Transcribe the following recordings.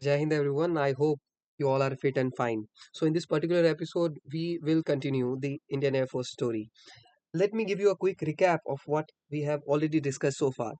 Jai Hind everyone. I hope you all are fit and fine. So, in this particular episode, we will continue the Indian Air Force story. Let me give you a quick recap of what we have already discussed so far.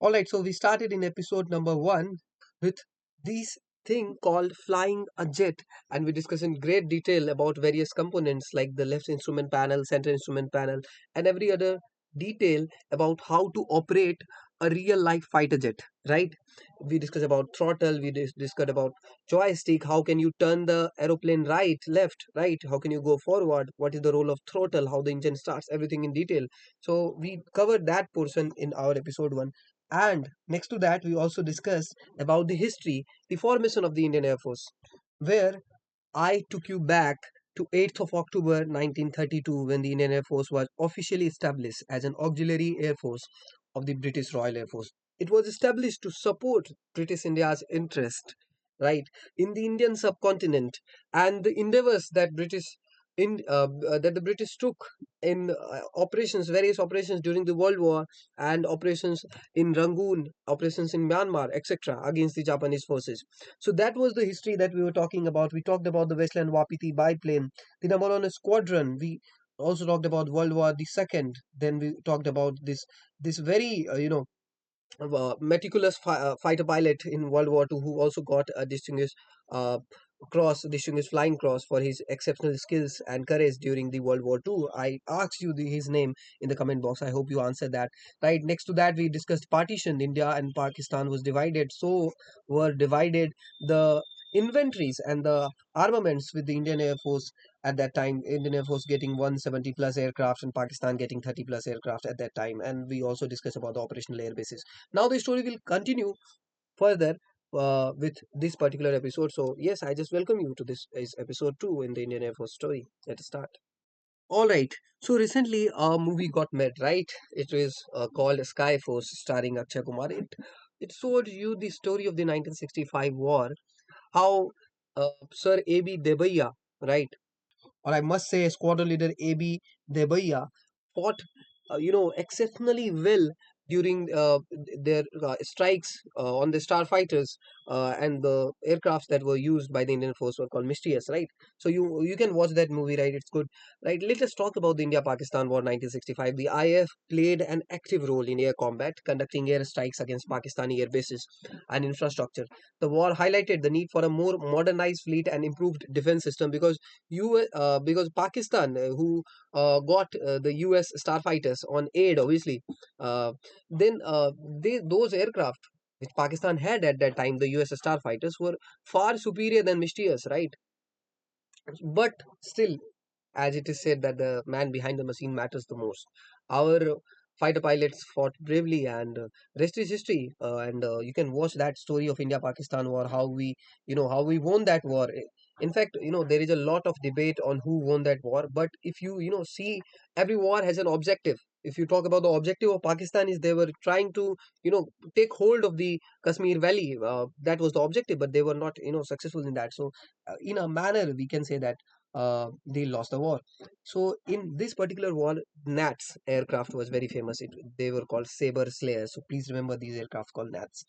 Alright, so we started in episode number 1 with this thing called flying a jet, and we discussed in great detail about various components like the left instrument panel, center instrument panel, and every other detail about how to operate a real life fighter jet, right? We discussed about throttle, we discussed about joystick, how can you turn the aeroplane right, left, right, how can you go forward, what is the role of throttle, how the engine starts, everything in detail. So we covered that portion in our episode 1, and next to that, we also discussed about the history, the formation of the Indian Air Force, where I took you back to 8th of October 1932 when the Indian Air Force was officially established as an auxiliary air force of the British Royal Air Force. It was established to support British India's interest, right, in the Indian subcontinent, and the endeavors that the British took in various operations during the World War, and operations in Rangoon, operations in Myanmar, etc., against the Japanese forces. So that was the history that we were talking about. We talked about the Westland Wapiti biplane, the number one squadron. We also talked about World War the Second. Then we talked about this very meticulous fighter pilot in World War II who also got a uh, distinguished flying cross for his exceptional skills and courage during the World War II. I asked you his name in the comment box. I hope you answered that. Right next to that, we discussed partition. India and Pakistan was divided. So were divided the inventories and the armaments with the Indian Air Force at that time. Indian Air Force getting 170 plus aircraft and Pakistan getting 30 plus aircraft at that time. And we also discussed about the operational air bases. Now the story will continue further with this particular episode. So yes, I just welcome you to this is episode 2 in the Indian Air Force story. Let us start. All right. So recently a movie got made, right? It is called Sky Force, starring Akshay Kumar. It showed you the story of the 1965 war, how Sir A.B. Debaya, right, or I must say squadron leader A.B. Debaya fought, exceptionally well during their strikes on the starfighters, and the aircrafts that were used by the Indian force were called mysterious, right? So you can watch that movie, right? It's good, right? Let us talk about the India-Pakistan War 1965. The IAF played an active role in air combat, conducting air strikes against Pakistani air bases and infrastructure. The war highlighted the need for a more modernized fleet and improved defense system because Pakistan, who got the US starfighters on aid, obviously, uh, then those aircraft which Pakistan had at that time, the US starfighters, were far superior than mysterious, right? But still, as it is said that the man behind the machine matters the most. Our fighter pilots fought bravely, and rest is history. And you can watch that story of India-Pakistan war, how we won that war. In fact, there is a lot of debate on who won that war. But if see, every war has an objective. If you talk about the objective of Pakistan is they were trying to, take hold of the Kashmir Valley. That was the objective, but they were not, successful in that. So, in a manner, we can say that they lost the war. So in this particular war, Nats aircraft was very famous. They were called Saber Slayers. So please remember these aircraft called Nats.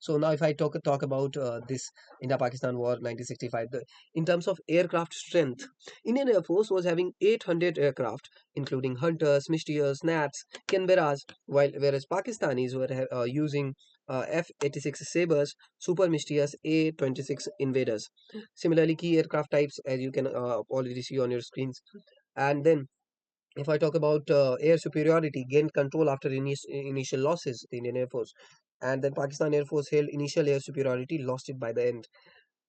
So now, if I talk about this India-Pakistan War 1965, in terms of aircraft strength, Indian Air Force was having 800 aircraft, including Hunters, Mysterious, Nats, Canberras, whereas Pakistanis were using F-86 Sabres, Super Mysterious A-26 Invaders. Similarly, key aircraft types, as you can already see on your screens. And then, if I talk about air superiority, gained control after initial losses, the Indian Air Force. And then Pakistan Air Force held initial air superiority, lost it by the end.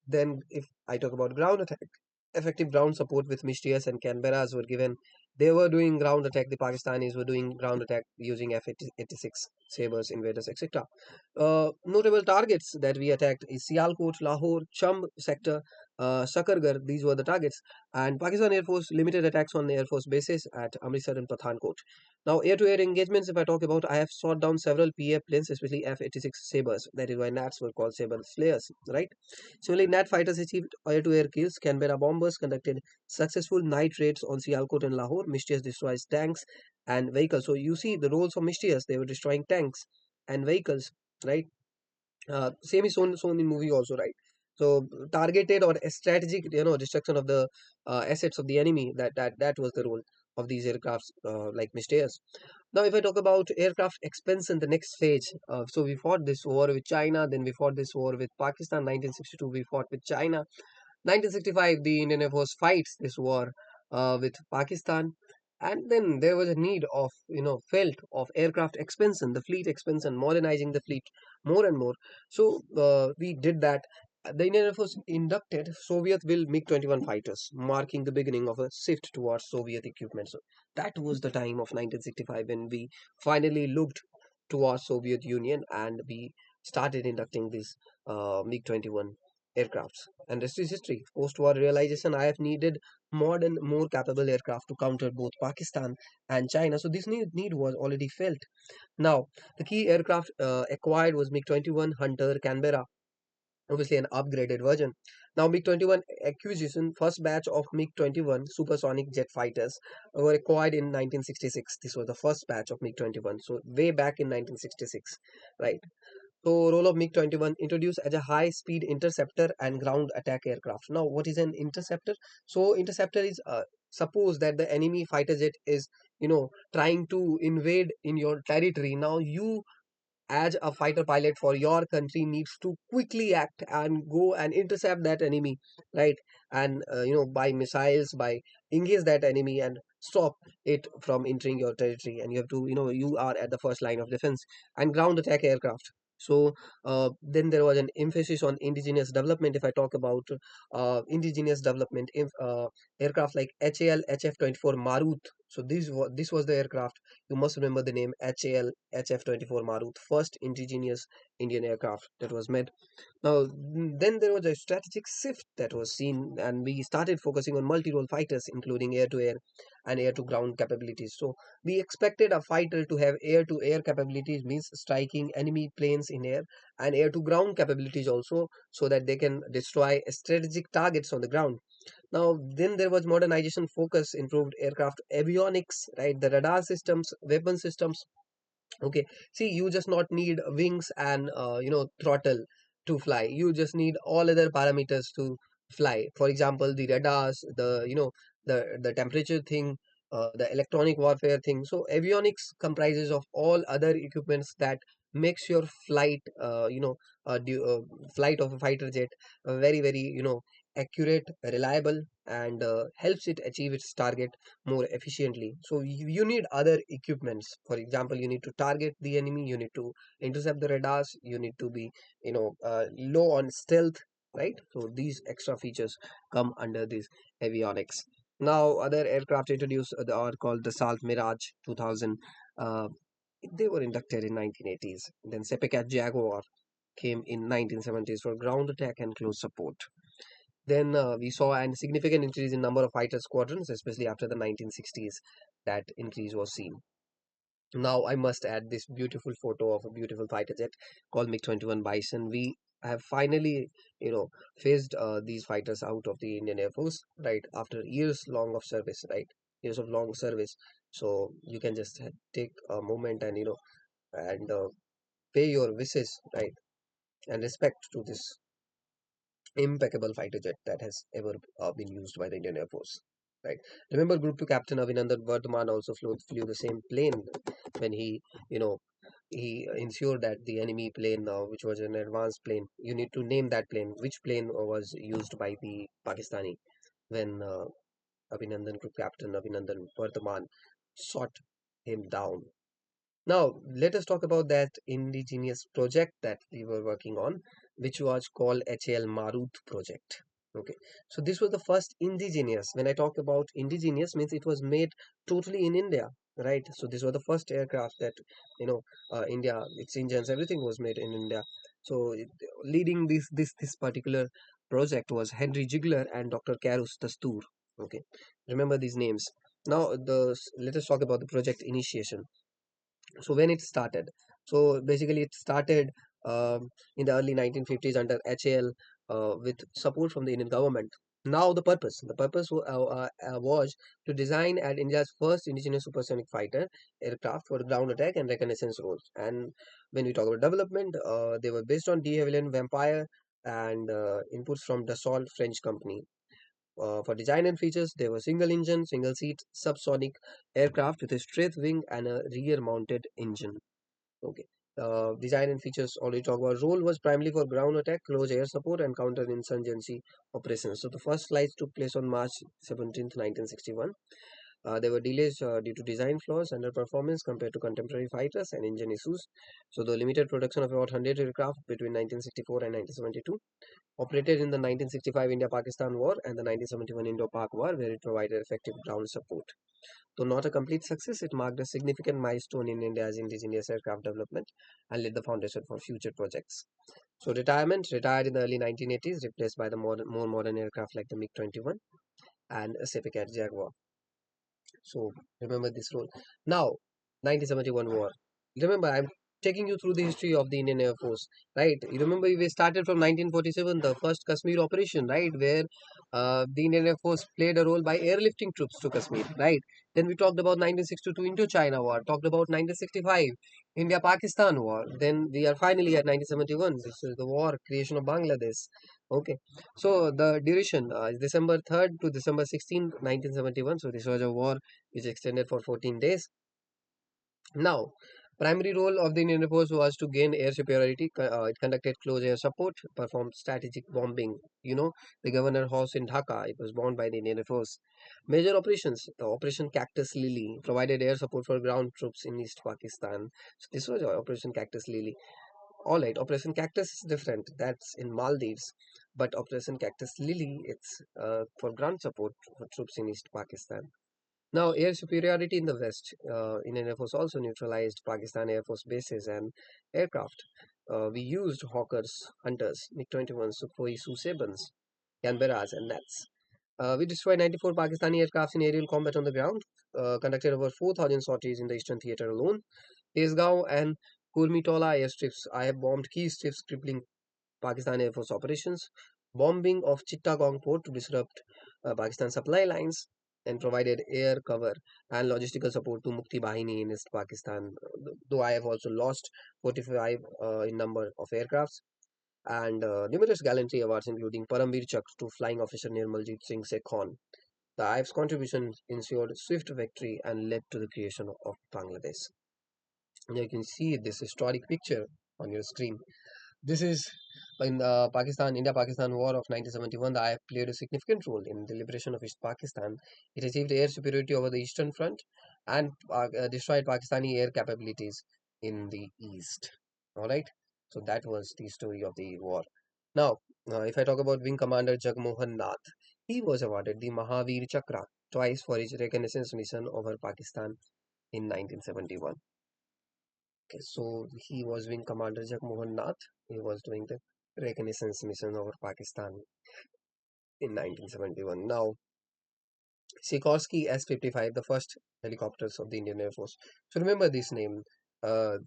Then, if I talk about ground attack, effective ground support with Mysterious and Canberras were given. They were doing ground attack. The Pakistanis were doing ground attack using F-86 Sabres, Invaders, etc. Notable targets that we attacked is Sialkot, Lahore, Chumb sector, Sakargarh. These were the targets. And Pakistan Air Force limited attacks on the Air Force bases at Amritsar and Pathankot. Now, air-to-air engagements, if I talk about, I have shot down several PA planes, especially F-86 Sabres. That is why Nats were called Sabre Slayers, right? Similarly, Nat fighters achieved air-to-air kills. Canberra bombers conducted successful night raids on Sialkot and Lahore. Mysterious destroys tanks and vehicles. So you see the roles of Mysterious. They were destroying tanks and vehicles, right? Same is shown in movie also, right? So targeted or a strategic, destruction of the assets of the enemy. That was the role of these aircrafts, like Misters. Now, if I talk about aircraft expansion, the next phase. So we fought this war with China, then we fought this war with Pakistan. 1962, we fought with China. 1965, the Indian Air Force fights this war with Pakistan, and then there was a need of, felt of aircraft expansion, the fleet expansion, modernizing the fleet more and more. So we did that. The Indian Air Force inducted Soviet built MiG-21 fighters, marking the beginning of a shift towards Soviet equipment. So that was the time of 1965 when we finally looked towards Soviet Union and we started inducting these MiG-21 aircrafts. And rest is history. Post-war realization, I have needed modern, more capable aircraft to counter both Pakistan and China. So this need was already felt. Now, the key aircraft acquired was MiG-21 Hunter Canberra, obviously an upgraded version. Now, MiG-21 acquisition, first batch of MiG-21 supersonic jet fighters were acquired in 1966. This was the first batch of MiG-21. So way back in 1966, right? So, role of MiG-21 introduced as a high-speed interceptor and ground attack aircraft. Now, what is an interceptor? So, interceptor is suppose that the enemy fighter jet is, trying to invade in your territory. Now, you as a fighter pilot for your country needs to quickly act and go and intercept that enemy, right? And by missiles, by engage that enemy and stop it from entering your territory. And you have to, you are at the first line of defense. And ground attack aircraft. So then there was an emphasis on indigenous development. If I talk about indigenous development, if aircraft like HAL HF-24 Marut. So this was the aircraft. You must remember the name HAL HF-24 Marut, first indigenous Indian aircraft that was made. Now, then there was a strategic shift that was seen, and we started focusing on multi-role fighters, including air-to-air and air-to-ground capabilities. So, we expected a fighter to have air-to-air capabilities, means striking enemy planes in air, and air-to-ground capabilities also, so that they can destroy strategic targets on the ground. Now, then there was modernization focus, improved aircraft avionics, right? The radar systems, weapon systems. Okay, see, you just not need wings and throttle to fly. You just need all other parameters to fly. For example, the radars, the temperature thing, the electronic warfare thing. So avionics comprises of all other equipments that makes your flight, flight of a fighter jet very very accurate, reliable, and helps it achieve its target more efficiently. So you need other equipments. For example, you need to target the enemy, you need to intercept the radars, you need to be low on stealth, right? So these extra features come under this avionics. Now other aircraft introduced are called the Salt Mirage 2000. uh, they were inducted in 1980s. Then Sepecat Jaguar came in 1970s for ground attack and close support. Then we saw a significant increase in number of fighter squadrons, especially after the 1960s. That increase was seen. Now I must add this beautiful photo of a beautiful fighter jet called MiG-21 Bison. We have finally, phased these fighters out of the Indian Air Force, right? After years long of service, right? Years of long service. So you can just take a moment and and pay your wishes, right? And respect to this impeccable fighter jet that has ever been used by the Indian Air Force. Right. Remember, Group 2 Captain Avinandan Vardhaman also flew the same plane when you know, he ensured that the enemy plane, which was an advanced plane, you need to name that plane. Which plane was used by the Pakistani when Avinandan Group Captain Avinandan Vardhaman shot him down. Now, let us talk about that indigenous project that we were working on, which was called HAL Marut project. Okay, so this was the first indigenous. When I talk about indigenous, means it was made totally in India, right? So this was the first aircraft that India, its engines, everything was made in India. So leading this particular project was Henry Ziegler and Dr. Karus Dastoor. Okay, remember these names. Now, let us talk about the project initiation. So when it started, so basically it started in the early 1950s under HAL with support from the Indian government. Now the purpose was to design at India's first indigenous supersonic fighter aircraft for ground attack and reconnaissance roles. And when we talk about development, they were based on de Havilland Vampire and inputs from Dassault French company. For design and features, they were single engine, single seat, subsonic aircraft with a straight wing and a rear mounted engine. Okay. Design and features already talk about. Role was primarily for ground attack, close air support, and counter-insurgency operations. So the first flights took place on March 17th, 1961. There were delays due to design flaws, underperformance compared to contemporary fighters, and engine issues. So the limited production of about 100 aircraft between 1964 and 1972 operated in the 1965 India-Pakistan War and the 1971 Indo-Pak War, where it provided effective ground support. Though not a complete success, it marked a significant milestone in India's indigenous aircraft development and laid the foundation for future projects. So retirement, retired in the early 1980s, replaced by the more modern aircraft like the MiG-21 and a Sepik Jaguar. So remember this role. Now, 1971 war. Remember, I'm taking you through the history of the Indian Air Force, right? You remember we started from 1947, the first Kashmir operation, right, where the Indian Air Force played a role by airlifting troops to Kashmir, right? Then we talked about 1962 Indo-China War, talked about 1965 India-Pakistan War. Then we are finally at 1971. This is the war, creation of Bangladesh. Okay, so the duration is December 3rd to December 16th, 1971. So this was a war which extended for 14 days. Now, primary role of the Indian Air Force was to gain air superiority. It conducted close air support, performed strategic bombing. The Governor House in Dhaka, it was bombed by the Indian Air Force. Major operations, the Operation Cactus Lily, provided air support for ground troops in East Pakistan. So this was Operation Cactus Lily. All right, Operation Cactus is different. That's in Maldives. But Operation Cactus Lily, it's for ground support for troops in East Pakistan. Now, air superiority in the West. Indian Air Force also neutralized Pakistan Air Force bases and aircraft. We used Hawkers, Hunters, MiG-21, Sukhoi Su-7s, Canberras, and Nats. We destroyed 94 Pakistani aircraft in aerial combat on the ground, conducted over 4,000 sorties in the Eastern Theater alone. Tesgaon and Kurmitola airstrips. I have bombed key strips crippling Pakistan Air Force operations, bombing of Chittagong port to disrupt Pakistan supply lines, and provided air cover and logistical support to Mukti Bahini in East Pakistan. Though I have also lost 45 in number of aircrafts and numerous gallantry awards, including Paramveer Chakra to Flying Officer Nirmaljit Singh Sekhon. The IAF's contribution ensured swift victory and led to the creation of Bangladesh. You can see this historic picture on your screen. This is in the India-Pakistan War of 1971. The IF played a significant role in the liberation of East Pakistan. It achieved air superiority over the Eastern Front and destroyed Pakistani air capabilities in the East. All right. So that was the story of the war. Now, if I talk about Wing Commander Jagmohan Nath, he was awarded the Mahavir Chakra twice for his reconnaissance mission over Pakistan in 1971. Okay, so he was Wing Commander Jagmohan Nath. He was doing the reconnaissance mission over Pakistan in 1971. Now, Sikorsky S-55, the first helicopters of the Indian Air Force. So remember this name. Uh,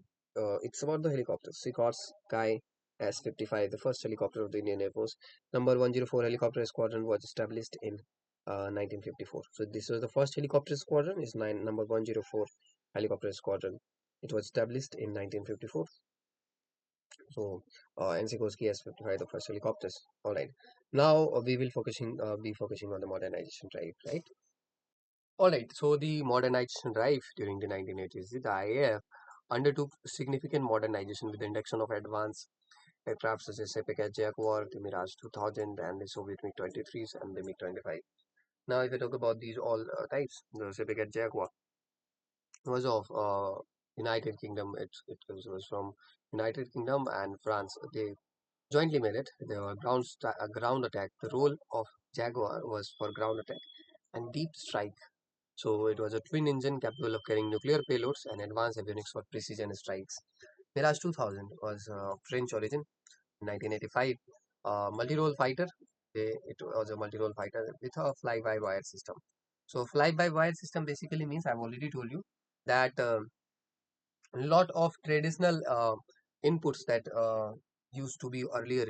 it's about the helicopters. Sikorsky S-55, the first helicopter of the Indian Air Force. Number 104 Helicopter Squadron was established in 1954. So this was the first helicopter squadron. Is number 104 Helicopter Squadron. It was established in 1954. So, and Sikorsky S-55, the first helicopters. All right. Now we will be focusing on the modernization drive, right? All right. So the modernization drive during the 1980s, the IAF undertook significant modernization with the induction of advanced aircraft such as Sepik Jaguar, the Mirage 2000, and the Soviet MiG-23s and the MiG-25. Now, if we talk about these all types, the Sepik Jaguar was of United Kingdom. It was from United Kingdom and France. They jointly made it. They were ground attack. The role of Jaguar was for ground attack and deep strike. So it was a twin engine capable of carrying nuclear payloads and advanced avionics for precision strikes. Mirage 2000 was French origin, 1985. Multirole fighter. It was a multirole fighter with a fly-by-wire system. So fly-by-wire system basically means I've already told you that a lot of traditional inputs that used to be earlier,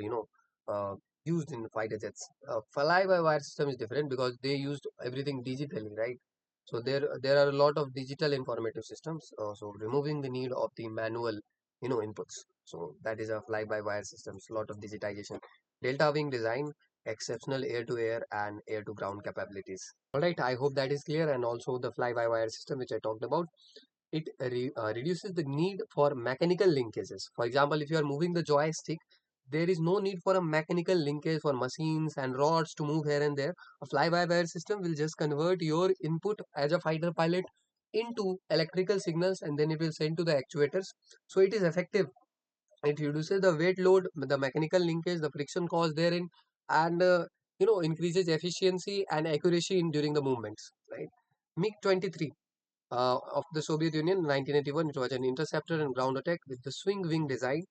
used in fighter jets. Fly-by-wire system is different because they used everything digitally, right? So there are a lot of digital informative systems. So removing the need of the manual, inputs. So that is a fly-by-wire systems. A lot of digitization. Delta wing design, exceptional air-to-air and air-to-ground capabilities. All right, I hope that is clear. And also the fly-by-wire system, which I talked about, it reduces the need for mechanical linkages. For example, if you are moving the joystick, there is no need for a mechanical linkage for machines and rods to move here and there. A fly-by-wire system will just convert your input as a fighter pilot into electrical signals, and then it will send to the actuators. So it is effective. It reduces the weight load, the mechanical linkage, the friction caused therein, and increases efficiency and accuracy during the movements. Right. MiG-23 of the Soviet Union, 1981. It was an interceptor and ground attack with the swing wing design,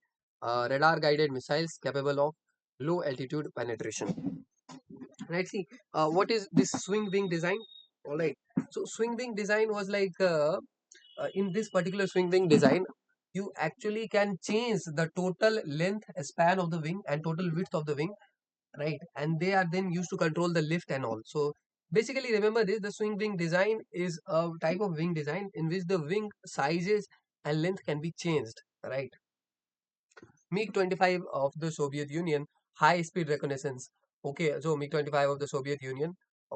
radar guided missiles capable of low altitude penetration. Right. See, what is this swing wing design? All right. So swing wing design was like in this particular swing wing design, you actually can change the total length span of the wing and total width of the wing, right? And they are then used to control the lift and all. So basically, remember this: the swing wing design is a type of wing design in which the wing sizes and length can be changed, right? MiG-25 of the Soviet Union, high speed reconnaissance. Okay, so MiG-25 of the Soviet Union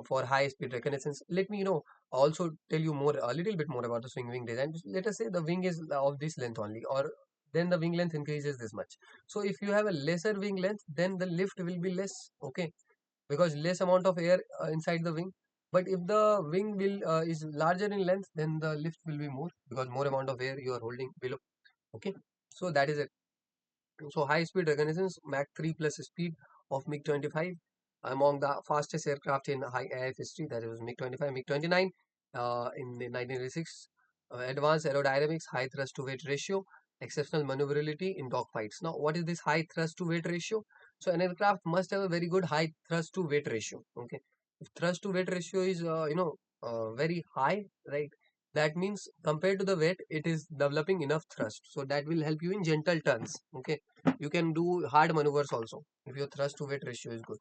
for high speed reconnaissance. Let me also tell you more, a little bit more about the swing wing design. Let us say the wing is of this length only, or then the wing length increases this much. So if you have a lesser wing length, then the lift will be less. Okay, because less amount of air inside the wing. But if the wing will is larger in length, then the lift will be more because more amount of air you are holding below. Okay, so that is it. So high speed reconnaissance, Mach 3 plus speed of MiG-25 among the fastest aircraft in high IAF history. That is MiG-25, MiG-29 in the 1986. Advanced aerodynamics, high thrust to weight ratio, exceptional maneuverability in dogfights. Now, what is this high thrust to weight ratio? So an aircraft must have a very good high thrust to weight ratio. Okay, if thrust to weight ratio is very high, right? That means compared to the weight, it is developing enough thrust. So that will help you in gentle turns. Okay, you can do hard maneuvers also if your thrust to weight ratio is good.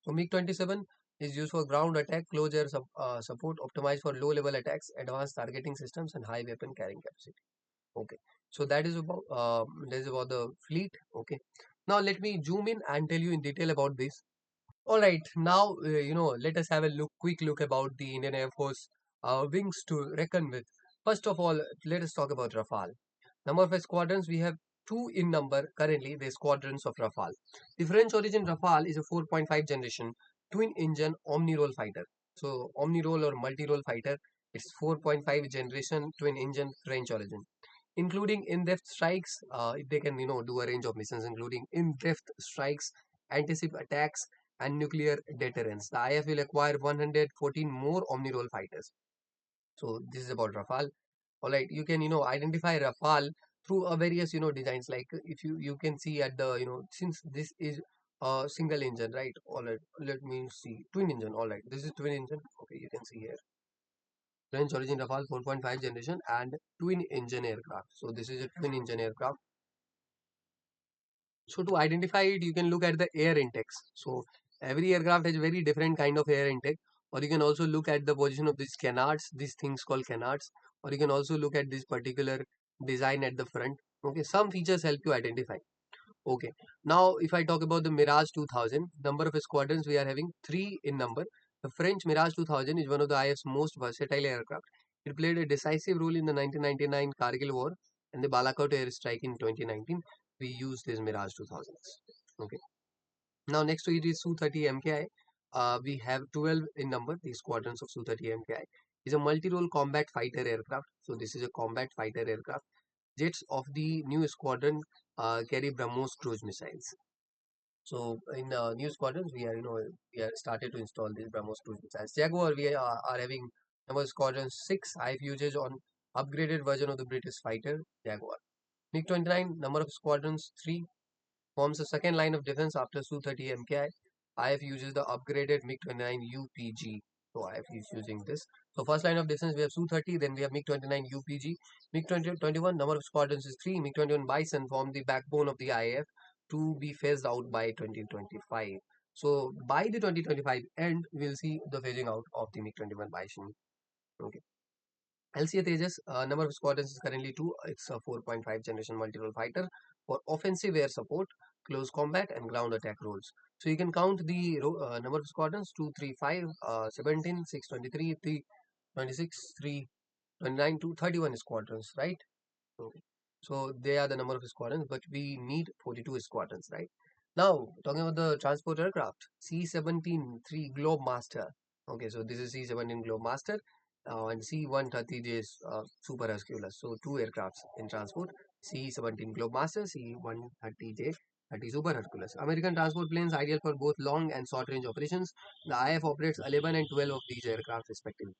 So MiG-27 is used for ground attack, close air support, optimized for low level attacks, advanced targeting systems, and high weapon carrying capacity. Okay, so that is about the fleet. Okay, now let me zoom in and tell you in detail about this. All right, now let us have a quick look about the Indian Air Force wings to reckon with. First of all, let us talk about Rafale. Number of squadrons, we have two in number currently, the squadrons of Rafale. The French origin Rafale is a 4.5 generation twin engine omni-role fighter. So omni-role or multi-role fighter, it's 4.5 generation twin engine French origin. Including in-depth strikes, they can do a range of missions, including in-depth strikes, anticipate attacks, and nuclear deterrence. The IF will acquire 114 more omni-role fighters. So this is about Rafale. All right, you can identify Rafale through a various designs. Like if you can see at the since this is a single engine, right? All right, let me see twin engine. All right, this is twin engine. Okay, you can see here French origin Rafale 4.5 generation and twin engine aircraft. So this is a twin engine aircraft. So to identify it, you can look at the air intakes. So every aircraft has very different kind of air intake, or you can also look at the position of these canards, these things called canards, or you can also look at this particular design at the front. Okay, some features help you identify. Okay, now if I talk about the Mirage 2000, number of squadrons we are having three in number. The French Mirage 2000 is one of the IF's most versatile aircraft. It played a decisive role in the 1999 Kargil War and the Balakot airstrike in 2019. We used this Mirage 2000s. Okay. Now next to it is Su-30 MKI. We have 12 in number. The squadrons of Su-30 MKI is a multi-role combat fighter aircraft. So this is a combat fighter aircraft. Jets of the new squadron carry BrahMos cruise missiles. So in new squadrons, we are started to install these BrahMos cruise missiles. Jaguar, we are having number squadron 6 IF usage on upgraded version of the British fighter Jaguar. MiG-29 number of squadrons 3 forms the second line of defense after Su-30 MKI. IF uses the upgraded MiG-29 UPG. So IF is using this. So first line of defense we have Su-30, then we have MiG-29 UPG. MiG-21 number of squadrons is 3. MiG-21 Bison form the backbone of the IAF. to be phased out by 2025. So by the 2025 end, we'll see the phasing out of the MiG-21 Bison. Okay. LCA Tejas, number of squadrons is currently 2. It's a 4.5 generation multi-role fighter for offensive air support, close combat, and ground attack roles. So you can count the number of squadrons: 2, 3, 5, 17, 6, 23, 3, 26, 3, 29 to 31 squadrons, right? Okay. So they are the number of squadrons, but we need 42 squadrons, right? Now, talking about the transport aircraft, C-17 3 Globemaster. Okay, so this is C-17 Globemaster and C-130J Super Hercules. So two aircrafts in transport, C-17 Globemaster, C-130J 30 Super Hercules. American transport planes ideal for both long and short range operations. The IAF operates 11 and 12 of these aircraft respectively.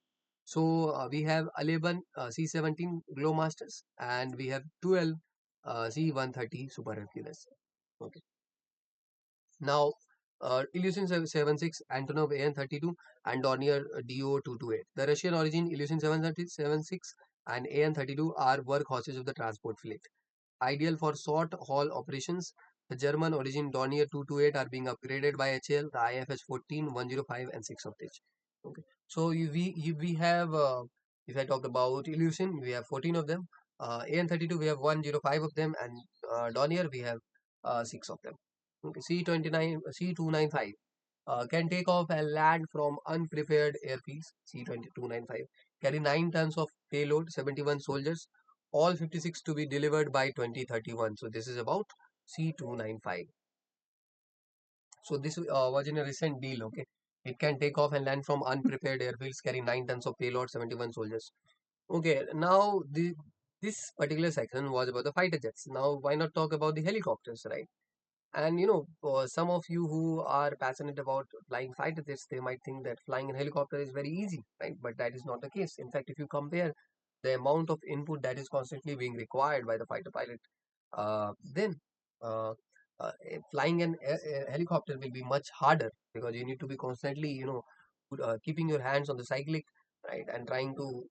So we have 11 C-17 Glowmasters and we have 12 C-130 Super Hercules. Okay. Now, Ilyushin 76, Antonov AN-32 and Dornier DO-228. The Russian origin Ilyushin 776 and AN-32 are workhorses of the transport fleet. Ideal for short haul operations, the German origin Dornier 228 are being upgraded by HAL, the IFH 14, 105 and 6 of this. Okay. So we have, if I talk about Illusion, we have 14 of them. AN-32 we have 105 of them, and Dornier we have 6 of them. Okay. C-29, C-295 can take off and land from unprepared airfields. C-295 carry 9 tons of payload, 71 soldiers, all 56 to be delivered by 2031. So this is about C-295. So this was in a recent deal. Okay, it can take off and land from unprepared airfields, carry 9 tons of payload, 71 soldiers. Okay, now this particular section was about the fighter jets. Now why not talk about the helicopters, right? And for some of you who are passionate about flying fighter jets, they might think that flying a helicopter is very easy, right? But that is not the case. In fact, if you compare the amount of input that is constantly being required by the fighter pilot, then uh, flying an helicopter will be much harder because you need to be constantly, keeping your hands on the cyclic, right, and trying to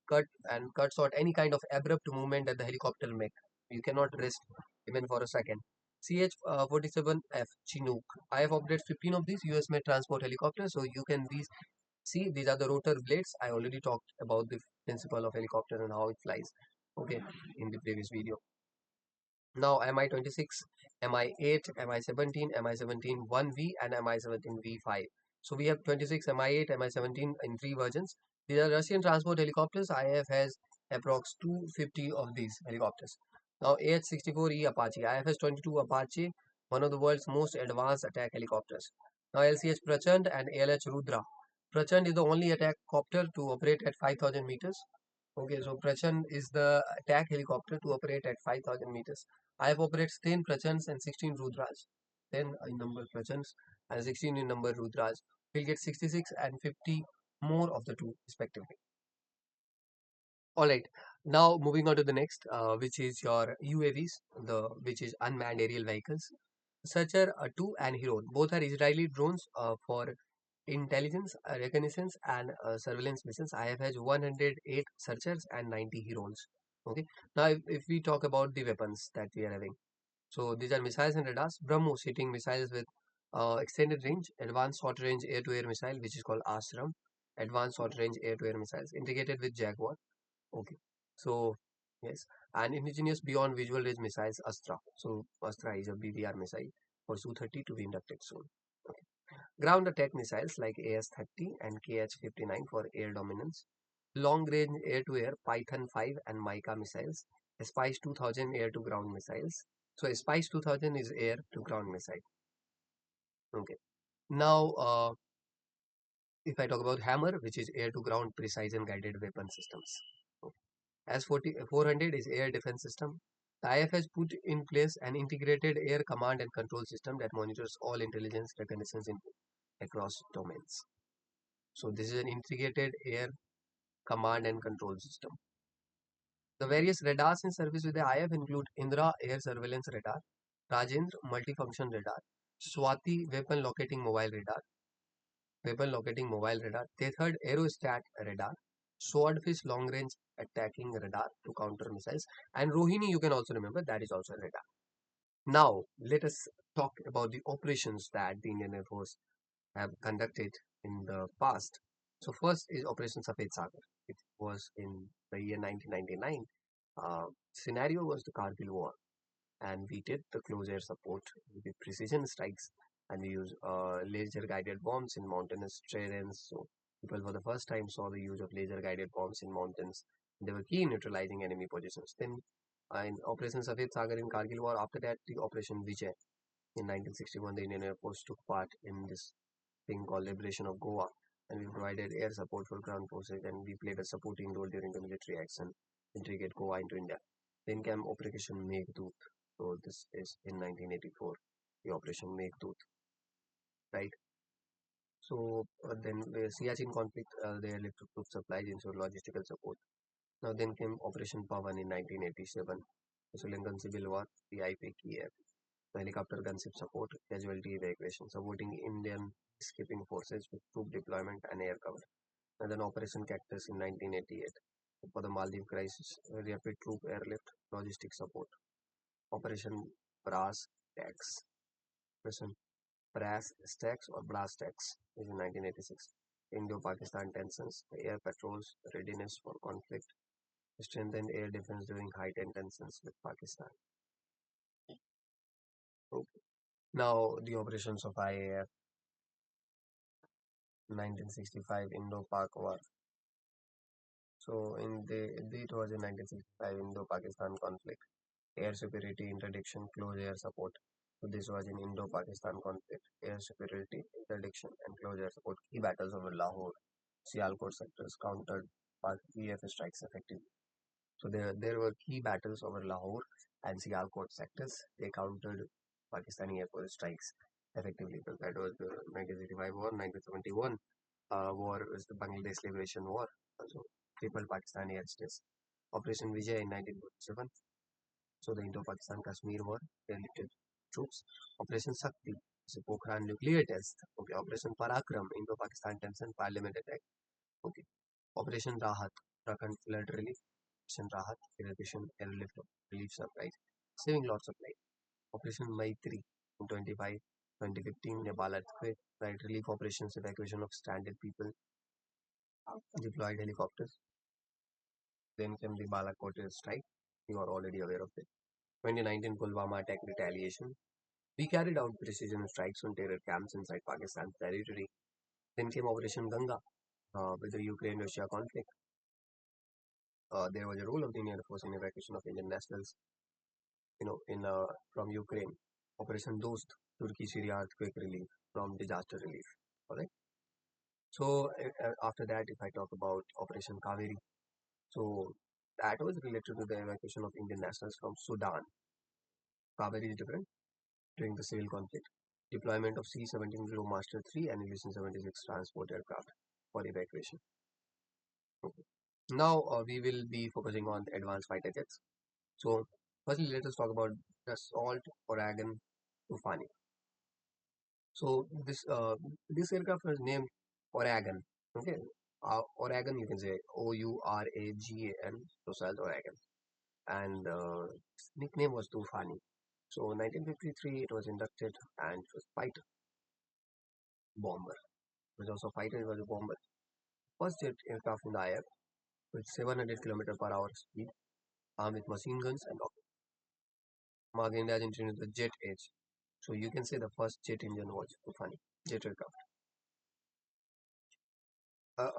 cut short any kind of abrupt movement that the helicopter make. You cannot rest even for a second. CH-47F Chinook. I have operated 15 of these US made transport helicopters. So you can see these are the rotor blades. I already talked about the principle of helicopter and how it flies. Okay, in the previous video. Now Mi-26, Mi-8, Mi-17, Mi-17 1V and Mi-17 V5. So we have 26 Mi-8, Mi-17 in 3 versions. These are Russian transport helicopters. IAF has approx 250 of these helicopters. Now AH-64E Apache. IAF has 22 Apache, one of the world's most advanced attack helicopters. Now LCH Prachand and ALH Rudra. Prachand is the only attack copter to operate at 5,000 meters. Okay, so Prachand is the attack helicopter to operate at 5,000 meters. I have operated 10 Prachands and 16 Rudras. 10 in number Prachands and 16 in number Rudras. We'll get 66 and 50 more of the two respectively. Alright, now moving on to the next, which is your UAVs, which is unmanned aerial vehicles. Searcher 2 and Heron. Both are Israeli drones for intelligence, reconnaissance, and surveillance missions. IF has 108 searchers and 90 Herons. Okay. Now, if we talk about the weapons that we are having, so these are missiles and radars. BrahMos hitting missiles with extended range, advanced short range air-to-air missile, which is called Ashram. Advanced short range air-to-air missiles integrated with Jaguar. Okay. So yes, and indigenous beyond visual range missiles Astra. So Astra is a BVR missile for Su-30 to be inducted soon. Okay. Ground attack missiles like AS-30 and KH-59 for air dominance. Long range air-to-air Python 5 and Mica missiles. Spice 2000 air-to-ground missiles. So Spice 2000 is air-to-ground missile. Okay. Now, if I talk about Hammer, which is air-to-ground precision guided weapon systems. Okay. S-400 is air defense system. The IF has put in place an integrated air command and control system that monitors all intelligence reconnaissance input across domains. So this is an integrated air command and control system. The various radars in service with the IF include Indra air surveillance radar, Rajendra multifunction radar, Swati weapon locating mobile radar, Tethard aerostat radar, Swordfish long range attacking radar to counter missiles, and Rohini you can also remember that is also a radar. Now, let us talk about the operations that the Indian Air Force have conducted in the past. So, first is Operation Safed Sagar. It was in the year 1999. Scenario was the Kargil War, and we did the close air support with precision strikes, and we used laser guided bombs in mountainous terrains. So, people for the first time saw the use of laser guided bombs in mountains. They were key in neutralizing enemy positions. Then, in Operation Safed Sagar in Kargil War, after that, the Operation Vijay in 1961, the Indian Air Force took part in this thing called Liberation of Goa, and we provided air support for ground forces, and we played a supporting role during the military action to integrate Goa into India. Then came Operation Meghdoot. So this is in 1984, the Operation Meghdoot, right? So then the Siachen conflict, they airlift troop supplies, ensured logistical support. Now then came Operation Pavan in 1987, the Sri Lankan Civil War, the IPKF, helicopter gunship support, casualty evacuation, supporting Indian peacekeeping forces with troop deployment and air cover. And then Operation Cactus in 1988 for the Maldives crisis, rapid troop airlift, logistic support. Operation Brass Tax. Operation Brass Stacks or Blast Tax is in 1986. Indo-Pakistan tensions, air patrols, readiness for conflict, strengthened air defense during heightened tensions with Pakistan. Okay. Now the operations of IAF 1965 Indo-Pak War. So it was in 1965 Indo-Pakistan conflict. Air superiority interdiction, close air support. So this was in Indo-Pakistan conflict. Air superiority interdiction and close air support. Key battles over Lahore, Sialkot sectors countered EF strikes effectively. So there were key battles over Lahore and Sialkot sectors. They countered Pakistani Air Force strikes effectively. So that was the 1965 war. 1971 war was the Bangladesh Liberation War. Also crippled Pakistani airspace. Operation Vijay in 1947. So the Indo-Pakistan Kashmir War, they lifted troops. Operation Shakti, so Pokhran nuclear test. Okay, Operation Parakram, Indo-Pakistan tension, parliament attack. Okay, Operation Rahat, Uttarakhand flood relief. Operation Rahat, evacuation, airlift, relief supplies, saving lots of life. Operation Maitri in 2015, Nepal earthquake, right, relief operations, evacuation of stranded people, deployed helicopters. Then came the Balakot strike. You are already aware of it. 2019 Pulwama attack retaliation. We carried out precision strikes on terror camps inside Pakistan's territory. Then came Operation Ganga with the Ukraine-Russia conflict. There was a role of the Indian Air Force in evacuation of Indian nationals, in from Ukraine. Operation Dost, Turkey-Syria earthquake relief from disaster relief. All right. So after that, if I talk about Operation Kaveri, so that was related to the evacuation of Indian nationals from Sudan. Kaveri is different during the civil conflict. Deployment of C-17 Globemaster 3 and Illusion-76 transport aircraft for evacuation. Okay. Now we will be focusing on the advanced fighter jets. So firstly, let us talk about the Assault Oregon Tufani. So this aircraft was named Oregon. Okay, Oregon, you can say Ouragan, so South Oregon, and nickname was Tufani. So 1953, it was inducted, and it was fighter bomber. It was also fighter. It was a bomber. First jet aircraft in the IAF with 700 km per hour speed, armed with machine guns and rockets. Mark India's entry into the jet age. So you can say the first jet engine was Tufani jet aircraft.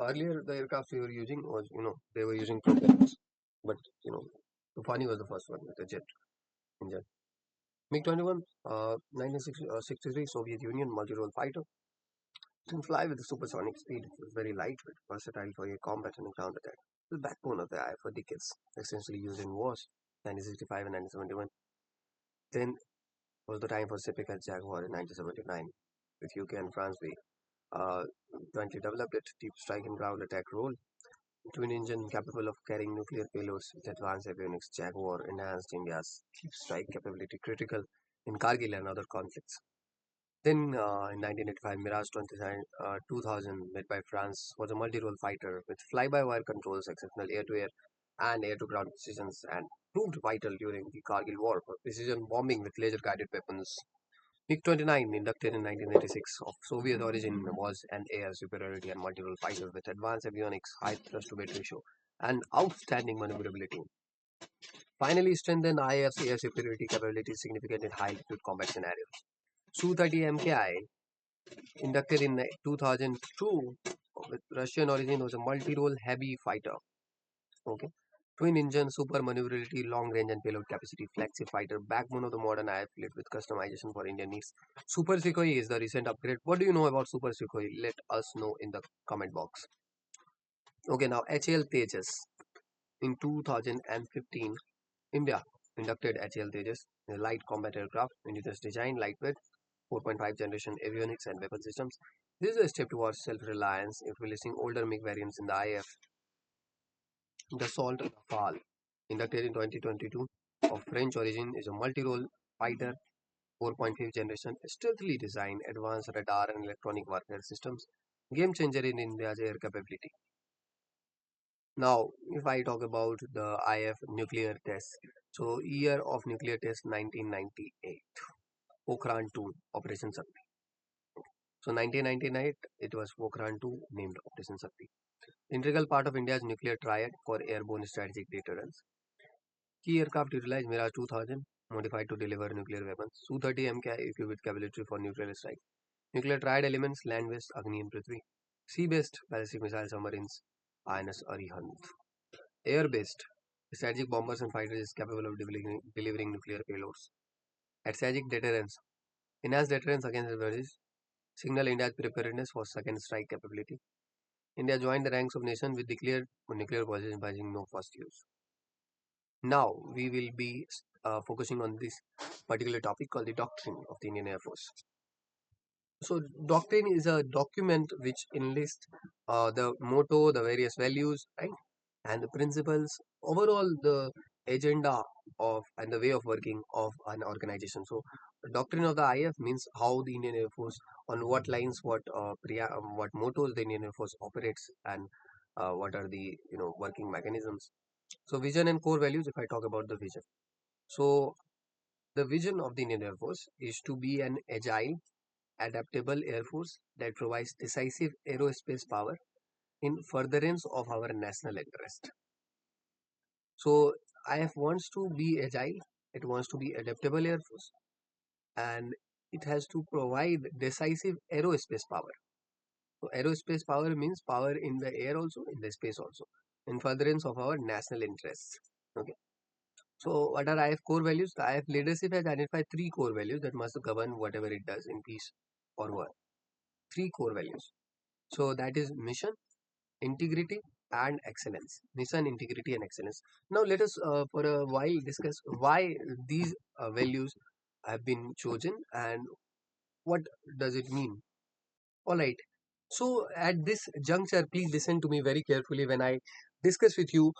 Earlier, the aircraft we were using was, they were using propellers, but Tufani was the first one with the jet engine. MiG-21, 1963 Soviet Union multirole fighter. It can fly with supersonic speed. It was very lightweight, versatile for air combat and ground attack. The backbone of the IAF for decades, extensively used in wars, 1965 and 1971. Then was the time for Sepika Jaguar in 1979. With UK and France, we jointly developed it, deep strike and ground attack role. Twin engine capable of carrying nuclear payloads with advanced avionics, Jaguar enhanced India's deep strike capability, critical in Kargil and other conflicts. Then in 1985, Mirage 2000, made by France, was a multi-role fighter with fly-by-wire controls, exceptional air-to-air and air-to-ground precisions, and proved vital during the Kargil War for precision bombing with laser-guided weapons. MiG-29, inducted in 1986, of Soviet origin, was an air superiority and multi-role fighter with advanced avionics, high thrust-to-weight ratio, and outstanding maneuverability. Finally, strengthened IAF's air superiority capability significant in high-altitude combat scenarios. Su-30 MKI, inducted in 2002, with Russian origin, was a multi-role heavy fighter. Okay. Twin engine, super maneuverability, long range and payload capacity, flagship fighter, backbone of the modern IF fleet with customization for Indian needs. Super Sukhoi is the recent upgrade. What do you know about Super Sukhoi? Let us know in the comment box. Okay, now HAL Tejas. In 2015, India inducted HAL Tejas, a light combat aircraft, indigenous design, lightweight, 4.5 generation avionics and weapon systems. This is a step towards self-reliance, replacing older MiG variants in the IF. The Salt Rafale, inducted in 2022, of French origin, is a multi-role fighter, 4.5 generation, stealthily designed, advanced radar and electronic warfare systems, game changer in India's air capability. Now, if I talk about the IF nuclear test, so year of nuclear test 1998, Pokhran 2, Operation Shakti. So 1998, it was Pokhran 2 named Operation Shakti. Integral part of India's nuclear triad for airborne strategic deterrence. Key aircraft utilized Mirage 2000, modified to deliver nuclear weapons. Su-30 MKI equipped with capability for nuclear strike. Nuclear triad elements, land-based, Agni and Prithvi. Sea-based, ballistic missile submarines, INS Arihant. Air-based, strategic bombers and fighters is capable of delivering nuclear payloads. At strategic deterrence, enhanced deterrence against adversaries, signal India's preparedness for second strike capability. India joined the ranks of nations with declared nuclear position by using no first use. Now we will be focusing on this particular topic called the doctrine of the Indian Air Force. So doctrine is a document which enlists the motto, the various values, right, and the principles, overall the agenda of and the way of working of an organization. So the doctrine of the IF means how the Indian Air Force, on what lines, what mottos the Indian Air Force operates, and what are the working mechanisms. So vision and core values. If I talk about the vision, so the vision of the Indian Air Force is to be an agile, adaptable Air Force that provides decisive aerospace power in furtherance of our national interest. So IF wants to be agile, it wants to be adaptable Air Force, and it has to provide decisive aerospace power. So aerospace power means power in the air also, in the space also, in furtherance of our national interests. Okay. So what are IF core values? The IF leadership has identified three core values that must govern whatever it does in peace or war. Three core values. So that is mission, integrity, and excellence. Mission, integrity, and excellence. Now let us for a while discuss why these values have been chosen and what does it mean. All right. So at this juncture, please listen to me very carefully when I discuss with you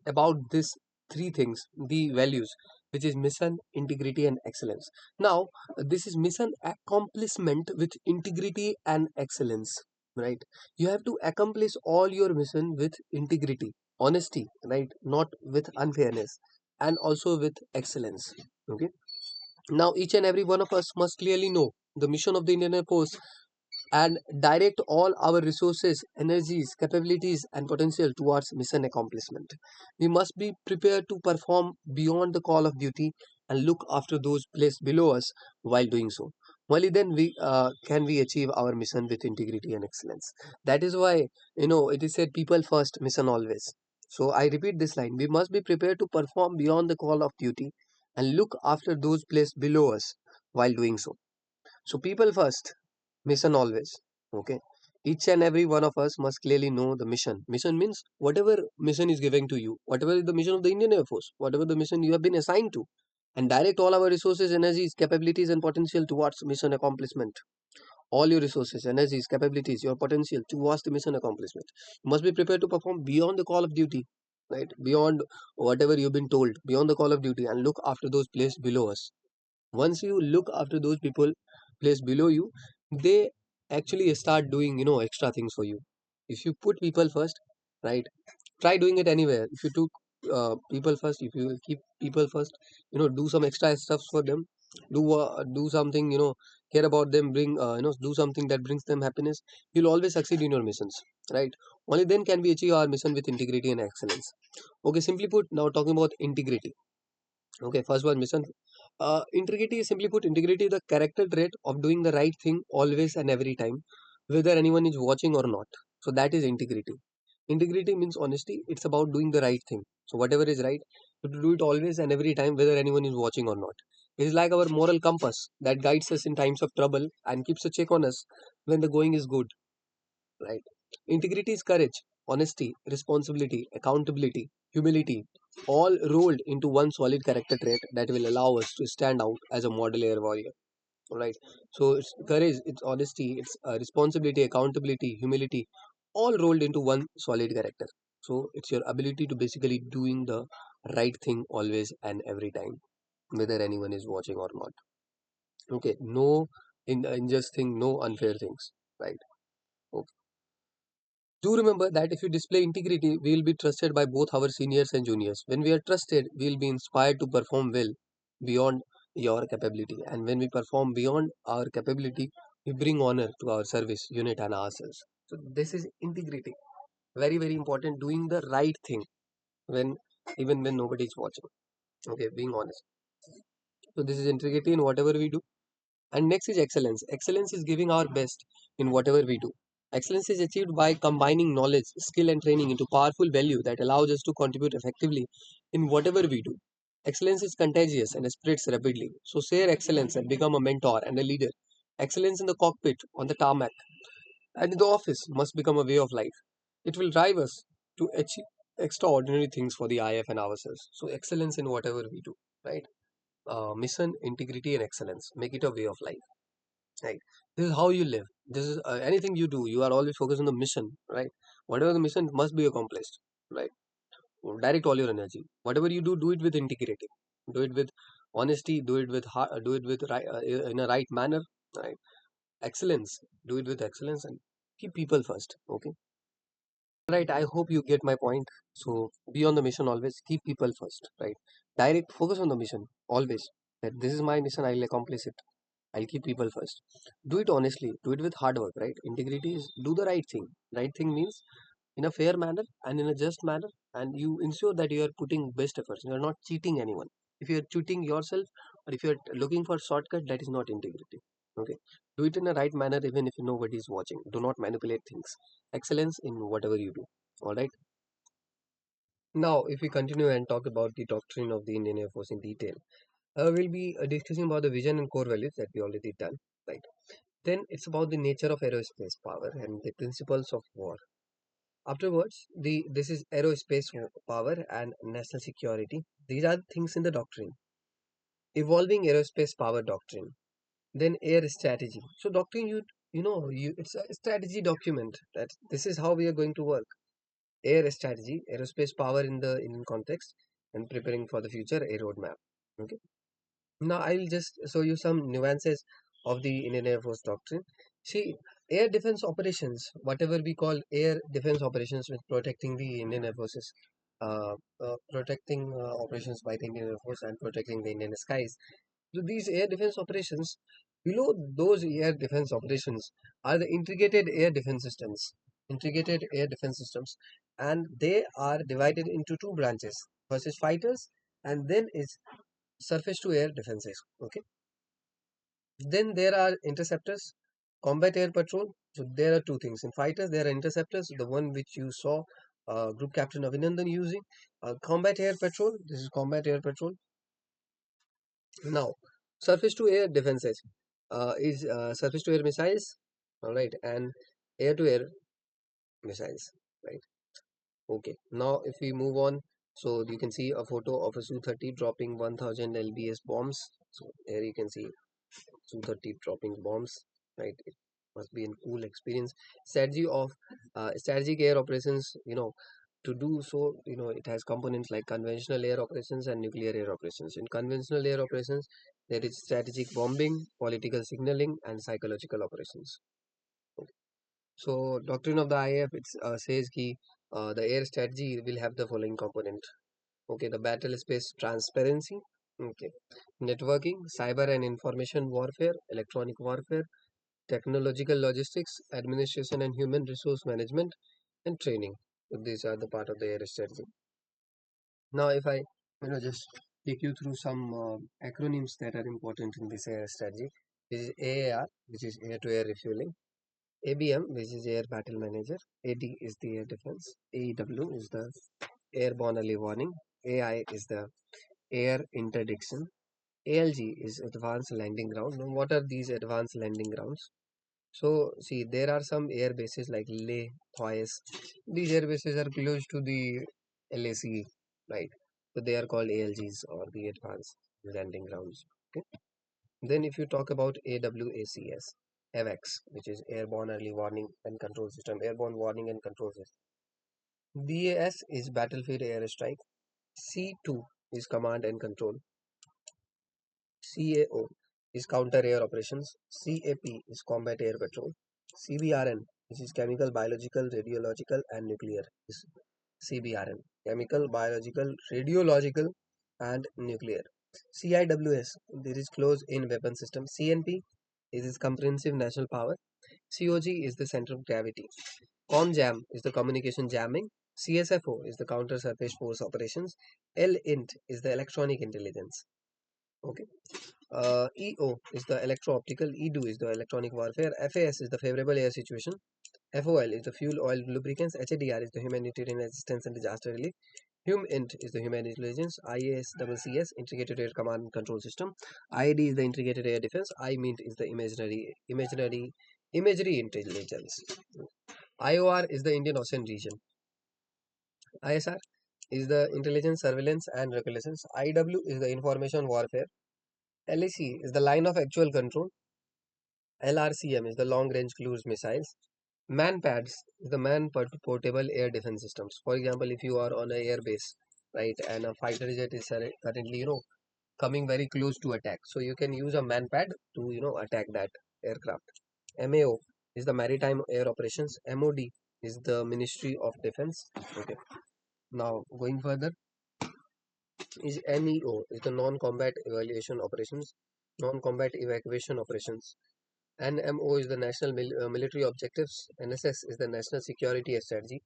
about this three things, the values, which is mission, integrity, and excellence. Now, this is mission accomplishment with integrity and excellence, right? You have to accomplish all your mission with integrity, honesty, right? Not with unfairness, and also with excellence. Okay. Now, each and every one of us must clearly know the mission of the Indian Air Force and direct all our resources, energies, capabilities, and potential towards mission accomplishment. We must be prepared to perform beyond the call of duty and look after those placed below us while doing so. Only then we can we achieve our mission with integrity and excellence. That is why it is said, "People first, mission always." So I repeat this line: we must be prepared to perform beyond the call of duty and look after those placed below us while doing so. So people first, mission always. Okay. Each and every one of us must clearly know the mission. Mission means whatever mission is given to you, whatever is the mission of the Indian Air Force, whatever the mission you have been assigned to, and direct all our resources, energies, capabilities, and potential towards mission accomplishment. All your resources, energies, capabilities, your potential towards the mission accomplishment. You must be prepared to perform beyond the call of duty, right? Beyond whatever you've been told, beyond the call of duty, and look after those placed below us. Once you look after those people placed below you, they actually start doing extra things for you. If you put people first, right, try doing it anywhere. If you people first, if you will keep people first, do some extra stuff for them, do something, care about them, bring do something that brings them happiness, you'll always succeed in your missions, right? Only then can we achieve our mission with integrity and excellence. Okay, simply put, now talking about integrity. Okay, first one, mission. Integrity is, simply put, integrity is the character trait of doing the right thing always and every time, whether anyone is watching or not. So that is integrity. Integrity means honesty. It's about doing the right thing. So whatever is right, you have to do it always and every time, whether anyone is watching or not. It is like our moral compass that guides us in times of trouble and keeps a check on us when the going is good. Right? Integrity is courage, honesty, responsibility, accountability, humility, all rolled into one solid character trait that will allow us to stand out as a model air warrior. Right? So it's courage, it's honesty, it's responsibility, accountability, humility, all rolled into one solid character. So it's your ability to basically doing the right thing always and every time, whether anyone is watching or not. Okay, no unjust thing, no unfair things. Right? Okay. Do remember that if you display integrity, we will be trusted by both our seniors and juniors. When we are trusted, we will be inspired to perform well beyond your capability. And when we perform beyond our capability, we bring honor to our service unit and ourselves. So this is integrity. Very, very important. Doing the right thing when even when nobody is watching. Okay, being honest. So this is integrity in whatever we do. And next is excellence. Excellence is giving our best in whatever we do. Excellence is achieved by combining knowledge, skill, and training into powerful value that allows us to contribute effectively in whatever we do. Excellence is contagious and spreads rapidly. So share excellence and become a mentor and a leader. Excellence in the cockpit, on the tarmac, and in the office must become a way of life. It will drive us to achieve extraordinary things for the IF and ourselves. So excellence in whatever we do, right? Mission, integrity, and excellence. Make it a way of life. Right. This is how you live. This is anything you do. You are always focused on the mission, right? Whatever the mission must be accomplished, right? Direct all your energy. Whatever you do, do it with integrity. Do it with honesty. Do it with heart. Do it with right in a right manner, right? Excellence. Do it with excellence and keep people first. Okay. Right. I hope you get my point. So be on the mission always. Keep people first, right? Direct focus on the mission always. That this is my mission. I'll accomplish it. I'll keep people first. Do it honestly. Do it with hard work, right? Integrity is do the right thing. Right thing means in a fair manner and in a just manner, and you ensure that you are putting best efforts. You are not cheating anyone. If you are cheating yourself or if you are looking for shortcut, that is not integrity. Okay. Do it in a right manner even if nobody is watching. Do not manipulate things. Excellence in whatever you do. All right. Now, if we continue and talk about the doctrine of the Indian Air Force in detail, we'll be discussing about the vision and core values that we already done. Right. Then it's about the nature of aerospace power and the principles of war. Afterwards, the this is aerospace power and national security. These are things in the doctrine. Evolving aerospace power doctrine. Then air strategy. So doctrine, it's a strategy document that this is how we are going to work. Air strategy, aerospace power in the Indian context, and preparing for the future, a roadmap. Okay. Now I'll just show you some nuances of the Indian Air Force doctrine. See, air defense operations, whatever we call air defense operations, with protecting the Indian Air Forces, protecting operations by the Indian Air Force and protecting the Indian skies. So these air defense operations, below those air defense operations, are the integrated air defense systems. Integrated air defense systems, and they are divided into two branches. First is fighters, and then is surface to air defenses. Okay. Then there are interceptors, combat air patrol. So there are two things. In fighters, there are interceptors, the one which you saw Group Captain Avinandan using. Combat air patrol, this is combat air patrol. Now, surface to air defenses is surface to air missiles, all right, and air to air missiles, right? Okay. Now, if we move on, so you can see a photo of a Su-30 dropping 1000 lbs bombs. So here you can see Su-30 dropping bombs, right? It must be a cool experience. Strategy of strategic air operations, to do so, it has components like conventional air operations and nuclear air operations. In conventional air operations, there is strategic bombing, political signaling, and psychological operations. Okay. So, doctrine of the IAF, it says that the air strategy will have the following component. Okay, the battle space transparency. Okay, networking, cyber and information warfare, electronic warfare, technological logistics, administration and human resource management, and training. So these are the part of the air strategy. Now, if I just take you through some acronyms that are important in this air strategy, this is AAR, which is air to air refueling. ABM, which is air battle manager. AD is the air defense. AEW is the airborne early warning. AI is the air interdiction. ALG is advanced landing ground. Now, what are these advanced landing grounds? So, see, there are some air bases like Leh, Thois. These air bases are close to the LAC, right? So they are called ALGs or the advanced landing grounds. Okay. Then, if you talk about AWACS, AVAX, which is Airborne Early Warning and Control System, Airborne Warning and Control System. BAS is Battlefield Air Strike. C2 is Command and Control. CAO is Counter Air Operations. CAP is Combat Air Patrol. CBRN, which is Chemical, Biological, Radiological, and Nuclear, is CBRN. Chemical, Biological, Radiological, and Nuclear. CIWS, there is Close In Weapon System. CNP is its Comprehensive National Power. COG is the Center of Gravity. ComJam is the Communication Jamming. CSFO is the Counter Surface Force Operations. LINT is the Electronic Intelligence. Okay. EO is the electro-optical, EDU is the electronic warfare, FAS is the favorable air situation, FOL is the fuel oil lubricants, HADR is the humanitarian assistance and disaster relief, HUMINT is the human intelligence, IASCCS integrated air command and control system, IAD is the integrated air defense, IMINT is the imagery intelligence, IOR is the Indian Ocean region, ISR is the intelligence surveillance and reconnaissance, IW is the information warfare, LAC is the line of actual control. LRCM is the long range cruise missiles. MANPADS is the portable air defense systems. For example, if you are on a air base, right, and a fighter jet is currently, coming very close to attack. So you can use a MANPAD to, attack that aircraft. MAO is the maritime air operations. MOD is the Ministry of Defense. Okay. Now going further is NEO is the non-combat evaluation operations, non-combat evacuation operations. NMO is the National Military Objectives. NSS is the National Security Strategy.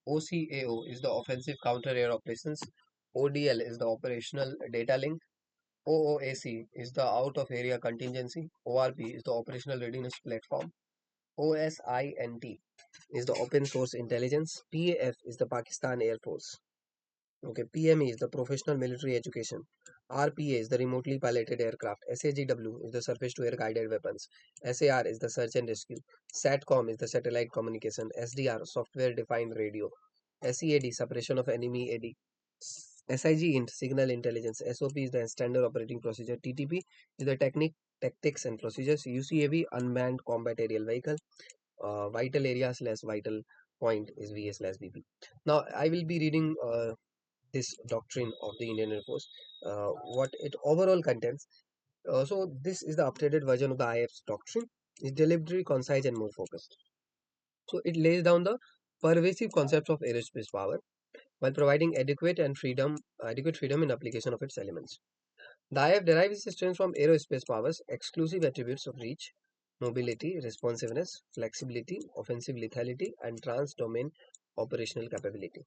OCAO is the Offensive Counter Air Operations. ODL is the Operational Data Link. OOAC is the Out of Area Contingency. ORP is the Operational Readiness Platform. OSINT is the Open Source Intelligence. PAF is the Pakistan Air Force. Okay, PME is the Professional Military Education. RPA is the Remotely Piloted Aircraft. SAGW is the Surface to Air Guided Weapons. SAR is the Search and Rescue. SATCOM is the Satellite Communication. SDR, Software Defined Radio. SEAD, Suppression of Enemy AD. SIG int, Signal Intelligence. SOP is the Standard Operating Procedure. TTP is the Technique, Tactics and Procedures. UCAV, Unmanned Combat Aerial Vehicle. Vital Area / Vital Point is VA/VP. Now, I will be reading this doctrine of the Indian Air Force, what it overall contains. So this is the updated version of the IAF's doctrine. It's deliberately concise and more focused. So it lays down the pervasive concepts of aerospace power while providing adequate freedom in application of its elements. The IAF derives its strength from aerospace power's exclusive attributes of reach, mobility, responsiveness, flexibility, offensive lethality, and trans-domain operational capability.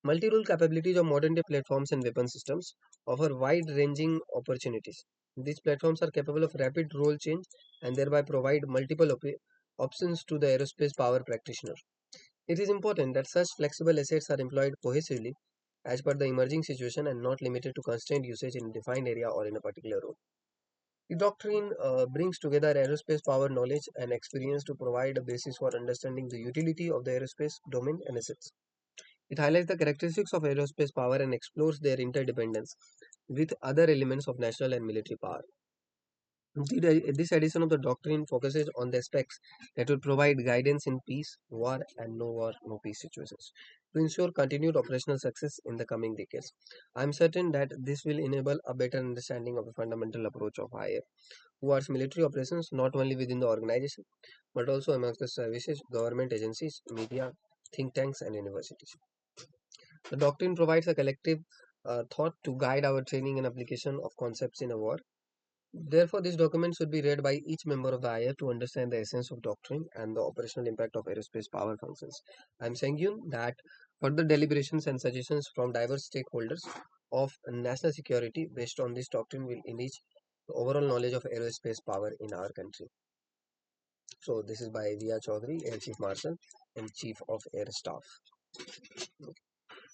Multi-role capabilities of modern-day platforms and weapon systems offer wide-ranging opportunities. These platforms are capable of rapid role change and thereby provide multiple options to the aerospace power practitioner. It is important that such flexible assets are employed cohesively as per the emerging situation and not limited to constrained usage in a defined area or in a particular role. The doctrine brings together aerospace power knowledge and experience to provide a basis for understanding the utility of the aerospace domain and assets. It highlights the characteristics of aerospace power and explores their interdependence with other elements of national and military power. This edition of the doctrine focuses on the aspects that will provide guidance in peace, war, and no war, no peace situations to ensure continued operational success in the coming decades. I am certain that this will enable a better understanding of the fundamental approach of IAF towards military operations not only within the organization but also amongst the services, government agencies, media, think tanks, and universities. The doctrine provides a collective thought to guide our training and application of concepts in a war. Therefore, this document should be read by each member of the IAF to understand the essence of doctrine and the operational impact of aerospace power functions. I am saying you that further deliberations and suggestions from diverse stakeholders of national security based on this doctrine will enrich the overall knowledge of aerospace power in our country. So, this is by V.R. Chaudhary, Air Chief Marshal and Chief of Air Staff.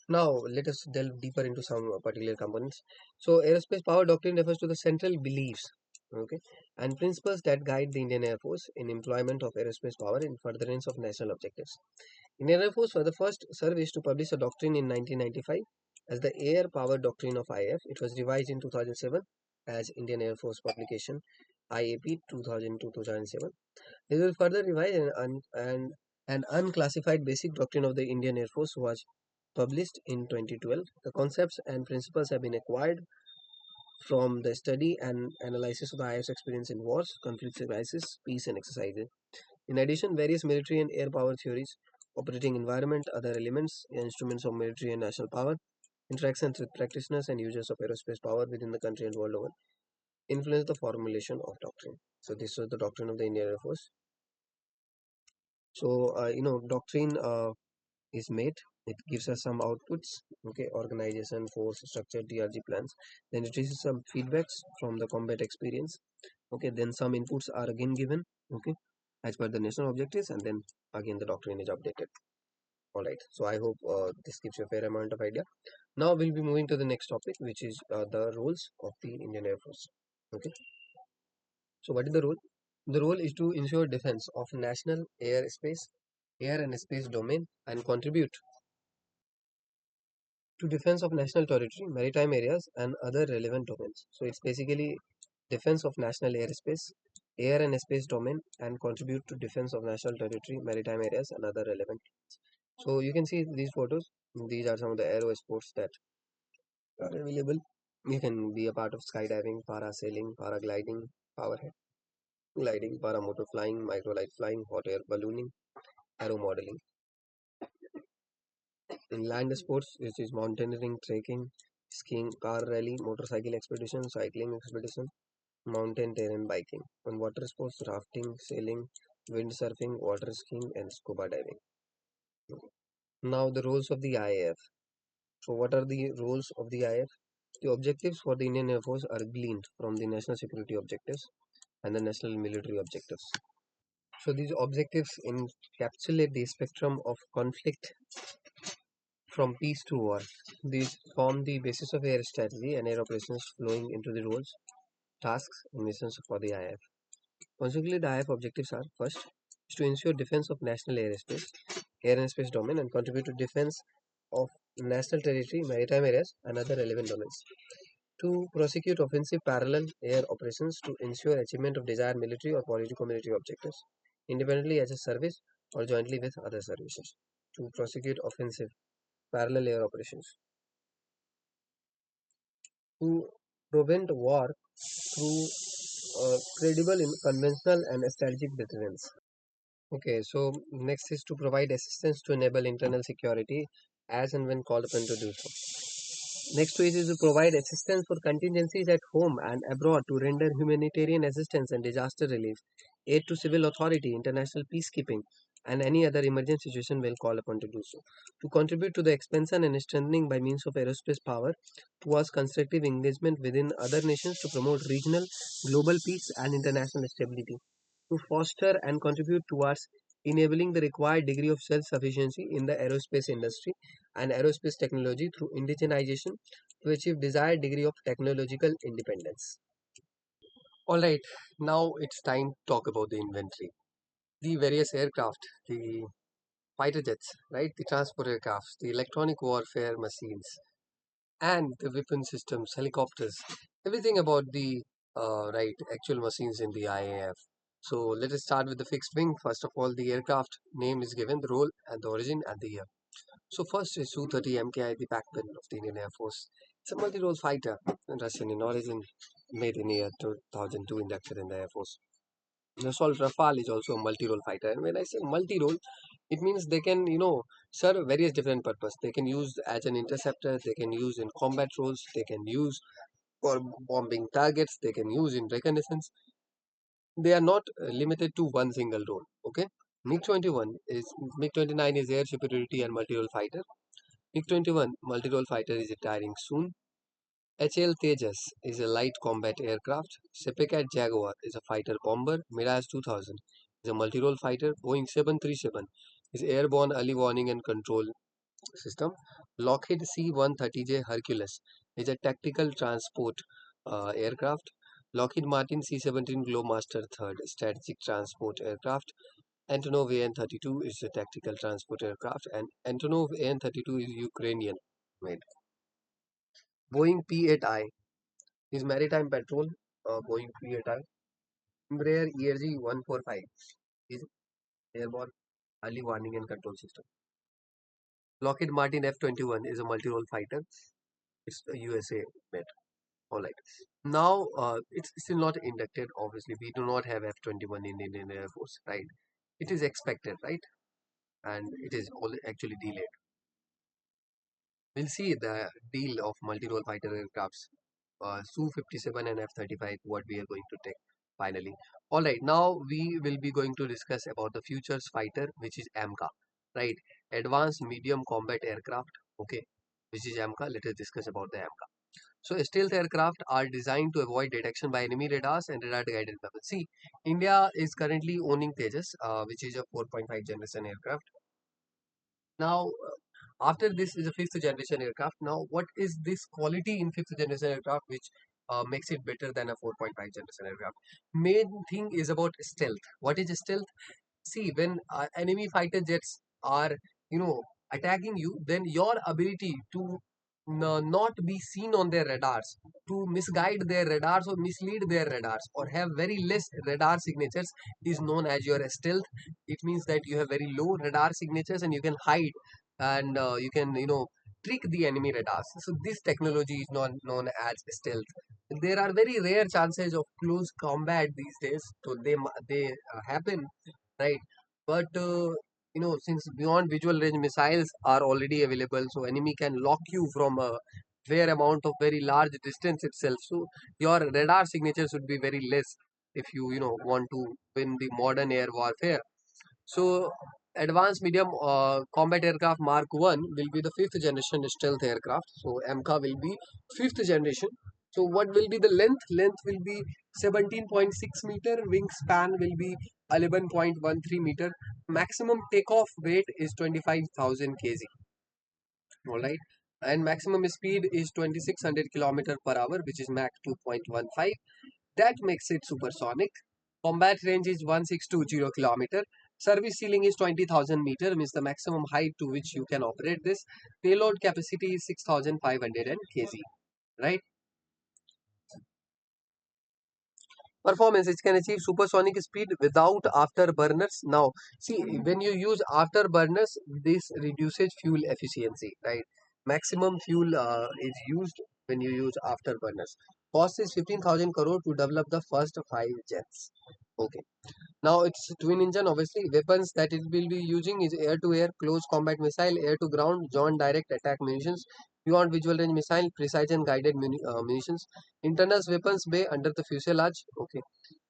Now, let us delve deeper into some particular components. So, aerospace power doctrine refers to the central beliefs, okay, and principles that guide the Indian Air Force in employment of aerospace power in furtherance of national objectives. Indian Air Force was the first service to publish a doctrine in 1995 as the Air Power Doctrine of IAF. It was revised in 2007 as Indian Air Force publication IAP 2002-2007. This was further revised and an unclassified basic doctrine of the Indian Air Force was published in 2012. The concepts and principles have been acquired from the study and analysis of the IAF's experience in wars, conflicts, crisis, peace, and exercises. In addition, various military and air power theories, operating environment, other elements, instruments of military and national power, interactions with practitioners and users of aerospace power within the country and world over, influence the formulation of doctrine. So this was the doctrine of the Indian Air Force. So doctrine is made. It gives us some outputs, okay, organization, force, structure, DRG plans. Then it receives some feedbacks from the combat experience. Okay, then some inputs are again given, okay, as per the national objectives, and then again the doctrine is updated. All right. So I hope this gives you a fair amount of idea. Now we'll be moving to the next topic, which is the roles of the Indian Air Force. Okay. So what is the role? The role is to ensure defense of national airspace, air and space domain, and contribute to defense of national territory, maritime areas, and other relevant domains. So it's basically defense of national airspace, air and space domain, and contribute to defense of national territory, maritime areas, and other relevant. So you can see these photos. These are some of the aero sports that are available. You can be a part of skydiving, parasailing, paragliding, powerhead gliding, paramotor flying, microlight flying, hot air ballooning, aero modeling. In land sports, which is mountaineering, trekking, skiing, car rally, motorcycle expedition, cycling expedition, mountain terrain biking. On water sports, rafting, sailing, windsurfing, water skiing, and scuba diving. Now, the roles of the IAF. So, what are the roles of the IAF? The objectives for the Indian Air Force are gleaned from the national security objectives and the national military objectives. So, these objectives encapsulate the spectrum of conflict from peace to war. These form the basis of air strategy and air operations flowing into the roles, tasks, and missions for the IAF. Consequently, the IAF objectives are first is to ensure defense of national airspace, air and space domain, and contribute to defense of national territory, maritime areas, and other relevant domains. To prosecute offensive parallel air operations to ensure achievement of desired military or political military objectives, independently as a service or jointly with other services. To prosecute offensive parallel air operations. To prevent war through credible conventional and strategic deterrence. Okay, so next is to provide assistance to enable internal security as and when called upon to do so. Next to it is to provide assistance for contingencies at home and abroad to render humanitarian assistance and disaster relief, aid to civil authority, international peacekeeping, and any other emergency situation when called upon to do so. To contribute to the expansion and strengthening by means of aerospace power towards constructive engagement within other nations to promote regional, global peace and international stability. To foster and contribute towards enabling the required degree of self-sufficiency in the aerospace industry and aerospace technology through indigenization to achieve desired degree of technological independence. Alright, now it's time to talk about the inventory. The various aircraft, the fighter jets, right, the transport aircrafts, the electronic warfare machines, and the weapon systems, helicopters, everything about the actual machines in the IAF. So let us start with the fixed wing. First of all, the aircraft name is given, the role and the origin and the year. So first is Su-30 MKI, the backbone of the Indian Air Force. It's a multi-role fighter, Russian in origin, made in year 2002, inducted in the Air Force. The assault Rafale is also a multi-role fighter. And when I say multi-role, it means they can, serve various different purpose. They can use as an interceptor, they can use in combat roles, they can use for bombing targets, they can use in reconnaissance. They are not limited to one single role. Okay. MiG-29 is air superiority and multi-role fighter. MiG-21 multi-role fighter is retiring soon. HL Tejas is a light combat aircraft. Sepecat Jaguar is a fighter bomber. Mirage 2000 is a multi-role fighter. Boeing 737 is airborne early warning and control system. Lockheed C-130J Hercules is a tactical transport aircraft. Lockheed Martin C-17 Globemaster III strategic transport aircraft. Antonov AN-32 is a tactical transport aircraft, and Antonov AN-32 is Ukrainian made. Boeing P-8I is maritime patrol. Boeing P-8I. Embraer ERG-145 is airborne early warning and control system. Lockheed Martin F-21 is a multi-role fighter. It's a USA made. Alright. Now, it's still not inducted. Obviously, we do not have F-21 in Indian Air Force, right? It is expected, right? And it is all actually delayed. We'll see the deal of multi-role fighter aircrafts, Su-57 and F-35, what we are going to take finally. Alright, now we will be going to discuss about the futures fighter, which is AMCA, right? Advanced Medium Combat Aircraft, okay, which is AMCA. Let us discuss about the AMCA. So stealth aircraft are designed to avoid detection by enemy radars and radar guided weapons. See, India is currently owning Tejas, which is a 4.5 generation aircraft. Now, after this is a fifth generation aircraft. Now, what is this quality in fifth generation aircraft which makes it better than a 4.5 generation aircraft? Main thing is about stealth. What is stealth? See, when enemy fighter jets are, you know, attacking you, then your ability to not be seen on their radars, to misguide their radars or mislead their radars, or have very less radar signatures is known as your stealth. It means that you have very low radar signatures and you can hide, and you can, trick the enemy radars. So this technology is known as stealth. There are very rare chances of close combat these days, so they happen, right? But since beyond visual range missiles are already available, so enemy can lock you from a fair amount of very large distance itself. So your radar signature should be very less if you want to win the modern air warfare. So advanced medium combat aircraft Mark 1 will be the fifth generation stealth aircraft. So AMCA will be fifth generation. So what will be the length? Length will be 17.6 meter. Wingspan will be 11.13 meter. Maximum takeoff weight is 25,000 kg. Alright. And maximum speed is 2600 kilometer per hour, which is Mach 2.15. That makes it supersonic. Combat range is 1620 kilometer. Service ceiling is 20,000 meter, means the maximum height to which you can operate this. Payload capacity is 6,500 kg. Right? Performance, it can achieve supersonic speed without afterburners. Now, see, when you use afterburners, this reduces fuel efficiency, right? Maximum fuel is used when you use afterburners. Cost is 15,000 crore to develop the first 5 jets. Okay. Now it's twin engine. Obviously, weapons that it will be using is air to air, close combat missile, air to ground, joint direct attack munitions, beyond visual range missile, precision guided munitions, internal weapons bay under the fuselage. Okay.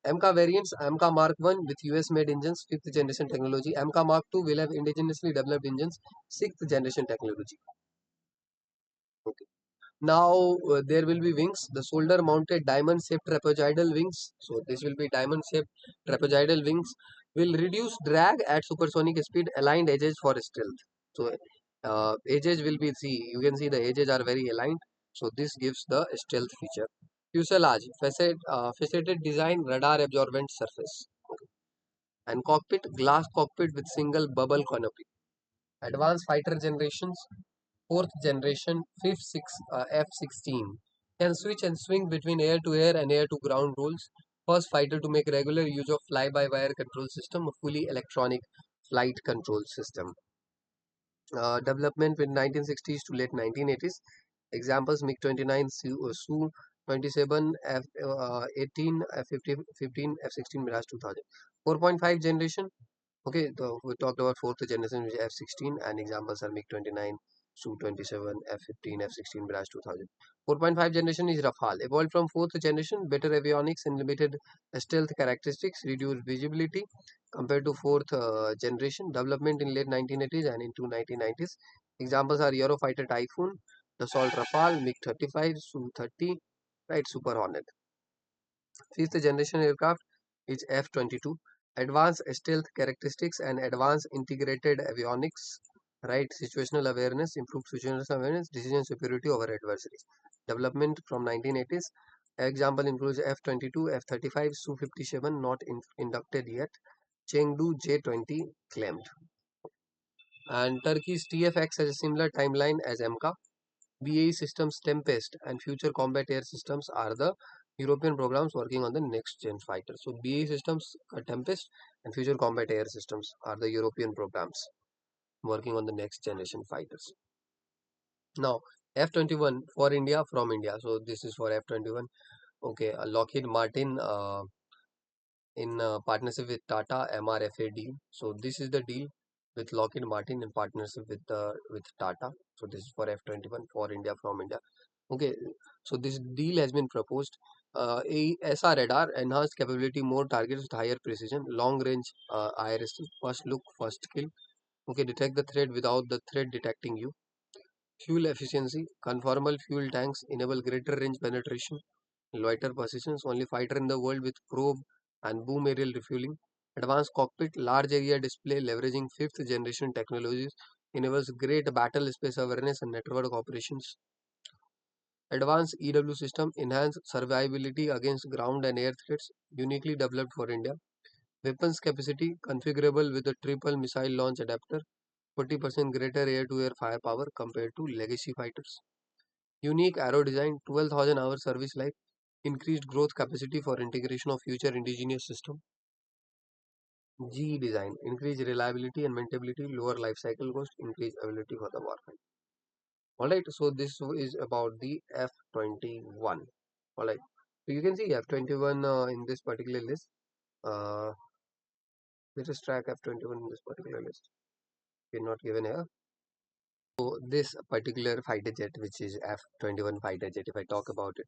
AMCA variants: AMCA Mark 1 with US made engines, 5th generation technology. AMCA Mark 2 will have indigenously developed engines, 6th generation technology. Okay. Now there will be wings, the shoulder mounted diamond shaped trapezoidal wings. So this will be diamond shaped trapezoidal wings, will reduce drag at supersonic speed, aligned edges for stealth. So edges will be, see, you can see the edges are very aligned. So this gives the stealth feature. Fuselage, faceted design, radar absorbent surface. Okay. And cockpit, glass cockpit with single bubble canopy. Advanced fighter generations, fourth generation, fifth F-16 can switch and swing between air to air and air to ground roles. First fighter to make regular use of fly-by-wire control system, a fully electronic flight control system. Development in 1960s to late 1980s. Examples: MiG-29, Su 27 F18 F15 F16 Mirage 2000. 4.5 generation. Okay, we talked about fourth generation, which is F16, and examples are MiG-29, Su-27, F-15, F-16, Mirage 2000. 4.5 generation is Rafale, evolved from fourth generation, better avionics and limited stealth characteristics, reduced visibility compared to fourth generation. Development in late 1980s and into 1990s. Examples are Eurofighter Typhoon, Dassault Rafale, MiG-35, Su-30, right, Super Hornet. Fifth generation aircraft is F-22. Advanced stealth characteristics and advanced integrated avionics, right? Situational awareness, improved situational awareness, decision superiority over adversaries. Development from 1980s. Example includes F-22, F-35, Su-57 not inducted yet. Chengdu J-20 claimed. And Turkey's TFX has a similar timeline as AMCA. BAE Systems Tempest and Future Combat Air Systems are the European programs working on the next gen fighter. So BAE Systems Tempest and Future Combat Air Systems are the European programs working on the next generation fighters. Now F-21 for India from India. So this is for F-21. Okay, Lockheed Martin in partnership with Tata MRFA deal. So this is the deal with Lockheed Martin in partnership with Tata. So this is for F-21 for India from India. Okay, so this deal has been proposed. AESA radar, enhanced capability, more targets with higher precision, long range IRST, first look, first kill. Okay, detect the threat without the threat detecting you. Fuel efficiency, conformal fuel tanks enable greater range penetration. Loiter positions, only fighter in the world with probe and boom aerial refueling. Advanced cockpit, large area display leveraging fifth generation technologies, enables great battle space awareness and network operations. Advanced EW system, enhanced survivability against ground and air threats, uniquely developed for India. Weapons capacity, configurable with a triple missile launch adapter, 40% greater air-to-air firepower compared to legacy fighters. Unique arrow design, 12,000 hours service life, increased growth capacity for integration of future indigenous system. G design, increased reliability and maintainability, lower life cycle cost, increased ability for the warfighter. Alright, so this is about the F-21. Alright, so you can see F-21 in this particular list. Uh, let us track F-21 in this particular list. We're not given here. So this particular fighter jet, which is F-21 fighter jet, if I talk about it,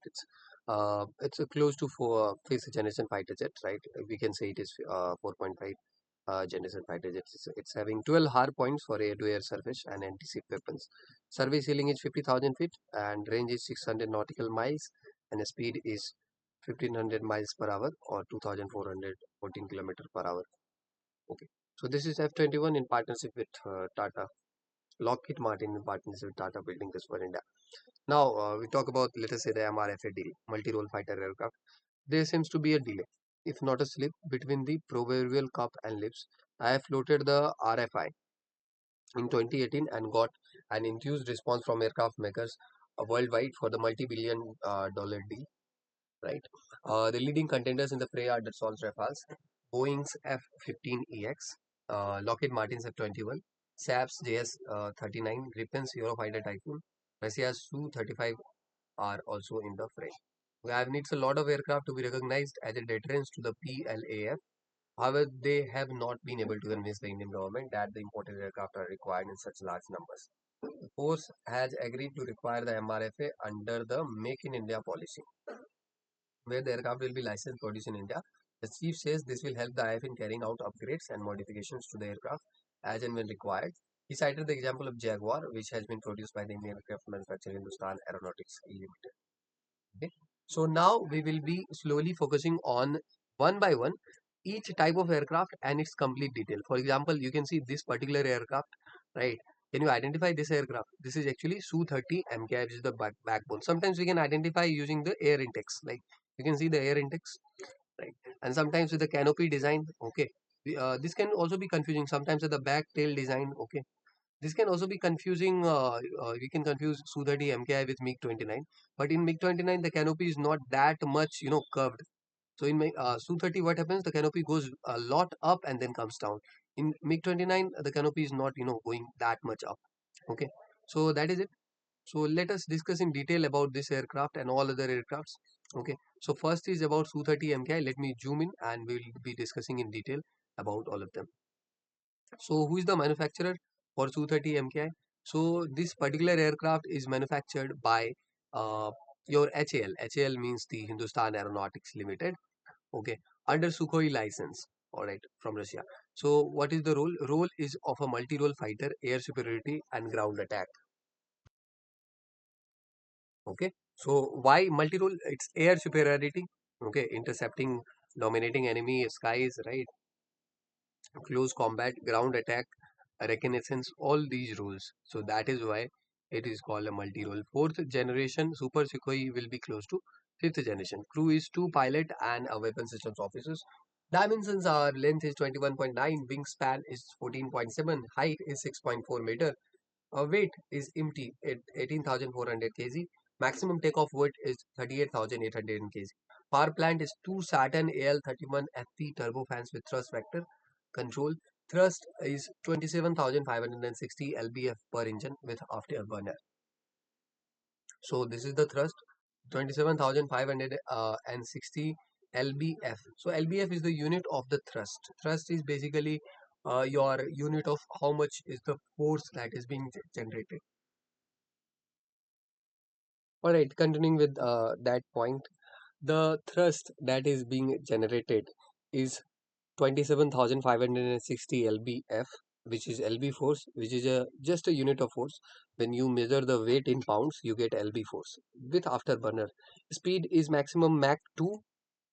it's a close to fifth generation fighter jet, right? We can say it is 4.5 generation fighter jet. It's having 12 hard points for air-to-air surface and anti-ship weapons. Service ceiling is 50,000 feet and range is 600 nautical miles, and the speed is 1500 miles per hour or 2414 kilometers per hour. Okay, so this is F-21 in partnership with Tata. Lockheed Martin in partnership with Tata building this for India. Now we talk about, let us say, the MRFA deal, multi-role fighter aircraft. There seems to be a delay, if not a slip, between the proverbial cup and lips. I have floated the RFI in 2018 and got an enthused response from aircraft makers worldwide for the multi-billion dollar deal. Right, the leading contenders in the fray are Dassault Rafales, Boeing's F-15EX, Lockheed Martin's F-21, Saab's JS-39, Gripen's Eurofighter Typhoon, Russia's Su-35 are also in the fray. We have needs a lot of aircraft to be recognized as a deterrence to the PLAF. However, they have not been able to convince the Indian government that the imported aircraft are required in such large numbers. The force has agreed to require the MRFA under the Make in India policy, where the aircraft will be licensed produced in India. The chief says this will help the IAF in carrying out upgrades and modifications to the aircraft as and when required. He cited the example of Jaguar, which has been produced by the Indian aircraft manufacturer Hindustan Aeronautics Limited. Okay. So now we will be slowly focusing on one by one each type of aircraft and its complete detail. For example, you can see this particular aircraft, right? Can you identify this aircraft? This is actually Su-30 MKI, which is the backbone. Sometimes we can identify using the air intakes, like you can see the air intakes, right? And sometimes with the canopy design, okay. This can also be confusing. Sometimes with the back tail design, okay. This can also be confusing. We can confuse Su-30 MKI with MiG-29, but in MiG-29 the canopy is not that much, curved. So in Su-30, what happens? The canopy goes a lot up and then comes down. In MiG-29, the canopy is not, going that much up. Okay, so that is it. So let us discuss in detail about this aircraft and all other aircrafts. Okay. So first is about Su-30 MKI. Let me zoom in and we will be discussing in detail about all of them. So who is the manufacturer for Su-30 MKI? So this particular aircraft is manufactured by uh, your HAL. HAL means the Hindustan Aeronautics Limited. Okay, under Sukhoi license. All right, from Russia. So what is the role? Role is of a multi-role fighter, air superiority and ground attack. Okay, so why multi-role? It's air superiority. Okay, intercepting, dominating enemy skies, right? Close combat, ground attack, reconnaissance, all these roles. So that is why it is called a multi-role. Fourth generation Super Sukhoi will be close to fifth generation. Crew is two pilot and a weapon systems officers. Dimensions are length is 21.9, wingspan is 14.7, height is 6.4 meter, weight is empty at 18,400 kg. Maximum takeoff weight is 38,800 kg. Power plant is two Saturn AL31 FP turbofans with thrust vector control. Thrust is 27,560 lbf per engine with afterburner. So this is the thrust 27,560 lbf. So lbf is the unit of the thrust. Thrust is basically your unit of how much is the force that is being generated. All right, continuing with that point, the thrust that is being generated is 27,560 lbf, which is lb force, which is just a unit of force. When you measure the weight in pounds, you get lb force with afterburner. Speed is maximum Mach 2.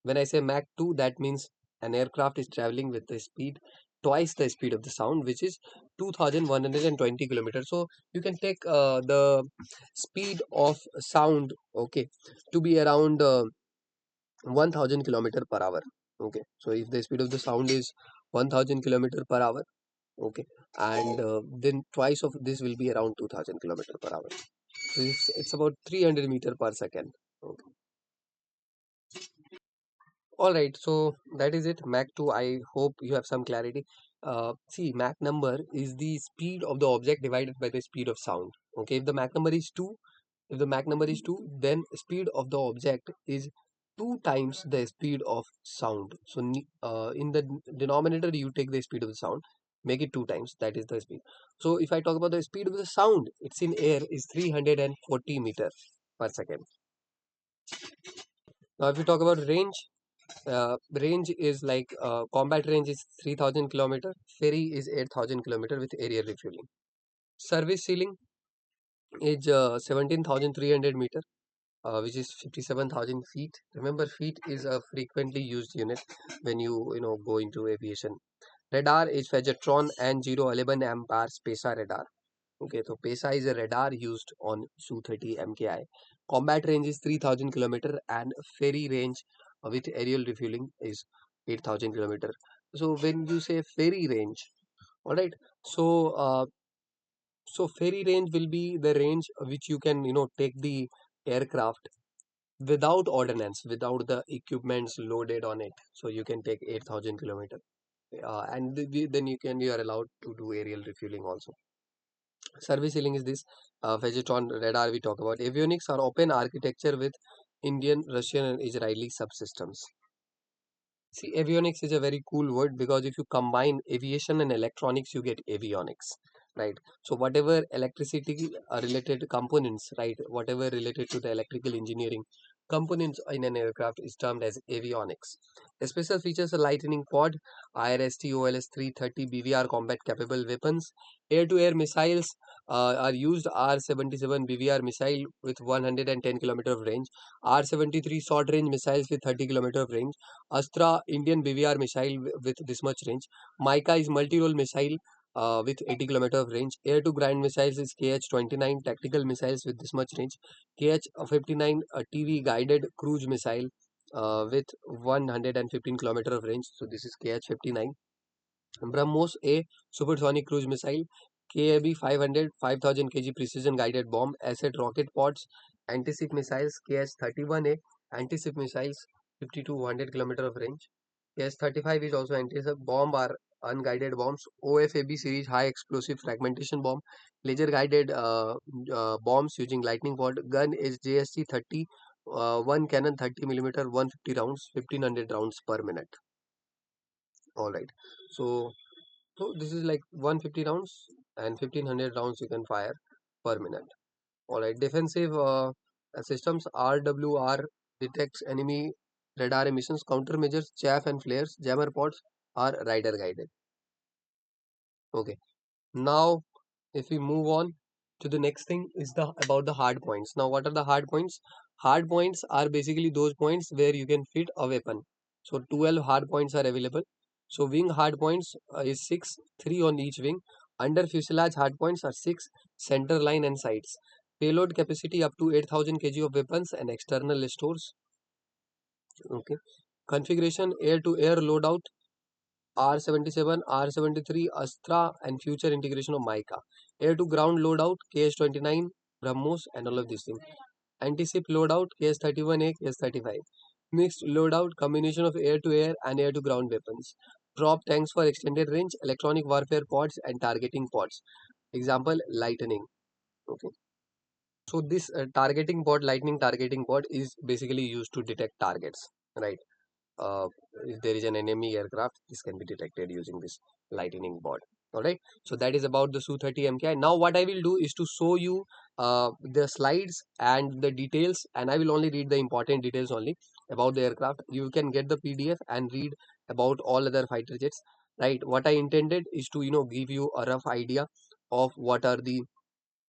When I say Mach 2, that means an aircraft is traveling with the speed twice the speed of the sound, which is 2,120 kilometers. So you can take the speed of sound, okay, to be around 1,000 kilometer per hour. Okay, so if the speed of the sound is 1,000 kilometer per hour, okay, and then twice of this will be around 2,000 kilometer per hour. So it's about 300 meter per second. Okay. All right, so that is it. Mach 2, I hope you have some clarity. See, Mach number is the speed of the object divided by the speed of sound. Okay, if the Mach number is 2, if the Mach number is 2, then speed of the object is 2 times the speed of sound. So in the denominator, you take the speed of the sound, make it 2 times, that is the speed. So if I talk about the speed of the sound, it's in air is 340 meter per second. Now if you talk about range, range is like combat range is 3,000 kilometer, ferry is 8,000 kilometer with aerial refueling. Service ceiling is 17,300 meter, which is 57,000 feet. Remember, feet is a frequently used unit when you go into aviation. Radar is Fajetron and 011 ampere PESA radar. Okay, so PESA is a radar used on Su-30 MKI. Combat range is 3,000 kilometer and ferry range with aerial refueling is 8,000 kilometer. So when you say ferry range, all right, so ferry range will be the range which you can take the aircraft without ordnance, without the equipments loaded on it. So you can take 8,000 kilometer, and then you are allowed to do aerial refueling also. Service ceiling is this Vegetron radar we talk about. Avionics are open architecture with Indian, Russian, and Israeli subsystems. See, avionics is a very cool word because if you combine aviation and electronics, you get avionics, right? So whatever electricity related components, right? Whatever related to the electrical engineering components in an aircraft is termed as avionics. The special features a lightning pod, IRST OLS 330 BVR combat capable weapons, air-to-air missiles are used. R-77 BVR missile with 110 km of range, R-73 short range missiles with 30 km of range, Astra Indian BVR missile with this much range. Mica is multi-role missile with 80 km of range. Air-to-ground missiles is KH-29 tactical missiles with this much range. KH-59 TV guided cruise missile with 115 km of range. So this is KH-59. BrahMos A supersonic cruise missile. KAB 500 5,000 kg precision guided bomb. Asset rocket pods. Anti-ship missiles. KH-31A anti-ship missiles 50 to 100 km of range. KH-35 is also anti-ship bomb are unguided bombs, OFAB series high explosive fragmentation bomb, laser guided bombs using lightning bolt. Gun is JSC 30, one cannon 30 millimeter, 150 rounds, 1500 rounds per minute. All right. So this is like 150 rounds and 1500 rounds you can fire per minute. All right. Defensive systems, RWR detects enemy radar emissions, countermeasures, chaff and flares, jammer pods are rider guided. Okay. Now, if we move on to the next thing is the about the hard points. Now, what are the hard points? Hard points are basically those points where you can fit a weapon. So 12 hard points are available. So wing hard points is 6, 3 on each wing. Under fuselage hard points are 6, center line and sides. Payload capacity up to 8000 kg of weapons and external stores. Okay. Configuration air to air loadout R77, R73, Astra, and future integration of Mica. Air to ground loadout, KS-29, BrahMos, and all of these things. Anti-ship loadout, KS-31A, KS-35. Mixed loadout, combination of air to air and air to ground weapons. Drop tanks for extended range, electronic warfare pods, and targeting pods. Example, lightning. Okay. So this targeting pod, lightning targeting pod, is basically used to detect targets, right? uh, if there is an enemy aircraft, this can be detected using this lightning board. All right, so that is about the Su-30 MKI. Now what I will do is to show you the slides and the details, and I will only read the important details only about the aircraft. You can get the PDF and read about all other fighter jets, right? What I intended is to give you a rough idea of what are the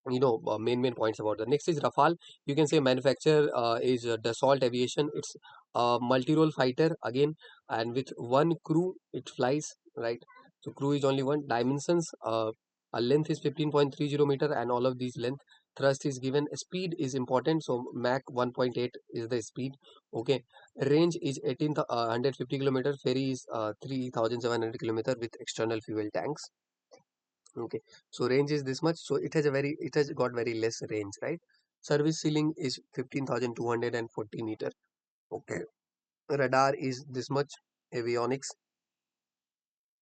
main points about that. Next is Rafale. You can say manufacturer is Dassault Aviation. It's a multi-role fighter again, and with one crew it flies, right? So crew is only one. Dimensions, a length is 15.30 meter, and all of these length. Thrust is given. Speed is important, so Mach 1.8 is the speed. Okay, range is 1850 kilometer. Ferry is 3700 kilometer with external fuel tanks. Okay, so range is this much, so it has got very less range, right? Service ceiling is 15,240 meter. Okay, radar is this much. Avionics,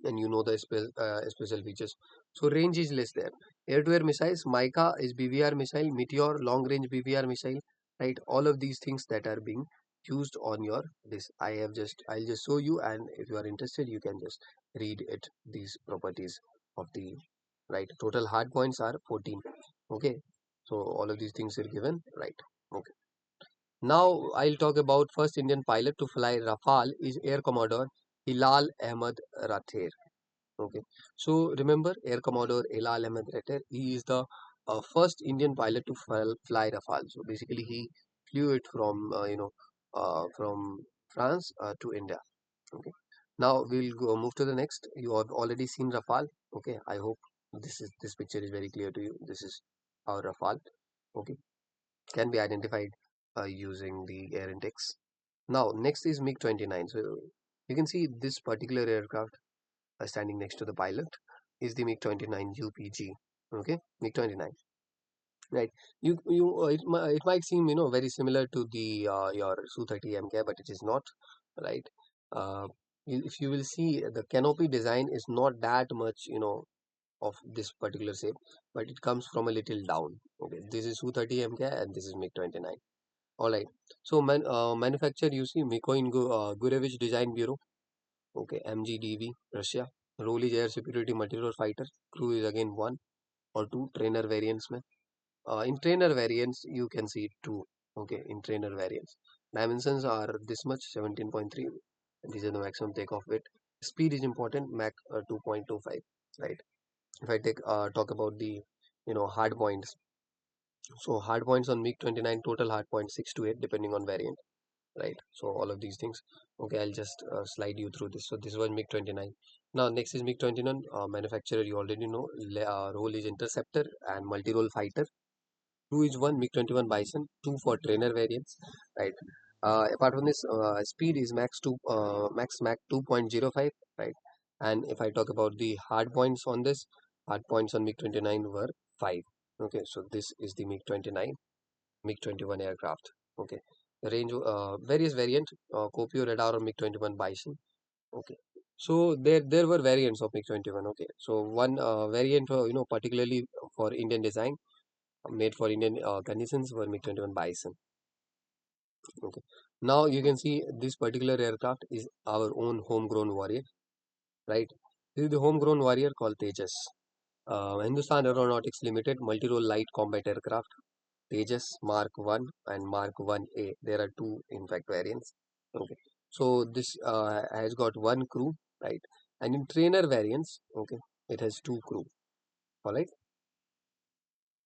and the special features. So range is less there. Air to air missiles, Mica is BVR missile, Meteor long range BVR missile, right? All of these things that are being used on your this. I'll just show you, and if you are interested you can just read it, these properties of the, right? Total hard points are 14. Okay, so all of these things are given, right? Okay, now I'll talk about first Indian pilot to fly Rafale is Air Commodore Hilal Ahmed Rather. Okay, so remember Air Commodore Hilal Ahmed Rather, he is the first Indian pilot to fly Rafale. So basically he flew it from from France to India. Okay, now we'll go move to the next. You have already seen Rafale. Okay, I hope this picture is very clear to you. This is our Rafale. Okay, can be identified using the air intakes. Now next is MiG-29. So you can see this particular aircraft standing next to the pilot is the MiG-29 UPG. Okay, MiG-29. Right. It might seem very similar to the your Su-30 MK, but it is not, right. Uh, if you will see, the canopy design is not that much of this particular shape, but it comes from a little down. Okay, this is Su-30 MK and this is MiG-29. All right. So manufacturer, you see Mikoin Gurevich Design Bureau. Okay, MGDV Russia. Role is air superiority multi-role fighter. Crew is again one or two. Trainer variants में. In trainer variants, you can see two. Okay, in trainer variants. Dimensions are this much, 17.3. These are the maximum takeoff weight. Speed is important, Mach 2.25. Right. If I talk about the hard points. So hard points on MiG-29, total hard points 6 to 8 depending on variant. Right. So all of these things. Okay, I'll just slide you through this. So this was MiG-29. Now next is MiG-21. Manufacturer you already know. Role is interceptor and multi-role fighter. Two is one MiG-21 Bison, two for trainer variants, right? Apart from this, speed is max Mach 2.05, right? And if I talk about the hard points on this, hard points on MiG-29 were 5. Okay, so this is the MiG-29, MiG-21 aircraft. Okay, the range various variant, Copio radar on MiG-21 Bison. Okay, So there were variants of MiG-21. Okay, so one variant, particularly for Indian design, made for Indian conditions, were MiG-21 Bison. Okay, now you can see this particular aircraft is our own homegrown warrior, right? This is the homegrown warrior called Tejas. Hindustan Aeronautics Limited multi-role light combat aircraft, Tejas Mark 1 and Mark 1A. There are two, in fact, variants. Okay, so this has got one crew, right? And in trainer variants, okay, it has two crew. All right,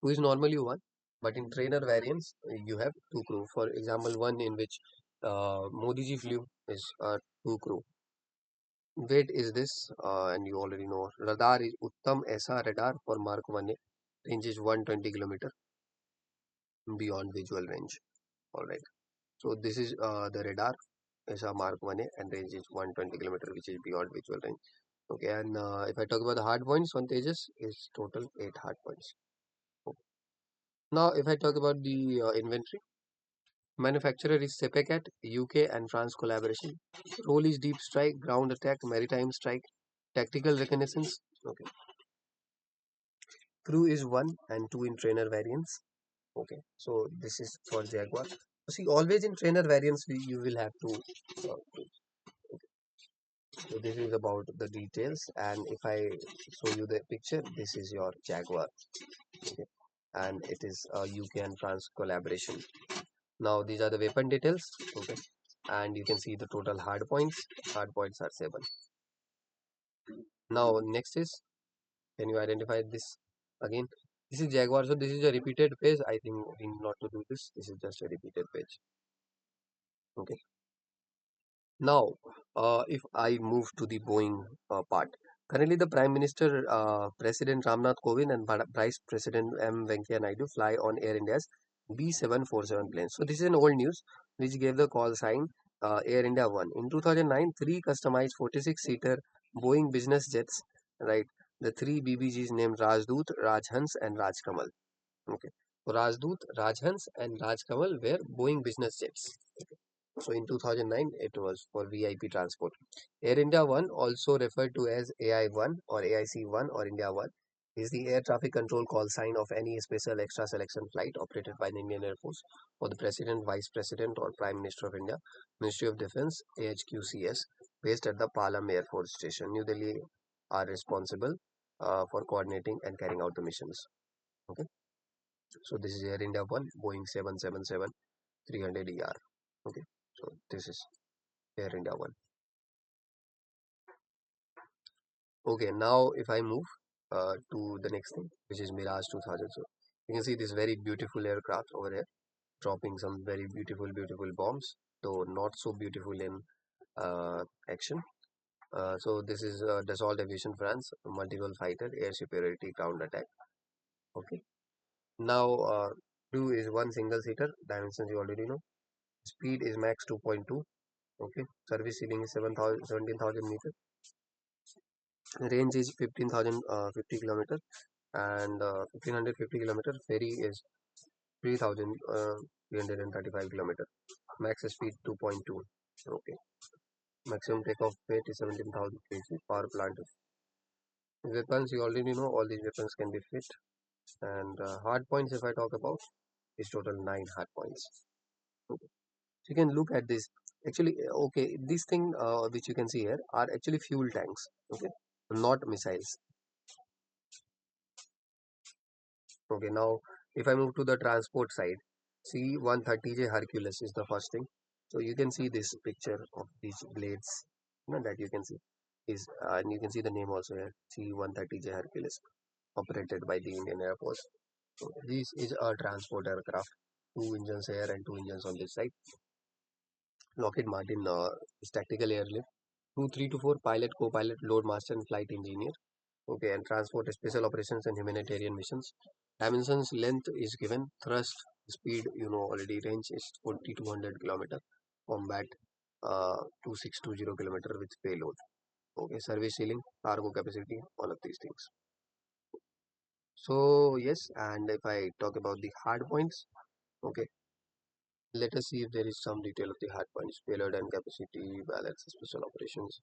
two is normally one, but in trainer variants, you have two crew. For example, one in which Modi ji flew is two crew. Weight is this, and you already know. Radar is Uttam AESA radar for Mark 1A. Range is 120 kilometer beyond visual range. All right. So this is the radar AESA Mark 1A and range is 120 kilometer, which is beyond visual range. Okay, and if I talk about the hard points on Tejas, is total 8 hard points. Okay. Now, if I talk about the inventory, manufacturer is Sepecat, UK and France collaboration. Role is deep strike, ground attack, maritime strike, tactical reconnaissance. Okay. Crew is 1 and 2 in trainer variants. Okay, so this is for Jaguar. See, always in trainer variants, you will have to. So this is about the details, and if I show you the picture, this is your Jaguar. Okay, and it is a UK and France collaboration. Now these are the weapon details. Okay, and you can see the total hard points. Hard points are 7. Now next is, can you identify this again? This is Jaguar, so this is a repeated page. I think we need not to do this. This is just a repeated page. Okay. Now, if I move to the Boeing part, currently the Prime Minister, President Ramnath Kovind and Vice President M. Venkaiah Naidu fly on Air India's B747 plane. So this is an old news which gave the call sign Air India 1. In 2009, three customized 46-seater Boeing business jets, right? The three BBGs named Rajdoot, Rajhans and Rajkamal. Okay. So Rajdoot, Rajhans and Rajkamal were Boeing business jets. Okay. So in 2009, it was for VIP transport. Air India 1, also referred to as AI-1 or AIC-1 or India 1, is the air traffic control call sign of any special extra selection flight operated by the Indian Air Force for the President, Vice President or Prime Minister of India, Ministry of Defence, AHQCS, based at the Palam Air Force Station, New Delhi, are responsible for coordinating and carrying out the missions. Okay. So this is Air India 1, Boeing 777-300ER. Okay. So this is Air India 1. Okay, now if I move to the next thing, which is Mirage 2000. So you can see this very beautiful aircraft over here, dropping some very beautiful bombs, though not so beautiful in action. So this is Dassault Aviation France, multi-role fighter, air superiority, ground attack. Okay. Now, crew is one single seater, dimensions you already know. Speed is max 2.2. Okay. Service ceiling is 17,000 meters. Range is 15,050 kilometer and 1550 kilometer. Ferry is 3,335 kilometer. Max speed 2.2. Okay. Maximum takeoff weight is 17,000 kg. Power plant is. Weapons you already know. All these weapons can be fit. And hard points, if I talk about, is total 9 hard points. Okay. So you can look at this. Actually, okay, this thing which you can see here are actually fuel tanks. Okay, not missiles. Okay, now if I move to the transport side, C-130J Hercules is the first thing. So you can see this picture of these blades, that you can see is, and you can see the name also here, C-130J Hercules, operated by the Indian Air Force. So this is a transport aircraft, two engines here and two engines on this side. Lockheed Martin is tactical airlift, 2 3 to 4 pilot, co-pilot, load master, and flight engineer. Okay, and transport special operations and humanitarian missions. Dimensions length is given, thrust speed already, range is 4200 kilometer, combat 2620 kilometer with payload. Okay, service ceiling, cargo capacity, all of these things. So yes, and if I talk about the hard points, okay, let us see if there is some detail of the hard points. Payload and capacity, balance, special operations.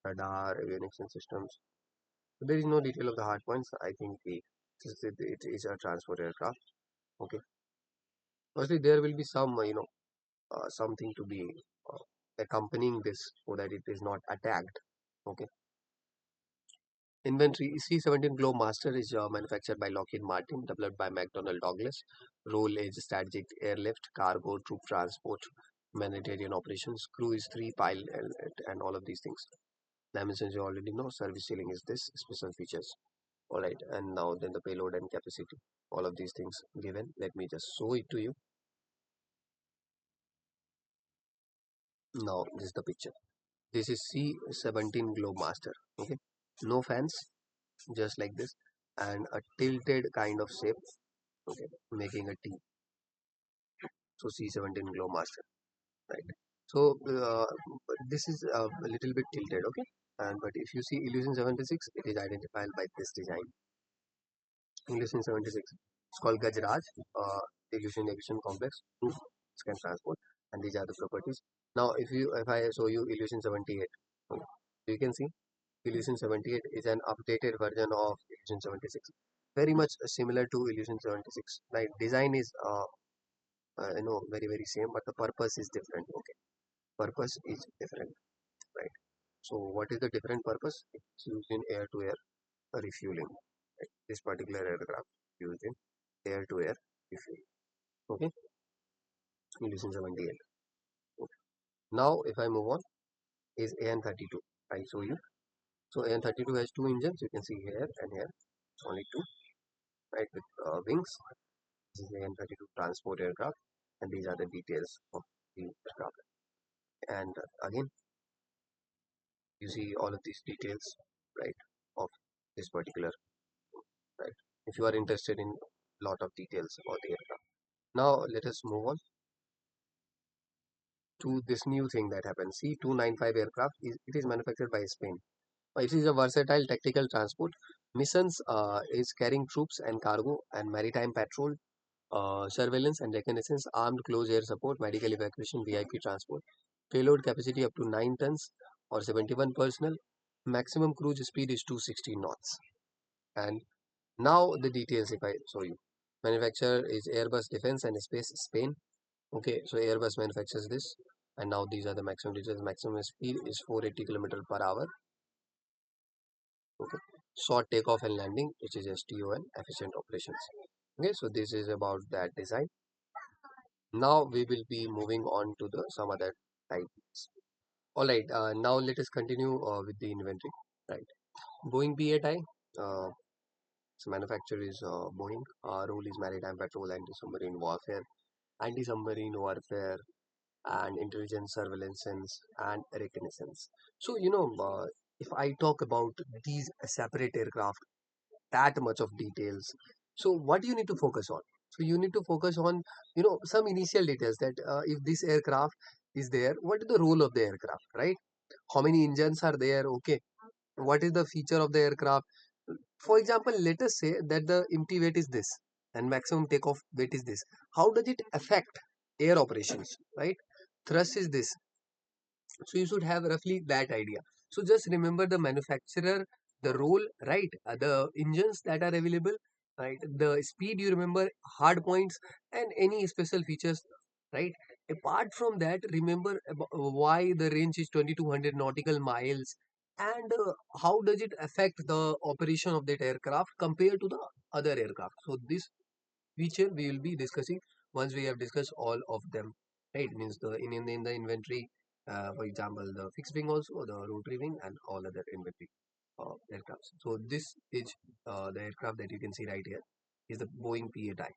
radar, avionics and systems. So there is no detail of the hard points. I think it is a transport aircraft. Okay. Firstly, there will be some, something to be uh, accompanying this so that it is not attacked. Okay. Inventory C-17 Globemaster is manufactured by Lockheed Martin, developed by McDonnell Douglas. Role is strategic airlift, cargo, troop transport, humanitarian operations. Crew is three, pilot, and all of these things. Dimensions you already know. Service ceiling is this. Special features. All right, and now then the payload and capacity. All of these things given. Let me just show it to you. Now this is the picture. This is C-17 Globemaster. Okay, no fans, just like this, and a tilted kind of shape. Okay, making a T. So C-17 Globemaster, right? So this is a little bit tilted. Okay, and but if you see Illusion 76, it is identified by this design. Illusion 76. It's called Gajraj, Illusion Aviation Complex, Roof Scan Transport, and these are the properties. Now, if I show you Illusion 78, okay, you can see Illusion 78 is an updated version of Illusion 76, very much similar to Illusion 76. Right, design is very same, but the purpose is different. Okay, purpose is different. Right. So, what is the different purpose? It's used in air-to-air refueling. Right? This particular aircraft used in air-to-air refueling. Okay, Illusion 78. Okay. Now, if I move on, is AN-32. I show you. So AN-32 has two engines. You can see here and here. Only two, right? With wings. This is the AN-32 transport aircraft, and these are the details of the aircraft. And again, you see all of these details, right, of this particular, right. If you are interested in lot of details about the aircraft, now let us move on to this new thing that happens. C-295 aircraft it is manufactured by Spain. It is a versatile tactical transport. Missions is carrying troops and cargo and maritime patrol, surveillance and reconnaissance, armed close air support, medical evacuation, VIP transport. Payload capacity up to 9 tons or 71 personnel. Maximum cruise speed is 260 knots. And now the details if I show you. Manufacturer is Airbus Defence and Space Spain. Okay, so Airbus manufactures this. And now these are the maximum details. Maximum speed is 480 km per hour. Okay, short takeoff and landing, which is STON, efficient operations. Okay, so this is about that design. Now we will be moving on to the some other types. All right, now let us continue with the inventory. Right, Boeing P-8I. So manufacturer is Boeing. Role is maritime patrol, anti-submarine warfare, and intelligence surveillance and reconnaissance. So if I talk about these separate aircraft, that much of details. So what do you need to focus on? So you need to focus on some initial details that if this aircraft is there, what is the role of the aircraft, right? How many engines are there? Okay, what is the feature of the aircraft? For example, let us say that the empty weight is this and maximum takeoff weight is this. How does it affect air operations, right? Thrust is this, so you should have roughly that idea. So just remember the manufacturer, the role, right? The engines that are available, right? The speed you remember, hard points, and any special features, right? Apart from that, remember why the range is 2200 nautical miles and how does it affect the operation of that aircraft compared to the other aircraft. So this feature we will be discussing once we have discussed all of them, right? Means in the inventory, for example the fixed wing, also the rotary wing and all other inventory aircrafts. So this is the aircraft that you can see right here is the Boeing P-8I.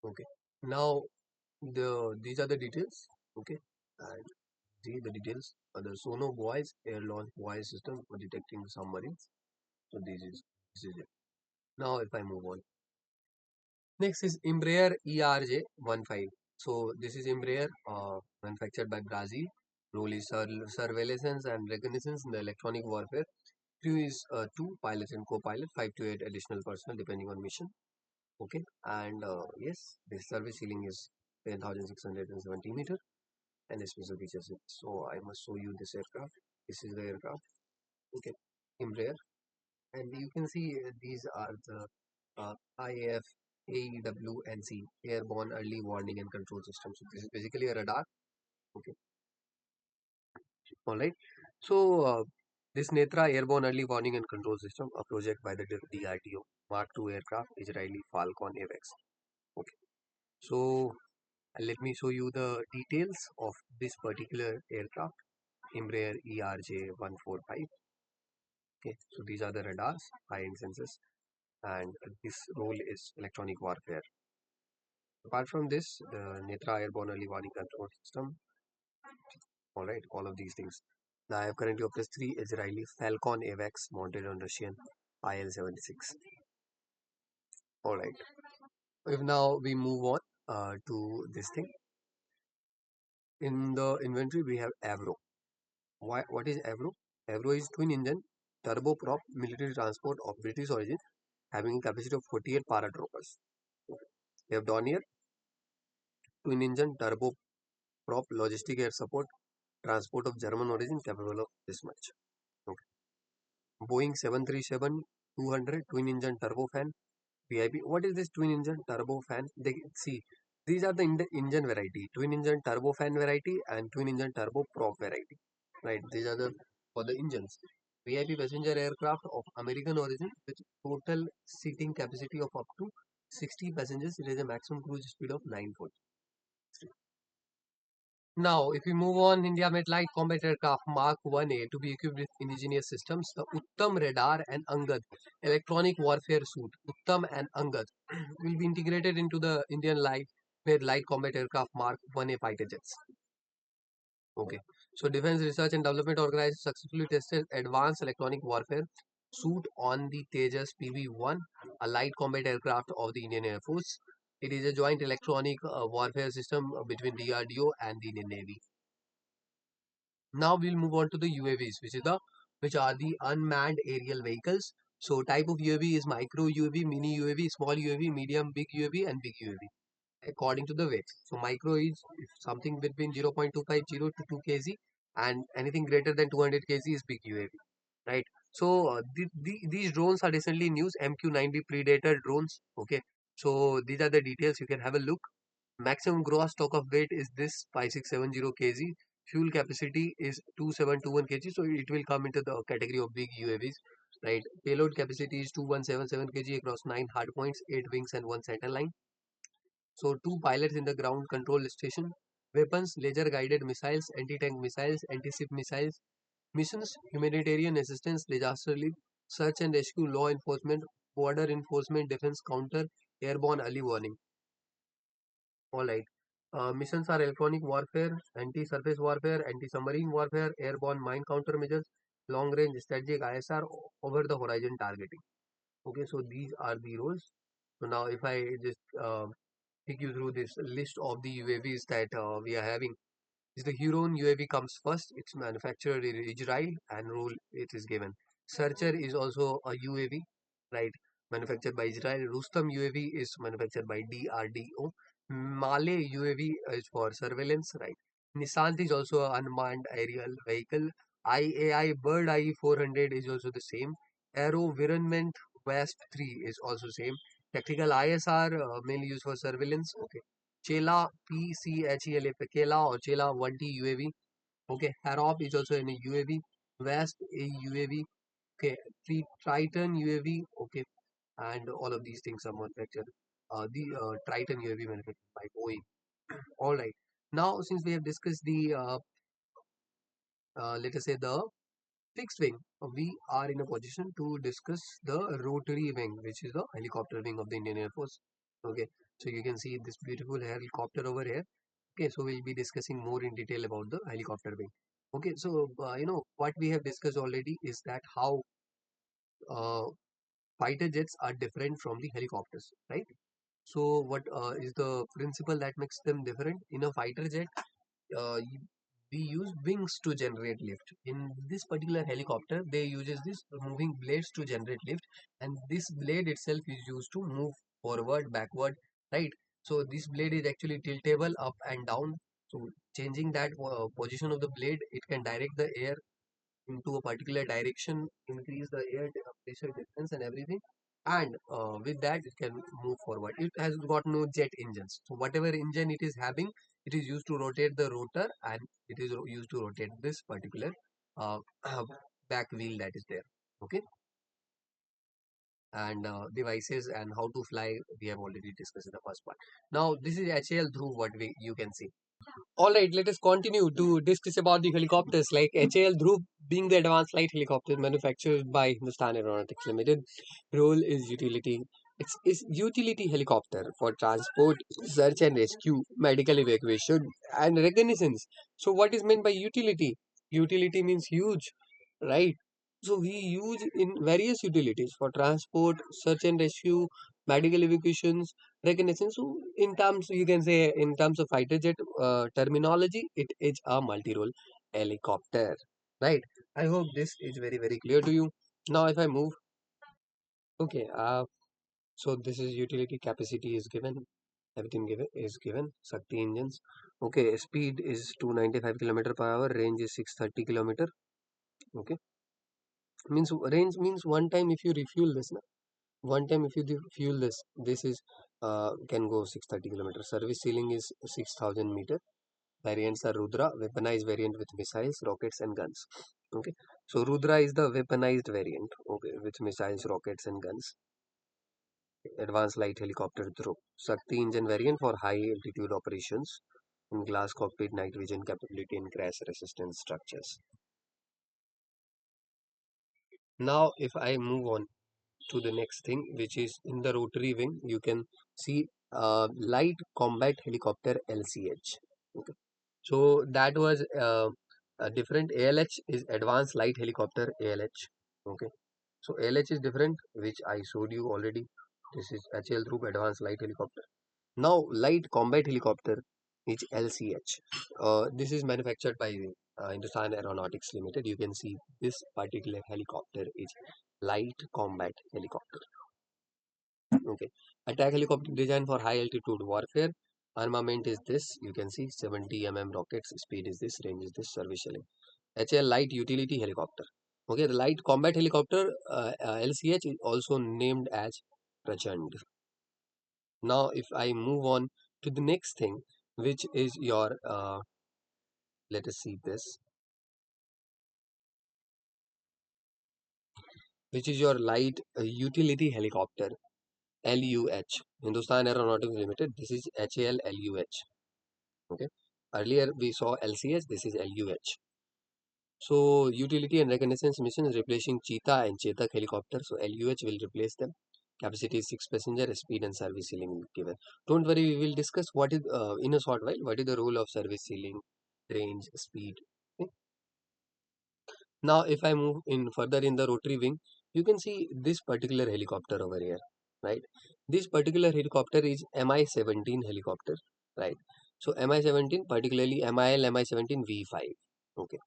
Okay, now these are the details. Okay, and see the details are the sonar buoys, air launch buoy system for detecting submarines. So this is it. Now if I move on, next is Embraer ERJ-15. So this is Embraer, manufactured by Brazil. Role is surveillance and reconnaissance in the electronic warfare. Crew is two pilots and co-pilot, 5 to 8 additional personnel depending on mission. Okay, and yes, the service ceiling is 10,670 meter. and special features. So I must show you this aircraft. This is the aircraft. Okay, Embraer, and you can see these are the IAF AEWNC Airborne Early Warning and Control System. So this is basically a radar. Okay, all right. So this Netra Airborne Early Warning and Control System, a project by the DRDO, Mark II aircraft, Israeli Falcon AVAX. Okay, so let me show you the details of this particular aircraft, Embraer ERJ-145. Okay, so these are the radars, high-end sensors, and this role is electronic warfare. Apart from this, the Netra Airborne Early Warning Control System, all right, all of these things. The IAF currently operates three Israeli Falcon AVAX mounted on Russian IL-76. All right. If now we move on to this thing, in the inventory we have Avro. What is Avro? Avro is twin engine turboprop military transport of British origin having a capacity of 48 paratroopers. We have Dornier, twin engine turboprop logistic air support transport of German origin capable of this much. Okay. Boeing 737-200 twin engine turbofan VIP. What is this twin engine turbofan? They see these are the engine variety, twin engine turbofan variety and twin engine turboprop variety. Right, these are the for the engines. VIP passenger aircraft of American origin with total seating capacity of up to 60 passengers. It has a maximum cruise speed of 940. Now, if we move on, India made light combat aircraft Mach 1A to be equipped with indigenous systems, the Uttam radar and Angad electronic warfare suite, Uttam and Angad, will be integrated into the Indian made light combat aircraft Mark 1A fighter jets. Okay, so Defense Research and Development Organization successfully tested advanced electronic warfare suite on the Tejas PV-1, a light combat aircraft of the Indian Air Force. It is a joint electronic warfare system between DRDO and the Indian Navy. Now we'll move on to the UAVs, which are the unmanned aerial vehicles. So type of UAV is micro UAV, mini UAV, small UAV, medium, big UAV, and big UAV according to the weight. So micro is something between 0.250 to 2 kg, and anything greater than 200 kg is big UAV, right? So these drones are recently in use, MQ-9B Predator drones. Okay, so these are the details. You can have a look. Maximum gross stock of weight is this 5670 kg. Fuel capacity is 2721 kg, so it will come into the category of big UAVs, right? Payload capacity is 2177 kg across 9 hardpoints, 8 wings, and 1 center line. So, two pilots in the ground control station. Weapons, laser guided missiles, anti tank missiles, anti ship missiles. Missions, humanitarian assistance, disaster relief, search and rescue, law enforcement, border enforcement, defense, counter, airborne early warning. All right. Missions are electronic warfare, anti-surface warfare, anti-submarine warfare, airborne mine countermeasures, long-range strategic ISR, over-the-horizon targeting. Okay, so these are the roles. So now, if I just take you through this list of the UAVs that we are having, is the Huron UAV comes first. It's manufactured in Israel and rule it is given. Searcher is also a UAV, right? Manufactured by Israel. Rustam UAV is manufactured by DRDO. Male UAV is for surveillance, right? Nissan is also an unmanned aerial vehicle. IAI Bird IE 400 is also the same. Aero Vironment Wasp 3 is also same. Tactical ISR mainly used for surveillance. Okay. Chela PCHELA Pekela or Chela 1T UAV. Okay, Harop is also in a UAV. Wasp a UAV. Okay, Triton UAV. Okay, and all of these things are manufactured. The Triton UAV manufactured by Boeing. All right. Now, since we have discussed the let us say the fixed wing, we are in a position to discuss the rotary wing, which is the helicopter wing of the Indian Air Force. Okay, so you can see this beautiful helicopter over here. Okay, so we'll be discussing more in detail about the helicopter wing. Okay, so what we have discussed already is that how uh, fighter jets are different from the helicopters, right? So what is the principle that makes them different? In a fighter jet, we use wings to generate lift. In this particular helicopter, they uses this moving blades to generate lift, and this blade itself is used to move forward, backward, right? So this blade is actually tiltable up and down. So changing that position of the blade, it can direct the air into a particular direction, increase the air pressure difference and everything. And with that, it can move forward. It has got no jet engines. So whatever engine it is having, it is used to rotate the rotor, and it is used to rotate this particular uh, back wheel that is there. Okay. And devices and how to fly, we have already discussed in the first part. Now this is HAL through what we you can see. All right, let us continue to discuss about the helicopters. Like HAL Dhruv, being the advanced light helicopter manufactured by Hindustan Aeronautics Limited, role is utility. It's utility helicopter for transport, search and rescue, medical evacuation, and reconnaissance. So, what is meant by utility? Utility means huge, right? So, we use in various utilities for transport, search and rescue, medical evacuations, reconnaissance. So, in terms, you can say, in terms of fighter jet terminology, it is a multi-role helicopter, right? I hope this is very, very clear to you. Now, if I move, okay, so this is utility capacity is given, everything given is given. Shakti engines, okay, speed is 295 kilometer per hour, range is 630 kilometer. Okay, means range means one time if you refuel this, na? One time if you fuel this, this is can go 630 kilometers. Service ceiling is 6000 meter. Variants are Rudra, weaponized variant with missiles, rockets, and guns. Okay, so Rudra is the weaponized variant, okay, with missiles, rockets, and guns. Advanced light helicopter through Shakti engine variant for high altitude operations in glass cockpit, night vision capability, and crash resistance structures. Now, if I move on to the next thing, which is in the rotary wing, you can see light combat helicopter LCH. Okay. So that was a different. ALH is advanced light helicopter ALH. Okay. So ALH is different, which I showed you already. This is HL Group advanced light helicopter. Now light combat helicopter is LCH. This is manufactured by Hindustan Aeronautics Limited. You can see this particular helicopter is light combat helicopter. Okay. Attack helicopter designed for high altitude warfare. Armament is this. You can see 70 rockets. Speed is this. Range is this. Service ceiling. HL light utility helicopter. Okay. The light combat helicopter LCH is also named as Prachand. Now, if I move on to the next thing, which is your let us see this, which is your light utility helicopter LUH. Hindustan Aeronautics Limited. This is HAL LUH. Okay. Earlier we saw LCH, this is LUH. So utility and reconnaissance missions replacing Cheetah and Chetak helicopter. So LUH will replace them. Capacity is 6 passenger, speed and service ceiling given. Don't worry, we will discuss what is in a short while. What is the role of service ceiling, range, speed. Okay. Now if I move in further in the rotary wing, you can see this particular helicopter over here, right? This particular helicopter is Mi-17 helicopter, right? So Mi-17, particularly MIL Mi-17 V5. Okay.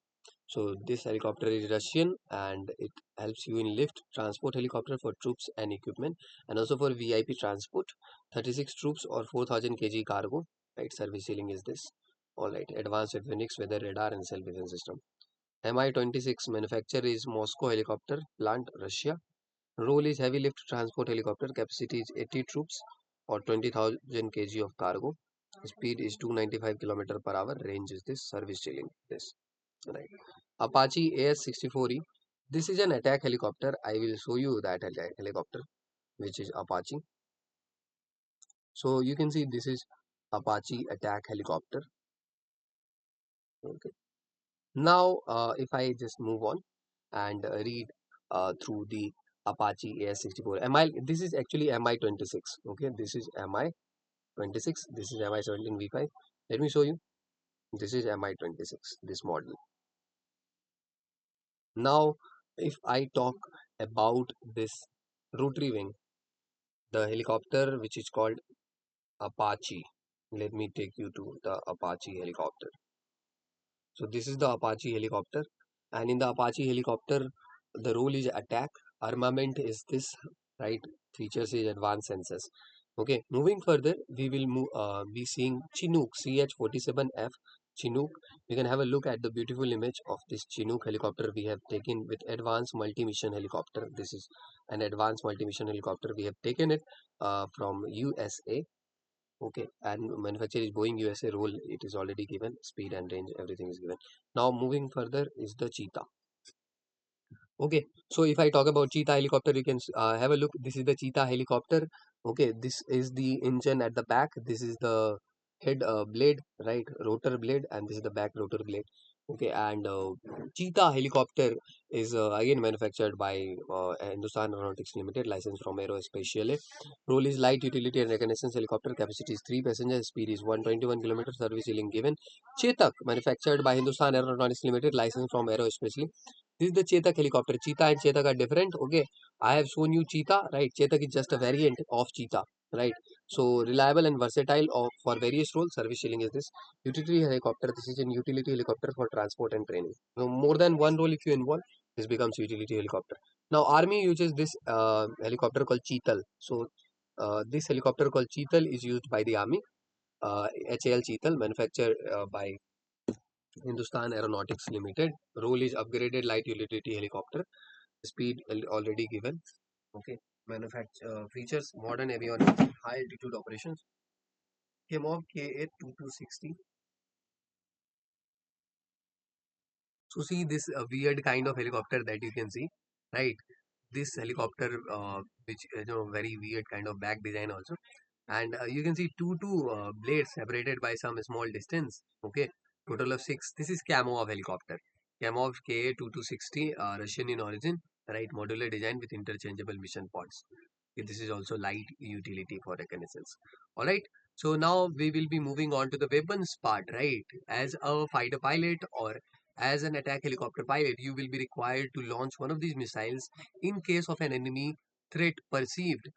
So this helicopter is Russian and it helps you in lift transport helicopter for troops and equipment, and also for VIP transport, 36 troops or 4000 kg cargo, right? Service ceiling is this. All right. Advanced avionics, weather radar and self-defense system. Mi-26 manufacturer is Moscow helicopter plant, Russia. Role is heavy lift transport helicopter. Capacity is 80 troops or 20,000 kg of cargo. Speed is 295 km per hour. Range is this. Service ceiling this. Right. Apache AS-64E. This is an attack helicopter. I will show you that attack helicopter, which is Apache. So you can see this is Apache attack helicopter. Okay. Now, if I just move on and read through the Apache AS-64. This is actually Mi-26. Okay, this is Mi-26. This is Mi-17 V5. Let me show you. This is Mi-26. This model. Now, if I talk about this rotary wing, the helicopter which is called Apache. Let me take you to the Apache helicopter. So this is the Apache helicopter, and in the Apache helicopter, the role is attack. Armament is this, right? Features is advanced sensors. Okay, moving further, we will be seeing Chinook CH-47F Chinook. We can have a look at the beautiful image of this Chinook helicopter we have taken with advanced multi-mission helicopter. This is an advanced multi-mission helicopter. We have taken it from USA. Okay, and manufacturer is Boeing USA. Role it is already given. Speed and range, everything is given. Now moving further is the Cheetah. Okay, so if I talk about Cheetah helicopter, you can have a look. This is the Cheetah helicopter. Okay, this is the engine at the back. This is the head blade, right? Rotor blade, and this is the back rotor blade. Okay, and Cheetah helicopter is again manufactured by Hindustan Aeronautics Limited, licensed from Aerospatiale. Role is light utility and reconnaissance helicopter. Capacity is 3 passengers. Speed is 121 km. Service ceiling given. Chetak, manufactured by Hindustan Aeronautics Limited, licensed from Aerospatiale. This is the Chetak helicopter. Cheetah and Chetak are different. Okay, I have shown you Cheetah, right? Chetak is just a variant of Cheetah, right? So reliable and versatile for various roles. Service ceiling is this. Utility helicopter. This is a utility helicopter for transport and training. So more than one role if you involve, this becomes utility helicopter. Now Army uses this helicopter called Cheetal. So this helicopter called Cheetal is used by the Army. HAL Cheetal, manufactured by Hindustan Aeronautics Limited. Role is upgraded light utility helicopter. Speed already given. Okay. Manufacture features modern avionics, high altitude operations. Kmov KA-2260. So see this weird kind of helicopter that you can see, right? This helicopter, which very weird kind of back design also, and you can see two blades separated by some small distance. Okay, total of six. This is camo of helicopter. Camo of KA-2260, Russian in origin, right? Modular design with interchangeable mission pods. Okay, this is also light utility for reconnaissance. All right. So now we will be moving on to the weapons part, right? As a fighter pilot or as an attack helicopter pilot, you will be required to launch one of these missiles in case of an enemy threat perceived.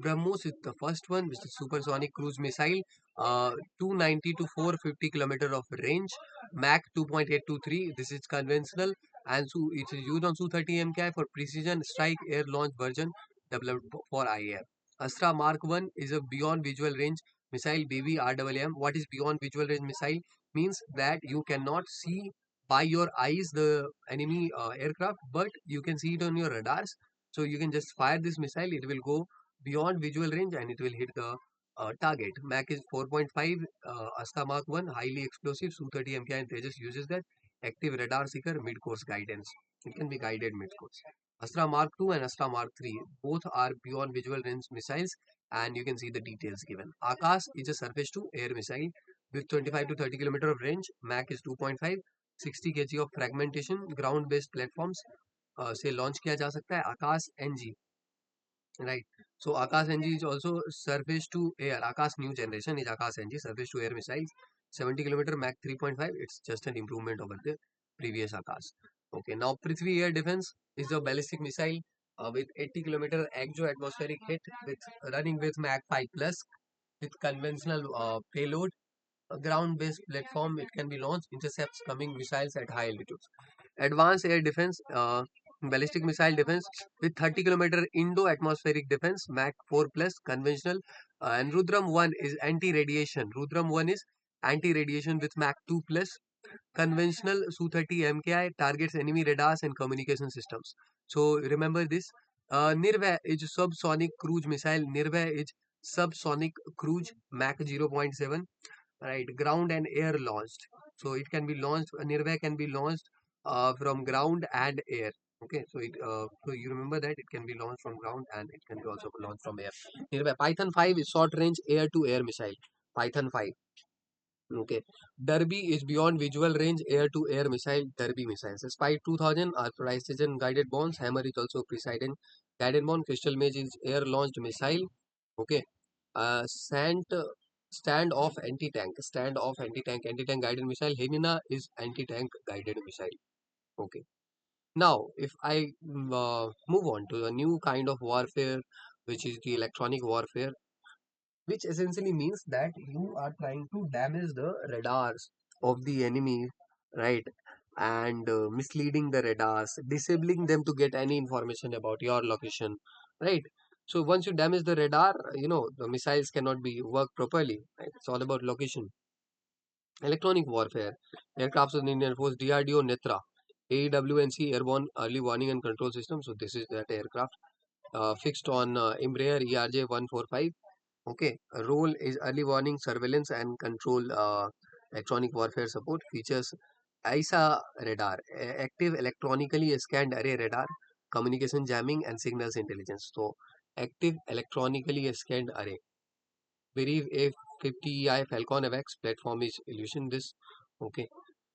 BrahMos is the first one, which is supersonic cruise missile, 290 to 450 kilometer of range, Mach 2.823. This is conventional, and so it is used on Su-30 MKI for precision strike air launch version developed for IAF. Astra Mark 1 is a beyond visual range missile BVRWM. What is beyond visual range missile? Means that you cannot see by your eyes the enemy aircraft, but you can see it on your radars. So you can just fire this missile, it will go beyond visual range and it will hit the target. Mach is 4.5, Asta Mark 1, highly explosive, Su-30 MKI and Tejas uses that. Active radar seeker, mid-course guidance. It can be guided mid-course. Astra Mark 2 and Astra Mark 3, both are beyond visual range missiles, and you can see the details given. Akash is a surface to air missile with 25 to 30 km of range. Mach is 2.5, 60 kg of fragmentation, ground based platforms से launch किया जा सकता है. Akash NG, right? So Akash NG is also surface to air. Akash new generation is Akash NG, surface to air missiles, 70 km Mach 3.5. It's just an improvement over the previous Akash. Okay, now Prithvi air defense is a ballistic missile with 80 km exo atmospheric hit with running with Mach 5 plus with conventional payload. A ground-based platform, it can be launched, intercepts coming missiles at high altitudes. Advanced air defense, ballistic missile defense with 30 km Indo-atmospheric defense, Mach 4 plus, conventional. And Rudram 1 is anti-radiation. Rudram 1 is anti-radiation with Mach 2 plus. Conventional Su-30 MKI targets enemy radars and communication systems. So remember this. Nirvay is subsonic cruise missile. Nirvay is subsonic cruise, Mach 0.7. Right, ground and air launched, so it can be launched, nearby can be launched from ground and air. Okay, so so you remember that it can be launched from ground and it can be also launched from air. Nearby Python 5 is short range air to air missile. Python 5. Okay, Derby is beyond visual range air to air missile. Derby missiles. Spy 2000 are precision guided bombs. Hammer is also precision guided bomb. Crystal Mage is air launched missile. Okay, sand stand-off anti-tank, anti-tank guided missile. Hemina is anti-tank guided missile. Okay. Now, if I move on to a new kind of warfare, which is the electronic warfare, which essentially means that you are trying to damage the radars of the enemy, right? And misleading the radars, disabling them to get any information about your location, right? So once you damage the radar, the missiles cannot be work properly. Right? It's all about location. Electronic warfare. Aircrafts of the Indian Force, DRDO Netra, AEWNC Airborne Early Warning and Control System. So this is that aircraft fixed on Embraer ERJ-145. Okay, a role is early warning, surveillance, and control. Electronic warfare support features AESA radar, active electronically scanned array radar, communication jamming, and signals intelligence. So, active electronically scanned array. Believe A50EI Falcon AVAX platform is illusion. This okay.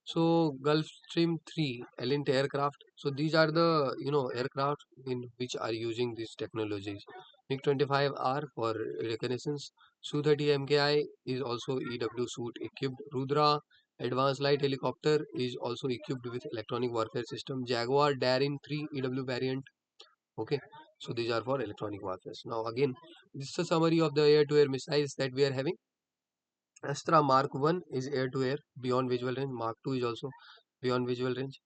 So Gulfstream 3 Elint aircraft. So these are the aircraft in which are using these technologies. MiG-25R for reconnaissance. Su-30 MKI is also EW suit equipped. Rudra advanced light helicopter is also equipped with electronic warfare system. Jaguar Daring 3 EW variant. Okay, so these are for electronic warfare. Now again, this is a summary of the air-to-air missiles that we are having. Astra Mark 1 is air-to-air beyond visual range. Mark 2 is also beyond visual range.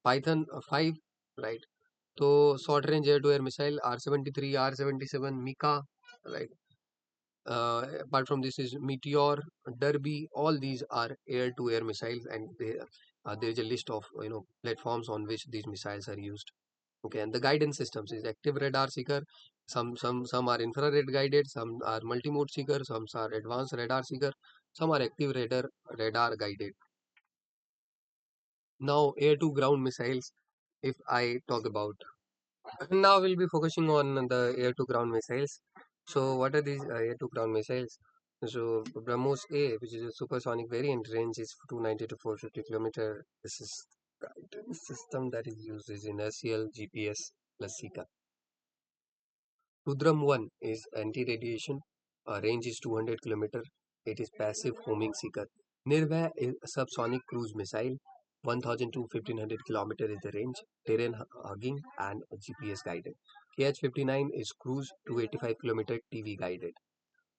Python 5, right? So short range air-to-air missile R-73, R-77, Mika, right? Apart from this is Meteor, Derby. All these are air-to-air missiles, and there is a list of platforms on which these missiles are used. Okay, and the guidance systems is active radar seeker. Some are infrared guided, some are multimode seeker, some are advanced radar seeker, some are active radar guided. Now air to ground missiles. If I talk about now, we'll be focusing on the air to ground missiles. So what are these air to ground missiles? So BrahMos A, which is a supersonic variant, range is 290 to 450 kilometer. This is guidance system that is used is inertial GPS plus Sika. Rudram 1 is anti-radiation, range is 200 km. It is passive homing seeker. Nirvay is a subsonic cruise missile, 1000 to 1500 km is the range, terrain hugging and GPS guided. KH-59 is cruise 285 km TV guided.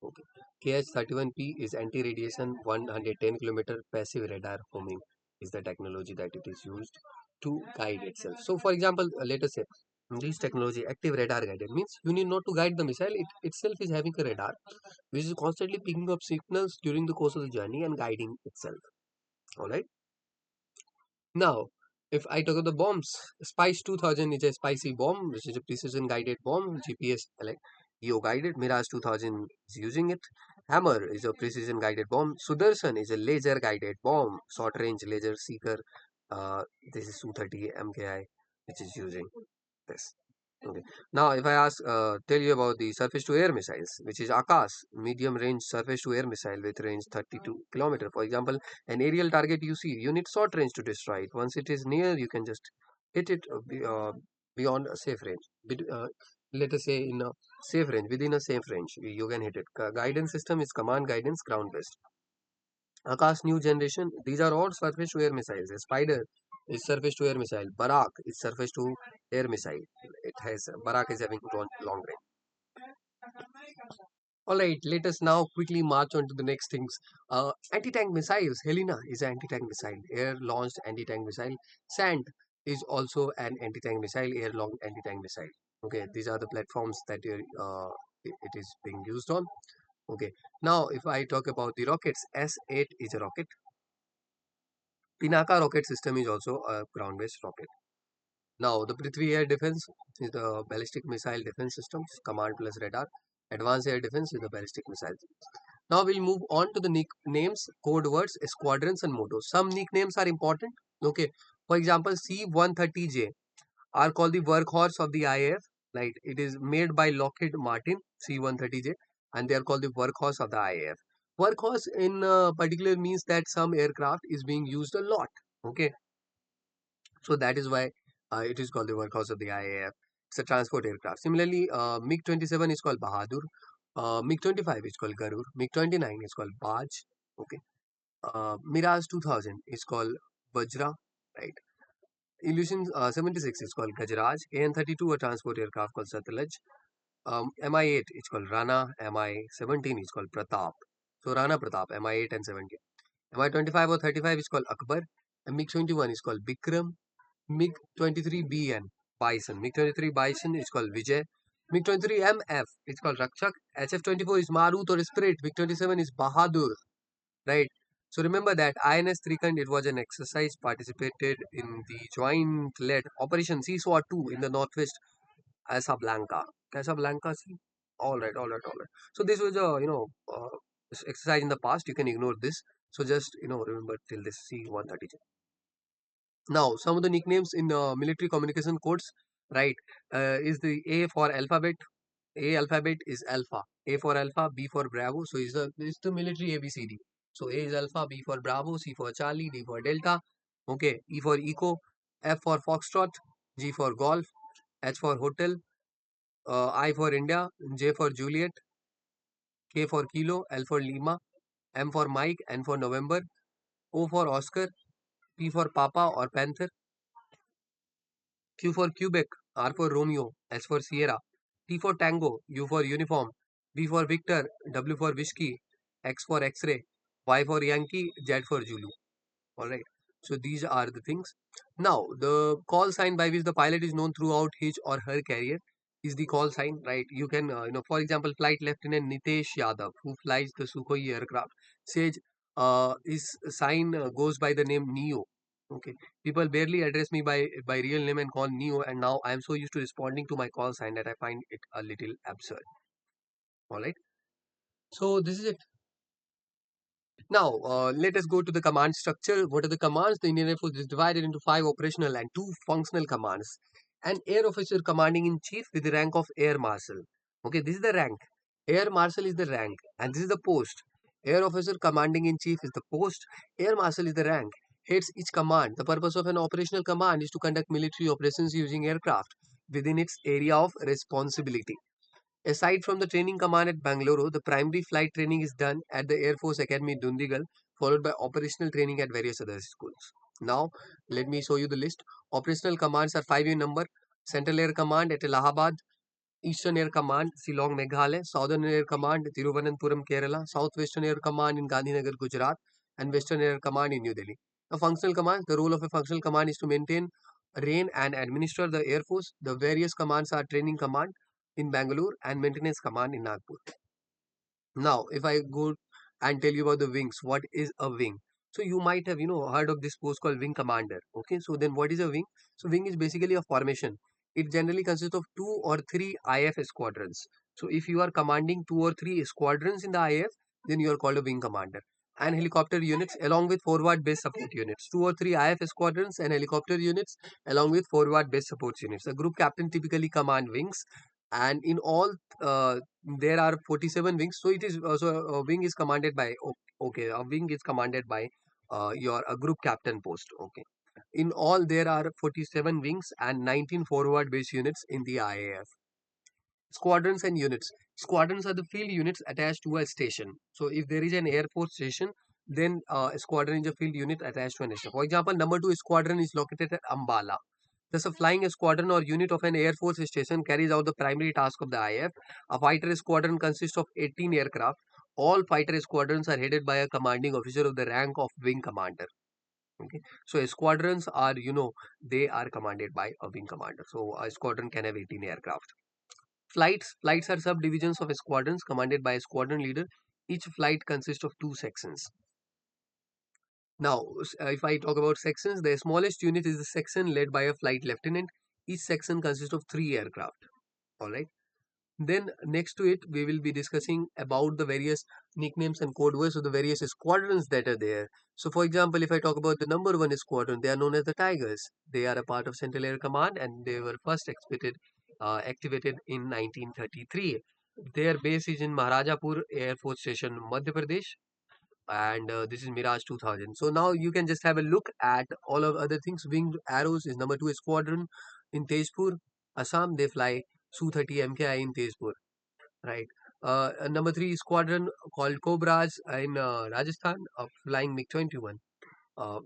Okay. KH-31P is anti-radiation 110 km passive radar homing is the technology that it is used to guide itself. So for example, let us say this technology active radar guided means you need not to guide the missile, it itself is having a radar which is constantly picking up signals during the course of the journey and guiding itself. Alright. Now, if I talk about the bombs, Spice 2000 is a spicy bomb, which is a precision guided bomb, GPS like geo guided. Mirage 2000 is using it. Hammer is a precision guided bomb. Sudarshan is a laser guided bomb, short range laser seeker. This is Su-30 MKI, which is using this. Okay. Now, if I tell you about the surface to air missiles, which is Akash, medium range surface to air missile with range 32 km. For example, an aerial target you see, you need short range to destroy it. Once it is near, you can just hit it beyond a safe range. Let us say in a safe range, within a safe range, you can hit it. Guidance system is command guidance ground based. Akash new generation, these are all surface to air missiles. Spider is surface to air missile. Barak is surface to air missile. It has Barak is having long range. All right, let us now quickly march on to the next things. Anti-tank missiles. Helena is an anti-tank missile, air-launched anti-tank missile. Sand is also an anti-tank missile, air-launched anti-tank missile. Okay, these are the platforms that it is being used on. Okay, now if I talk about the rockets, S8 is a rocket. Pinaka rocket system is also a ground-based rocket. Now, the Prithvi Air Defense is the ballistic missile defense systems, command plus radar. Advanced air defense is the ballistic missile. Now we'll move on to the nicknames, code words, squadrons, and mottos. Some nicknames are important. Okay, for example, C-130J are called the workhorse of the IAF. Right, it is made by Lockheed Martin C-130J, and they are called the workhorse of the IAF. Workhorse in particular means that some aircraft is being used a lot. Okay, so that is why it is called the workhorse of the IAF. It's a transport aircraft. Similarly, MiG-27 is called Bahadur. MiG-25 is called Garur. MiG-29 is called Baj. Okay. Mirage 2000 is called Vajra. Right. Illusion 76 is called Gajaraj. AN-32 a transport aircraft called Satlaj. Mi-8 is called Rana. Mi-17 is called Pratap. So Rana Pratap, Mi-8 and 17. Mi-25 or 35 is called Akbar. And MiG-21 is called Bikram. MiG-23BN Bison. MiG-23 Bison is called Vijay. MiG-23 MF, it's called Rakshak. HF-24 is Marut or Spirit. MiG-27 is Bahadur, right? So remember that INS Trikand, it was an exercise participated in the joint-led Operation Seasword 2 in the northwest Casablanca. Casablanca, see? All right. So this was a, exercise in the past. You can ignore this. So just, remember till this C-130. Now, some of the nicknames in military communication codes, right, is the A for alphabet. A alphabet is alpha. A for alpha, B for Bravo. So is the military ABCD. So A is alpha, B for Bravo, C for Charlie, D for Delta. Okay, E for Echo, F for Foxtrot, G for Golf, H for Hotel, I for India, J for Juliet, K for Kilo, L for Lima, M for Mike, N for November, O for Oscar, P for Papa or Panther, Q for Quebec, R for Romeo, S for Sierra, T for Tango, U for Uniform, V for Victor, W for Whiskey, X for X-ray, Y for Yankee, Z for Zulu. All right. So these are the things. Now, the call sign by which the pilot is known throughout his or her career is the call sign, right? You can, for example, Flight Lieutenant Nitesh Yadav, who flies the Sukhoi aircraft, says his sign goes by the name Neo. Okay, people barely address me by real name and call Neo, and now I am so used to responding to my call sign that I find it a little absurd. All right. So this is it. Now, let us go to the command structure. What are the commands? The Indian Air Force is divided into 5 operational and 2 functional commands. An air officer commanding in chief with the rank of air marshal. Okay, this is the rank. Air marshal is the rank, and this is the post. Air officer commanding in chief is the post. Air marshal is the rank. Heads each command. The purpose of an operational command is to conduct military operations using aircraft within its area of responsibility. Aside from the training command at Bangalore, the primary flight training is done at the Air Force Academy Dundigal, followed by operational training at various other schools. Now, let me show you the list. Operational commands are 5 in number. Central Air Command at Allahabad, Eastern Air Command, Shillong, Meghalaya, Southern Air Command, Thiruvananthapuram, Kerala, Southwestern Air Command in Gandhinagar, Gujarat, and Western Air Command in New Delhi. A functional command, the role of a functional command is to maintain, reign, and administer the Air Force. The various commands are Training Command in Bangalore and Maintenance Command in Nagpur. Now, if I go and tell you about the wings, what is a wing? So you might have, heard of this post called wing commander. Okay, so then what is a wing? So wing is basically a formation. It generally consists of 2 or 3 IF squadrons. So if you are commanding 2 or 3 squadrons in the IF, then you are called a wing commander. And helicopter units along with forward base support units. 2 or 3 IF squadrons and helicopter units along with forward base support units. The group captain typically command wings, and in all there are 47 wings. So it is so a wing is commanded by okay, a wing is commanded by your a group captain post. Okay, in all there are 47 wings and 19 forward base units in the IAF. Squadrons and units. Squadrons are the field units attached to a station. So if there is an air force station, then a squadron is a field unit attached to an station. For example, number 2 squadron is located at Ambala. Thus, a flying squadron or unit of an Air Force station carries out the primary task of the IF. A fighter squadron consists of 18 aircraft. All fighter squadrons are headed by a commanding officer of the rank of wing commander. Okay, so squadrons are, they are commanded by a wing commander. So a squadron can have 18 aircraft. Flights are subdivisions of squadrons commanded by a squadron leader. Each flight consists of 2 sections. Now, if I talk about sections, the smallest unit is the section led by a flight lieutenant. Each section consists of 3 aircraft. All right. Then next to it, we will be discussing about the various nicknames and code words of the various squadrons that are there. So, for example, if I talk about the number 1 squadron, they are known as the Tigers. They are a part of Central Air Command, and they were first activated in 1933. Their base is in Maharajapur Air Force Station, Madhya Pradesh, and this is Mirage 2000. So now you can just have a look at all of other things. Winged Arrows is number 2 squadron in Tezpur, Assam. They fly Su-30 MKI in Tezpur, right? Number 3 squadron called Cobras in Rajasthan, flying MiG-21,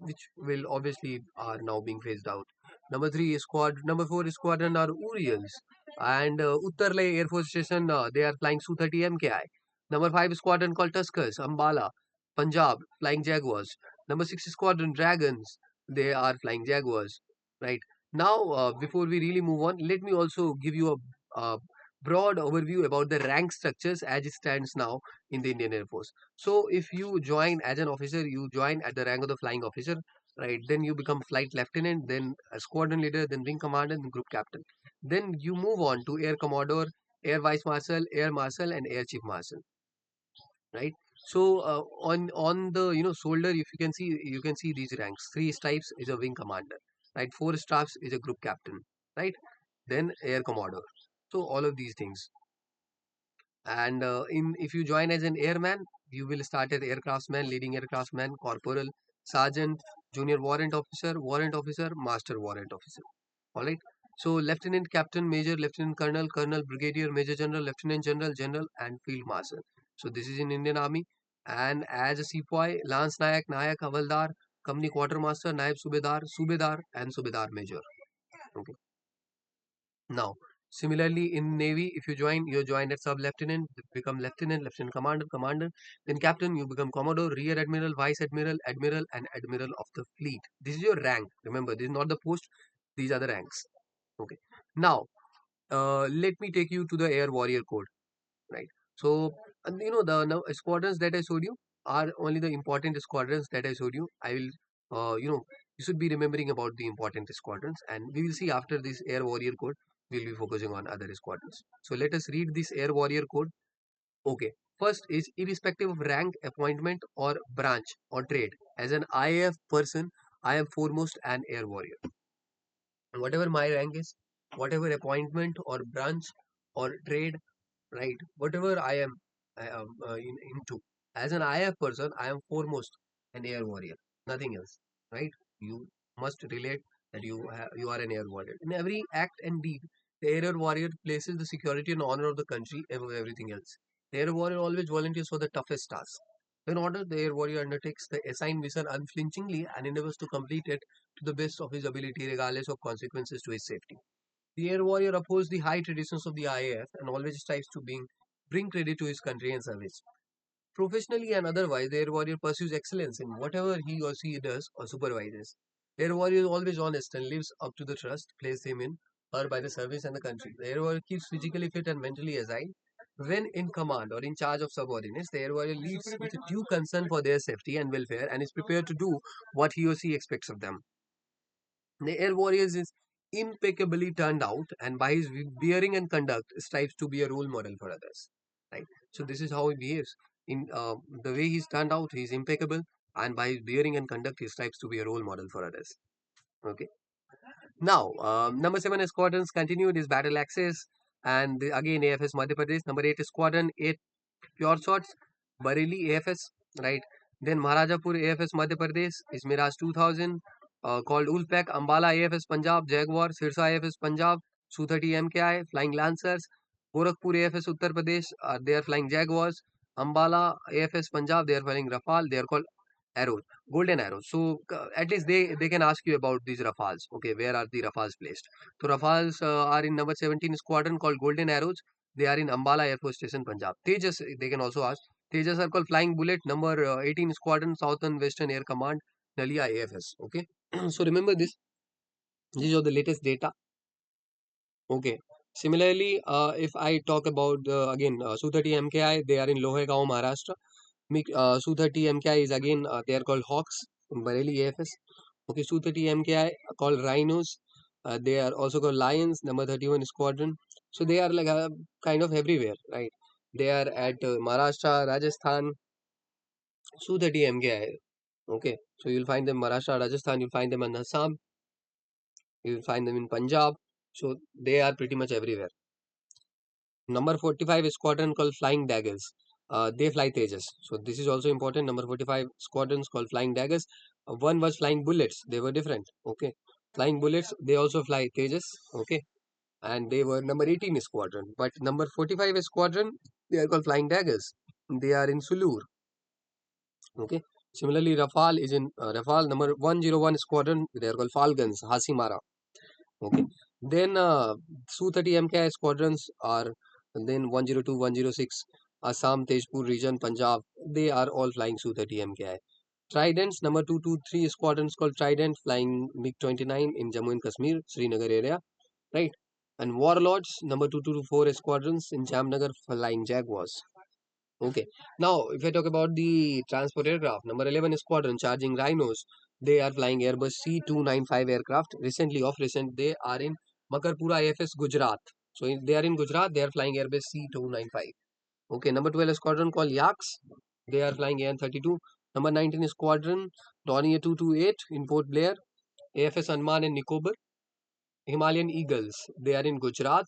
which will obviously are now being phased out. Number 4 squadron are Urials, and Uttarlay Air Force Station, they are flying Su-30 MKI. Number 5 squadron called Tuskers, Ambala, Punjab, flying Jaguars. Number 6 squadron Dragons, they are flying Jaguars, right? Now, before we really move on, let me also give you a broad overview about the rank structures as it stands now in the Indian Air Force. So if you join as an officer, you join at the rank of the flying officer, right? Then you become flight lieutenant, then a squadron leader, then wing commander, then group captain. Then you move on to air commodore, air vice marshal, and air chief marshal, right? So on the shoulder, if you can see these ranks. Three stripes is a wing commander, right? Four stripes is a group captain, right? Then air commodore. So all of these things. And in if you join as an airman, you will start as aircraftsman, leading aircraftsman, corporal, sergeant, junior warrant officer, master warrant officer. All right. So lieutenant, captain, major, lieutenant colonel, colonel, brigadier, major general, lieutenant general, general, and field marshal. So this is in Indian Army. And as a sepoy, lance nayak, nayak, havaldar, company quartermaster, naib subedar, subedar, and subedar major. Okay. Now, similarly in Navy, if you join as sub-lieutenant, become lieutenant, lieutenant commander, commander, then captain, you become commodore, rear admiral, vice admiral, admiral, and admiral of the fleet. This is your rank. Remember, this is not the post; these are the ranks. Okay. Now, let me take you to the Air Warrior Code, right? So, the squadrons that I showed you are only the important squadrons that I showed you. I will, you should be remembering about the important squadrons, and we will see after this Air Warrior Code, we'll be focusing on other squadrons. So, let us read this Air Warrior Code. Okay. First is irrespective of rank, appointment, or branch or trade. As an IAF person, I am foremost an air warrior. Whatever my rank is, whatever appointment or branch or trade, right? Whatever I am into. As an IF person, I am foremost an air warrior, nothing else, right? You must relate that you are an air warrior. In every act and deed, the air warrior places the security and honor of the country above everything else. The air warrior always volunteers for the toughest tasks. In order, the air warrior undertakes the assigned mission unflinchingly and endeavors to complete it to the best of his ability, regardless of consequences to his safety. The air warrior upholds the high traditions of the IAF and always strives to bring credit to his country and service. Professionally and otherwise, the air warrior pursues excellence in whatever he or she does or supervises. The air warrior is always honest and lives up to the trust placed him in her by the service and the country. The air warrior keeps physically fit and mentally agile. When in command or in charge of subordinates, the air warrior leads with due concern for their safety and welfare and is prepared to do what he or she expects of them. The air warriors is impeccably turned out and by his bearing and conduct strives to be a role model for others. Right. So this is how he behaves. In the way he's turned out, he's impeccable, and by his bearing and conduct, he strives to be a role model for others. Okay. Now, number 7 squadrons continued his battle axis, and again AFS Madhya Pradesh. Number 8 squadron, 8 pure shots, Bareilly AFS, right? Then Maharajapur AFS Madhya Pradesh is Mirage 2000, called Ulpak, Ambala AFS Punjab, Jaguar, Sirsa AFS Punjab, Su-30 MKI, Flying Lancers, Gorakhpur AFS Uttar Pradesh, they are flying Jaguars, Ambala AFS Punjab, they are flying Rafale, they are called arrows, golden arrows. So at least they can ask you about these Rafales. Okay, where are the Rafales placed? So Rafales are in number 17 squadron called golden arrows. They are in Ambala Air Force Station, Punjab. Tejas, they can also ask. Tejas are called flying bullet, number 18 squadron, Southern Western Air Command, Nalia AFS. Okay, so remember this. These are the latest data. Okay. Similarly, if I talk about again Su-30 MKI, they are in Lohegaon, Maharashtra. Su-30 MKI is again they are called Hawks in Bareilly AFS. Okay, Su-30 MKI called Rhinos. They are also called Lions, number 31 Squadron. So they are like kind of everywhere, right? They are at Maharashtra, Rajasthan, Su-30 MKI. Okay, so you'll find them Maharashtra, Rajasthan. You'll find them in Assam. You'll find them in Punjab. So they are pretty much everywhere. Number 45 squadron called Flying Daggers. They fly Tejas. So this is also important. Number 45 squadrons called Flying Daggers. One was Flying Bullets. They were different. Okay. Flying Bullets, they also fly Tejas. Okay. And they were number 18 squadron. But number 45 squadron, they are called Flying Daggers. They are in Sulur. Okay. Similarly, Rafale is in Rafale number 101 squadron. They are called Falcons, Hasimara. Okay. Then Su-30 MKI squadrons are then 102, 106, Assam, Tejpur region, Punjab. They are all flying Su-30 MKI. Tridents, number 223 squadrons called Trident, flying MiG-29 in Jammu and Kashmir, Srinagar area. Right. And warlords, number 2 to 4 squadrons in Jamnagar flying Jaguars. Okay. Now, if I talk about the transport aircraft, number 11 squadron charging Rhinos, they are flying Airbus C295 aircraft. Recent, they are in Makarpura IFS, Gujarat. So they are in Gujarat. They are flying Airbus C295. Okay. Number 12 squadron called Yaks. They are flying AN-32. Number 19 squadron Dornier 228 in Port Blair, AFS Anman and Nicobar. Himalayan Eagles. They are in Gujarat.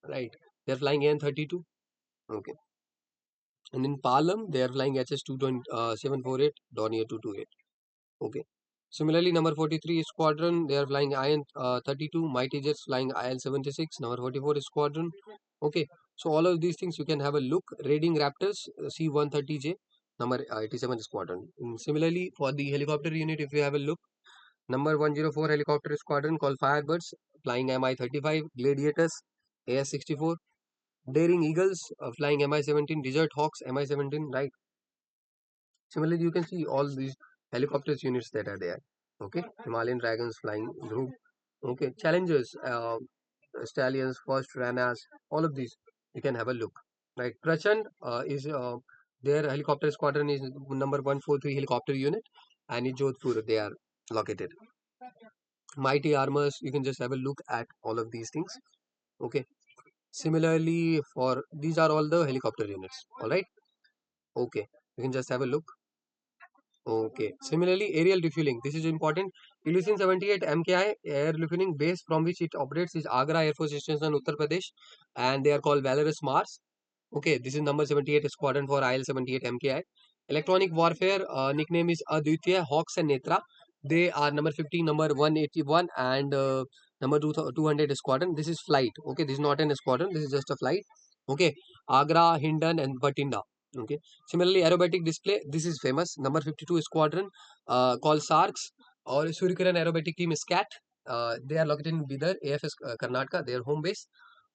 Right. They are flying AN-32. Okay. And in Palam, they are flying HS-748, Dornier 228. Okay. Similarly, number 43 Squadron, they are flying IN-32, Mighty Jets flying IL-76, number 44 Squadron. Okay. So all of these things you can have a look. Raiding Raptors, C-130J, number 87 Squadron. And similarly, for the helicopter unit, if you have a look, number 104 Helicopter Squadron called Firebirds, flying Mi-35, Gladiators, AS-64, Daring Eagles, flying Mi-17, Desert Hawks, Mi-17, right? Similarly, you can see all these helicopters units that are there. Okay, Himalayan Dragons flying group. Okay, Challengers, Stallions, First Ranas, all of these you can have a look. Right, Prachand is their helicopter squadron is number 143 helicopter unit, and in Jodhpur they are located. Mighty Armors, you can just have a look at all of these things. Okay. Similarly, for these are all the helicopter units. All right. Okay, you can just have a look. Okay. Similarly, aerial refueling. This is important. Illusion 78 MKI air refueling base from which it operates is Agra Air Force Station, Uttar Pradesh, and they are called Valorous Mars. Okay, this is number 78 squadron for IL-78 MKI. Electronic warfare nickname is Aditya Hawks and Netra. They are number 15, number 181, and number 200 squadron. This is flight. Okay, this is not an squadron. This is just a flight. Okay, Agra, Hindon, and Batinda. Okay. Similarly, aerobatic display. This is famous. Number 52 squadron called SARCs or Surikaran aerobatic team is CAT. They are located in Bidar, AFS Karnataka, their home base.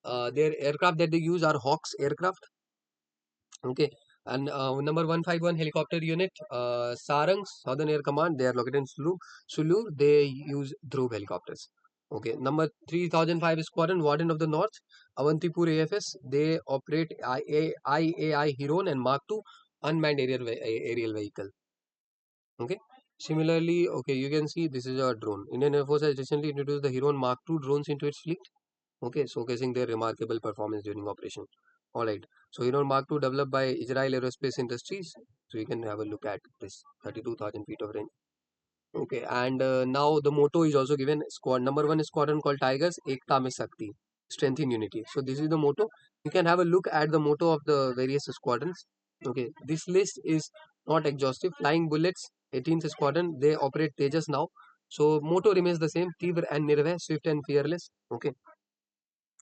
Their aircraft that they use are Hawks aircraft. Okay. And number 151 helicopter unit, Sarang, Southern Air Command, they are located in Sulu. They use Dhruv helicopters. Okay. Number 3005 Squadron, Warden of the North, Avantipur AFS, they operate IAI Heron and Mach 2 unmanned aerial vehicle. Okay. Similarly, okay, you can see this is a drone. Indian Air Force has recently introduced the Heron Mark II drones into its fleet. Okay, showcasing their remarkable performance during operation. All right. So Heron Mark II developed by Israel Aerospace Industries. So you can have a look at this 32,000 feet of range. Okay, and now the motto is also given. Squad number 1 squadron called Tigers, Ekta Mein Shakti, strength in unity. So this is the motto. You can have a look at the motto of the various squadrons. Okay, this list is not exhaustive. Flying Bullets, 18th squadron, they operate Tejas now. So motto remains the same: Tivr and Nirvay, swift and fearless. Okay.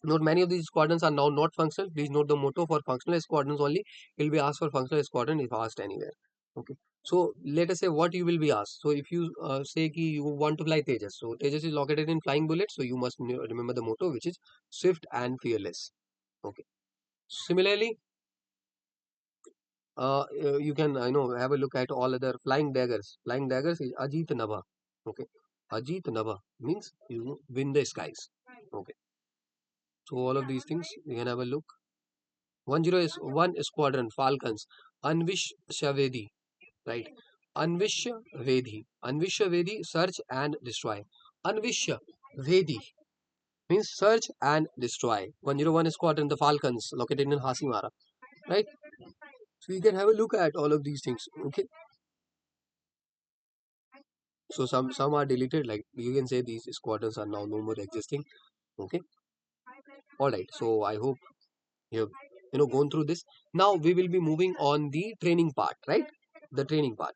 Note many of these squadrons are now not functional. Please note the motto for functional squadrons only. You'll be asked for functional squadron if asked anywhere. Okay. So let us say what you will be asked. So if you say ki you want to fly Tejas. So Tejas is located in flying bullet. So you must remember the motto, which is swift and fearless. Okay. Similarly, you can have a look at all other flying daggers. Flying daggers is Ajit Nava. Okay. Ajit Nava means you win the skies. Okay. So all of these things you can have a look. 101 Squadron Falcons, Anvish Shavedi, right? Anvish Vedi. Anvish Vedi, search and destroy. Anvish Vedi means search and destroy. 101 Squadron, the Falcons, located in Hasimara, right? So you can have a look at all of these things, okay? So some are deleted, like you can say these squadrons are now no more existing, okay? All right. So I hope you have gone through this. Now we will be moving on the training part, right? The training part.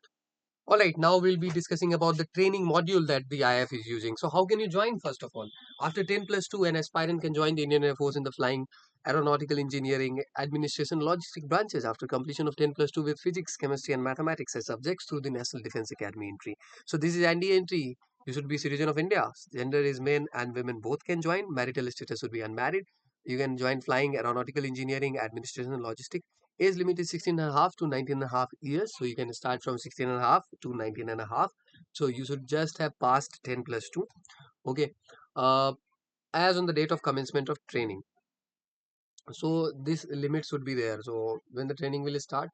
All right, now we'll be discussing about the training module that the IAF is using. So how can you join first of all? After 10 plus 2, an aspirant can join the Indian Air Force in the flying, aeronautical engineering, administration, logistic branches after completion of 10 plus 2 with physics, chemistry and mathematics as subjects through the National Defence Academy entry. So this is ND entry. You should be citizen of India. Gender is men and women both can join. Marital status would be unmarried. You can join flying, aeronautical engineering, administration and logistics. Age limit is 16 and a half to 19 and a half years. So you can start from 16 and a half to 19 and a half. So you should just have passed 10 plus 2. Okay. Uh, as on the date of commencement of training. So this limits would be there. So when the training will start,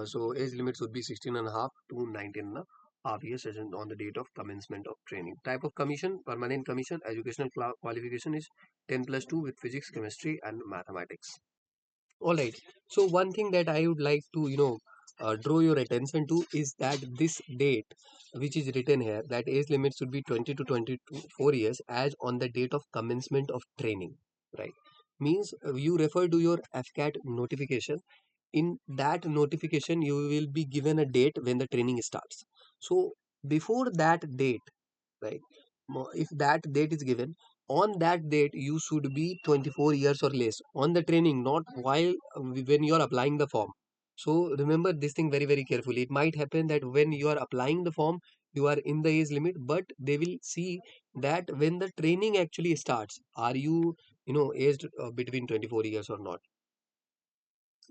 so age limits would be 16 and a half to 19 and a half years as on the date of commencement of training. Type of commission, permanent commission, educational qualification is 10 plus 2 with physics, chemistry and mathematics. All right. So one thing that I would like to, draw your attention to is that this date, which is written here, that age limit should be 20 to 24 years as on the date of commencement of training, right? Means you refer to your FCAT notification. In that notification, you will be given a date when the training starts. So before that date, right? If that date is given, on that date you should be 24 years or less on the training, not while when you are applying the form. So remember this thing very very carefully. It might happen that when you are applying the form, you are in the age limit, but they will see that when the training actually starts, are you, aged between 24 years or not.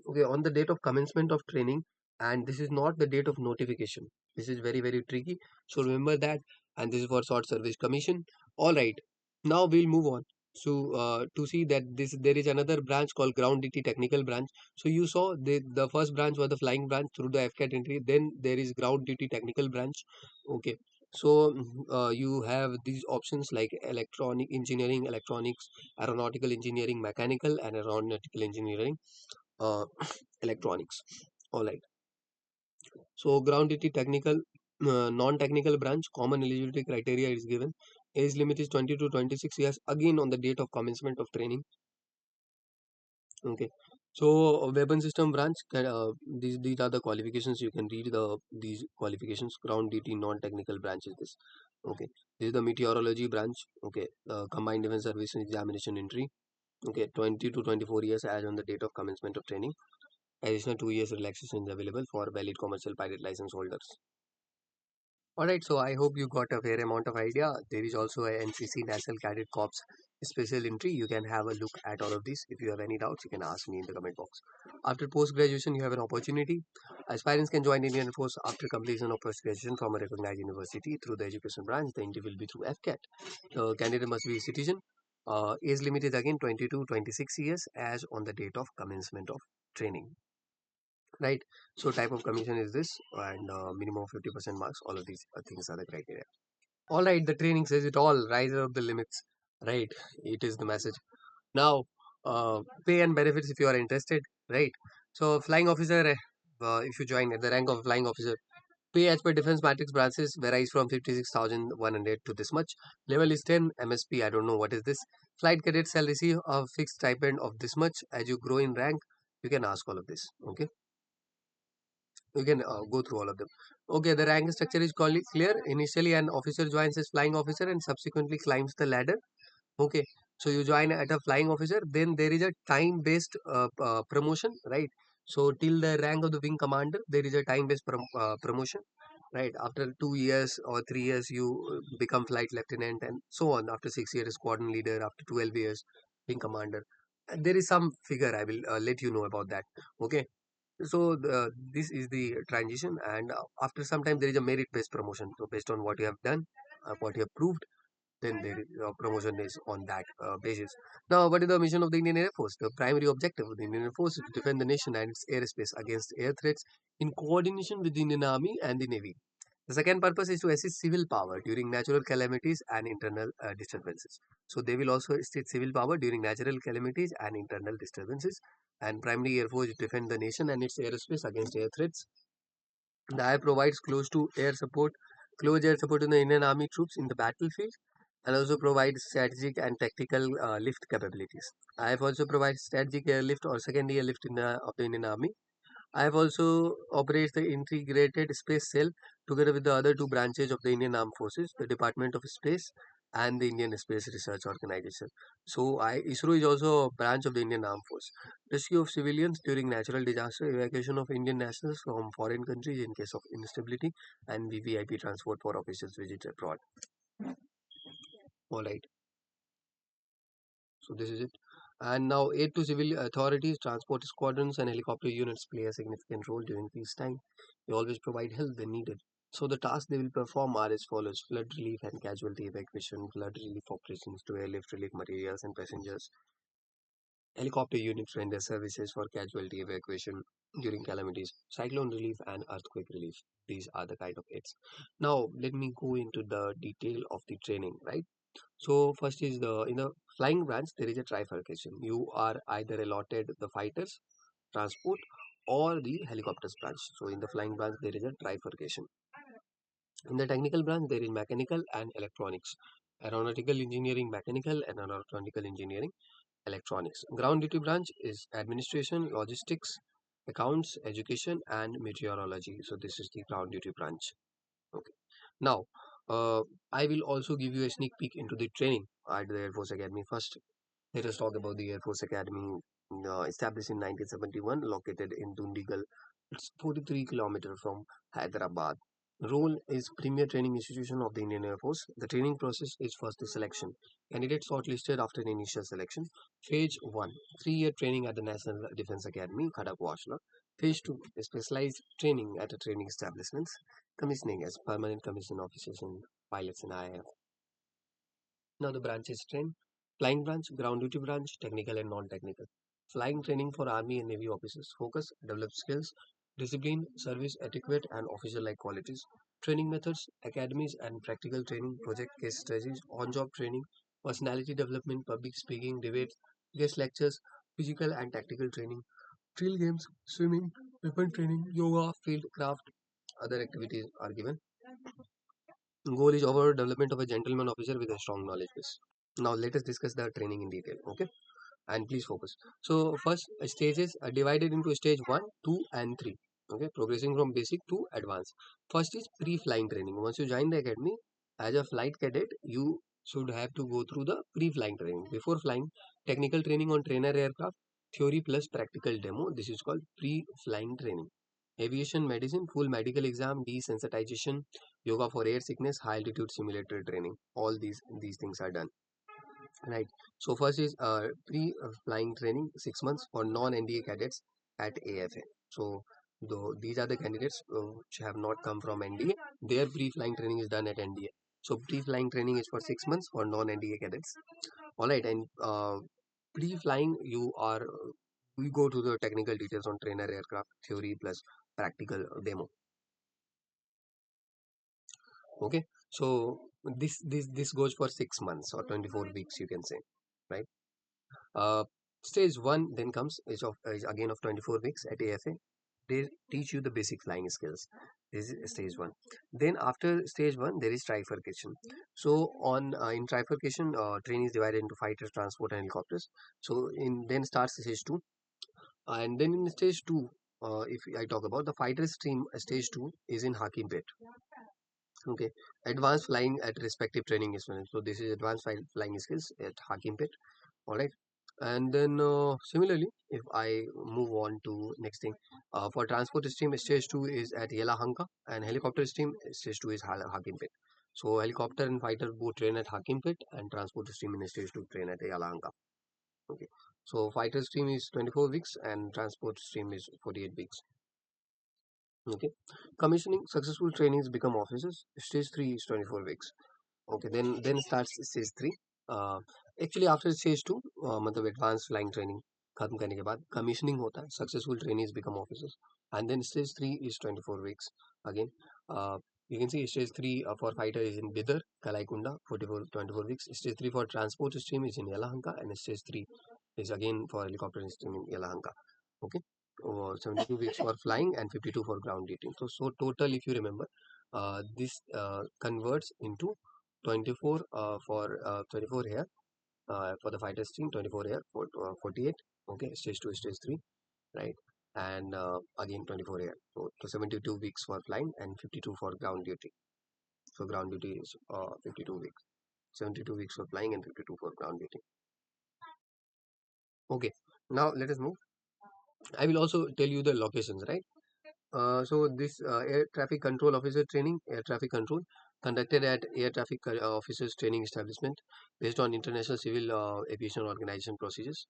Okay, on the date of commencement of training, and this is not the date of notification. This is very very tricky, so remember that. And this is for short service commission. All right, now we'll move on to see that this there is another branch called ground duty technical branch. So you saw the first branch was the flying branch through the FCAT entry, then there is ground duty technical branch. Okay, so you have these options like electronic engineering, electronics, aeronautical engineering, mechanical and aeronautical engineering, uh, electronics. All right. So ground duty technical, non-technical branch, common eligibility criteria is given. Age limit is 20 to 26 years. Again on the date of commencement of training. Okay. So weapon system branch. These are the qualifications. You can read these qualifications. Ground duty non-technical branch is this. Okay. This is the meteorology branch. Okay. Combined defense service and examination entry. Okay. 20 to 24 years as on the date of commencement of training. Additional 2 years relaxation is available for valid commercial pilot license holders. Alright, so I hope you got a fair amount of idea. There is also a NCC National Cadet Corps special entry. You can have a look at all of these. If you have any doubts, you can ask me in the comment box. After post-graduation, you have an opportunity. Aspirants can join Indian Air Force after completion of post-graduation from a recognized university through the education branch. The entry will be through FCAT. The candidate must be a citizen. Age limit is again 20 to 26 years as on the date of commencement of training, right? So type of commission is this, and minimum of 50% marks. All of these things are the criteria. All right, the training says it all. Rise of the limits, right? It is the message. Now, pay and benefits if you are interested, right? So flying officer, if you join at the rank of flying officer, pay as per defense matrix branches varies from 56,100 to this much. Level is 10 MSP. I don't know what is this. Flight cadets shall receive a fixed stipend of this much. As you grow in rank, you can ask all of this. Okay, you can go through all of them. Okay, the rank structure is clear. Initially, an officer joins as flying officer and subsequently climbs the ladder. Okay, so you join at a flying officer, then there is a time based promotion, right? So till the rank of the wing commander, there is a time based promotion, right? After 2 years or 3 years, you become flight lieutenant, and so on. After 6 years, squadron leader. After 12 years, wing commander. And there is some figure I will let you know about that. Okay, so this is the transition, and after some time there is a merit based promotion. So based on what you have done, what you have proved, then there is promotion is on that basis. Now, what is the mission of the Indian Air Force? The primary objective of the Indian Air Force is to defend the nation and its airspace against air threats in coordination with the Indian Army and the Navy. The second purpose is to assist civil power during natural calamities and internal disturbances. So they will also assist civil power during natural calamities and internal disturbances. And primary air force defend the nation and its airspace against air threats. The air provides close air support to the Indian Army troops in the battlefield, and also provides strategic and tactical lift capabilities. IAF also provides strategic airlift or secondary airlift in the of the Indian Army. IAF also operates the integrated space cell together with the other two branches of the Indian Armed Forces, the Department of Space and the Indian Space Research Organization. So ISRO is also a branch of the Indian Armed Force. Rescue of civilians during natural disaster, evacuation of Indian nationals from foreign countries in case of instability, and VVIP transport for officials visit abroad. All right. So this is it. And now aid to civil authorities, transport squadrons and helicopter units play a significant role during peacetime. They always provide help when needed. So the tasks they will perform are as follows: flood relief and casualty evacuation, flood relief operations to airlift relief materials and passengers, helicopter units render services for casualty evacuation during calamities, cyclone relief and earthquake relief. These are the kind of aids. Now let me go into the detail of the training, right? So first is the in the flying branch there is a trifurcation. You are either allotted the fighters, transport, or the helicopters branch. So in the flying branch there is a trifurcation. In the technical branch, there is mechanical and electronics, aeronautical engineering, mechanical, and aeronautical engineering, electronics. Ground duty branch is administration, logistics, accounts, education, and meteorology. So this is the ground duty branch. Okay. Now, I will also give you a sneak peek into the training at the Air Force Academy. First, let us talk about the Air Force Academy, established in 1971, located in Dundigal. It's 43 kilometers from Hyderabad. Role is premier training institution of the Indian Air Force. The training process is first the selection. Candidates shortlisted after the initial selection. Phase 1, 3-year training at the National Defense Academy, Khadagwashla. Phase 2, specialized training at the training establishments. Commissioning as permanent commissioned officers and pilots in IAF. Now the branches train: flying branch, ground duty branch, technical and non-technical. Flying training for Army and Navy officers. Focus, develop skills, discipline, service etiquette and officer-like qualities. Training methods, academies and practical training, project case studies, on-job training, personality development, public speaking, debates, guest lectures, physical and tactical training, field games, swimming, weapon training, yoga, field craft, other activities are given. Goal is overall development of a gentleman officer with a strong knowledge base. Now let us discuss the training in detail. Okay, and please focus. So first stages are divided into stage 1, 2 and 3. Okay, progressing from basic to advanced. First is pre-flying training. Once you join the academy as a flight cadet, you should have to go through the pre-flying training. Before flying, technical training on trainer aircraft, theory plus practical demo. This is called pre-flying training. Aviation medicine, full medical exam, desensitization, yoga for air sickness, high altitude simulator training. All these things are done. Right. So first is pre-flying training, 6 months for non-NDA cadets at AFA. So though these are the candidates which have not come from NDA, their pre-flying training is done at NDA. So pre-flying training is for 6 months for non-NDA cadets. All right, and pre-flying we go to the technical details on trainer aircraft theory plus practical demo. Okay, so this goes for 6 months or 24 weeks, you can say, right? Uh, Stage 1 then comes is again of 24 weeks at AFA. They teach you the basic flying skills. This is stage 1. Then after stage 1 there is trifurcation. So on in trifurcation training is divided into fighters, transport and helicopters. So in then starts stage 2, and then in stage 2, if I talk about the fighters stream, stage 2 is in Hakim Pit. Okay, advanced flying at respective training is well. So this is advanced flying skills at Hakim Pit. All right, and then similarly, if I move on to next thing, for transport stream, stage 2 is at Yelahanka, and helicopter stream stage 2 is Hakim Pit. So helicopter and fighter both train at Hakim Pit, and transport stream in stage 2 train at Yelahanka. Okay, so fighter stream is 24 weeks and transport stream is 48 weeks. Okay, commissioning, successful trainees become officers. Stage 3 is 24 weeks. Okay, then starts stage 3. uh, Actually after stage 2, मतलब advanced flying training खत्म करने के बाद commissioning होता है, successful trainees become officers, and then stage 3 is 24 weeks again. You can see stage 3 for fighter is in Bidar Kalaikunda, 24 weeks. Stage 3 for transport stream is in Yelahanka, and stage 3 is again for helicopter stream in Yelahanka. Okay, 72 weeks for flying and 52 for ground duty. So total, if you remember, this converts into 24 for 24 here for the fighter stream, 24 here for 48. Okay, stage 2, stage 3, right? And again 24 here. So 72 weeks for flying and 52 for ground duty. So ground duty is 52 weeks. 72 weeks for flying and 52 for ground duty. Okay, now let us move. I will also tell you the locations, right? So this air traffic control officer training, air traffic control, conducted at air traffic officers training establishment based on international civil aviation organization procedures.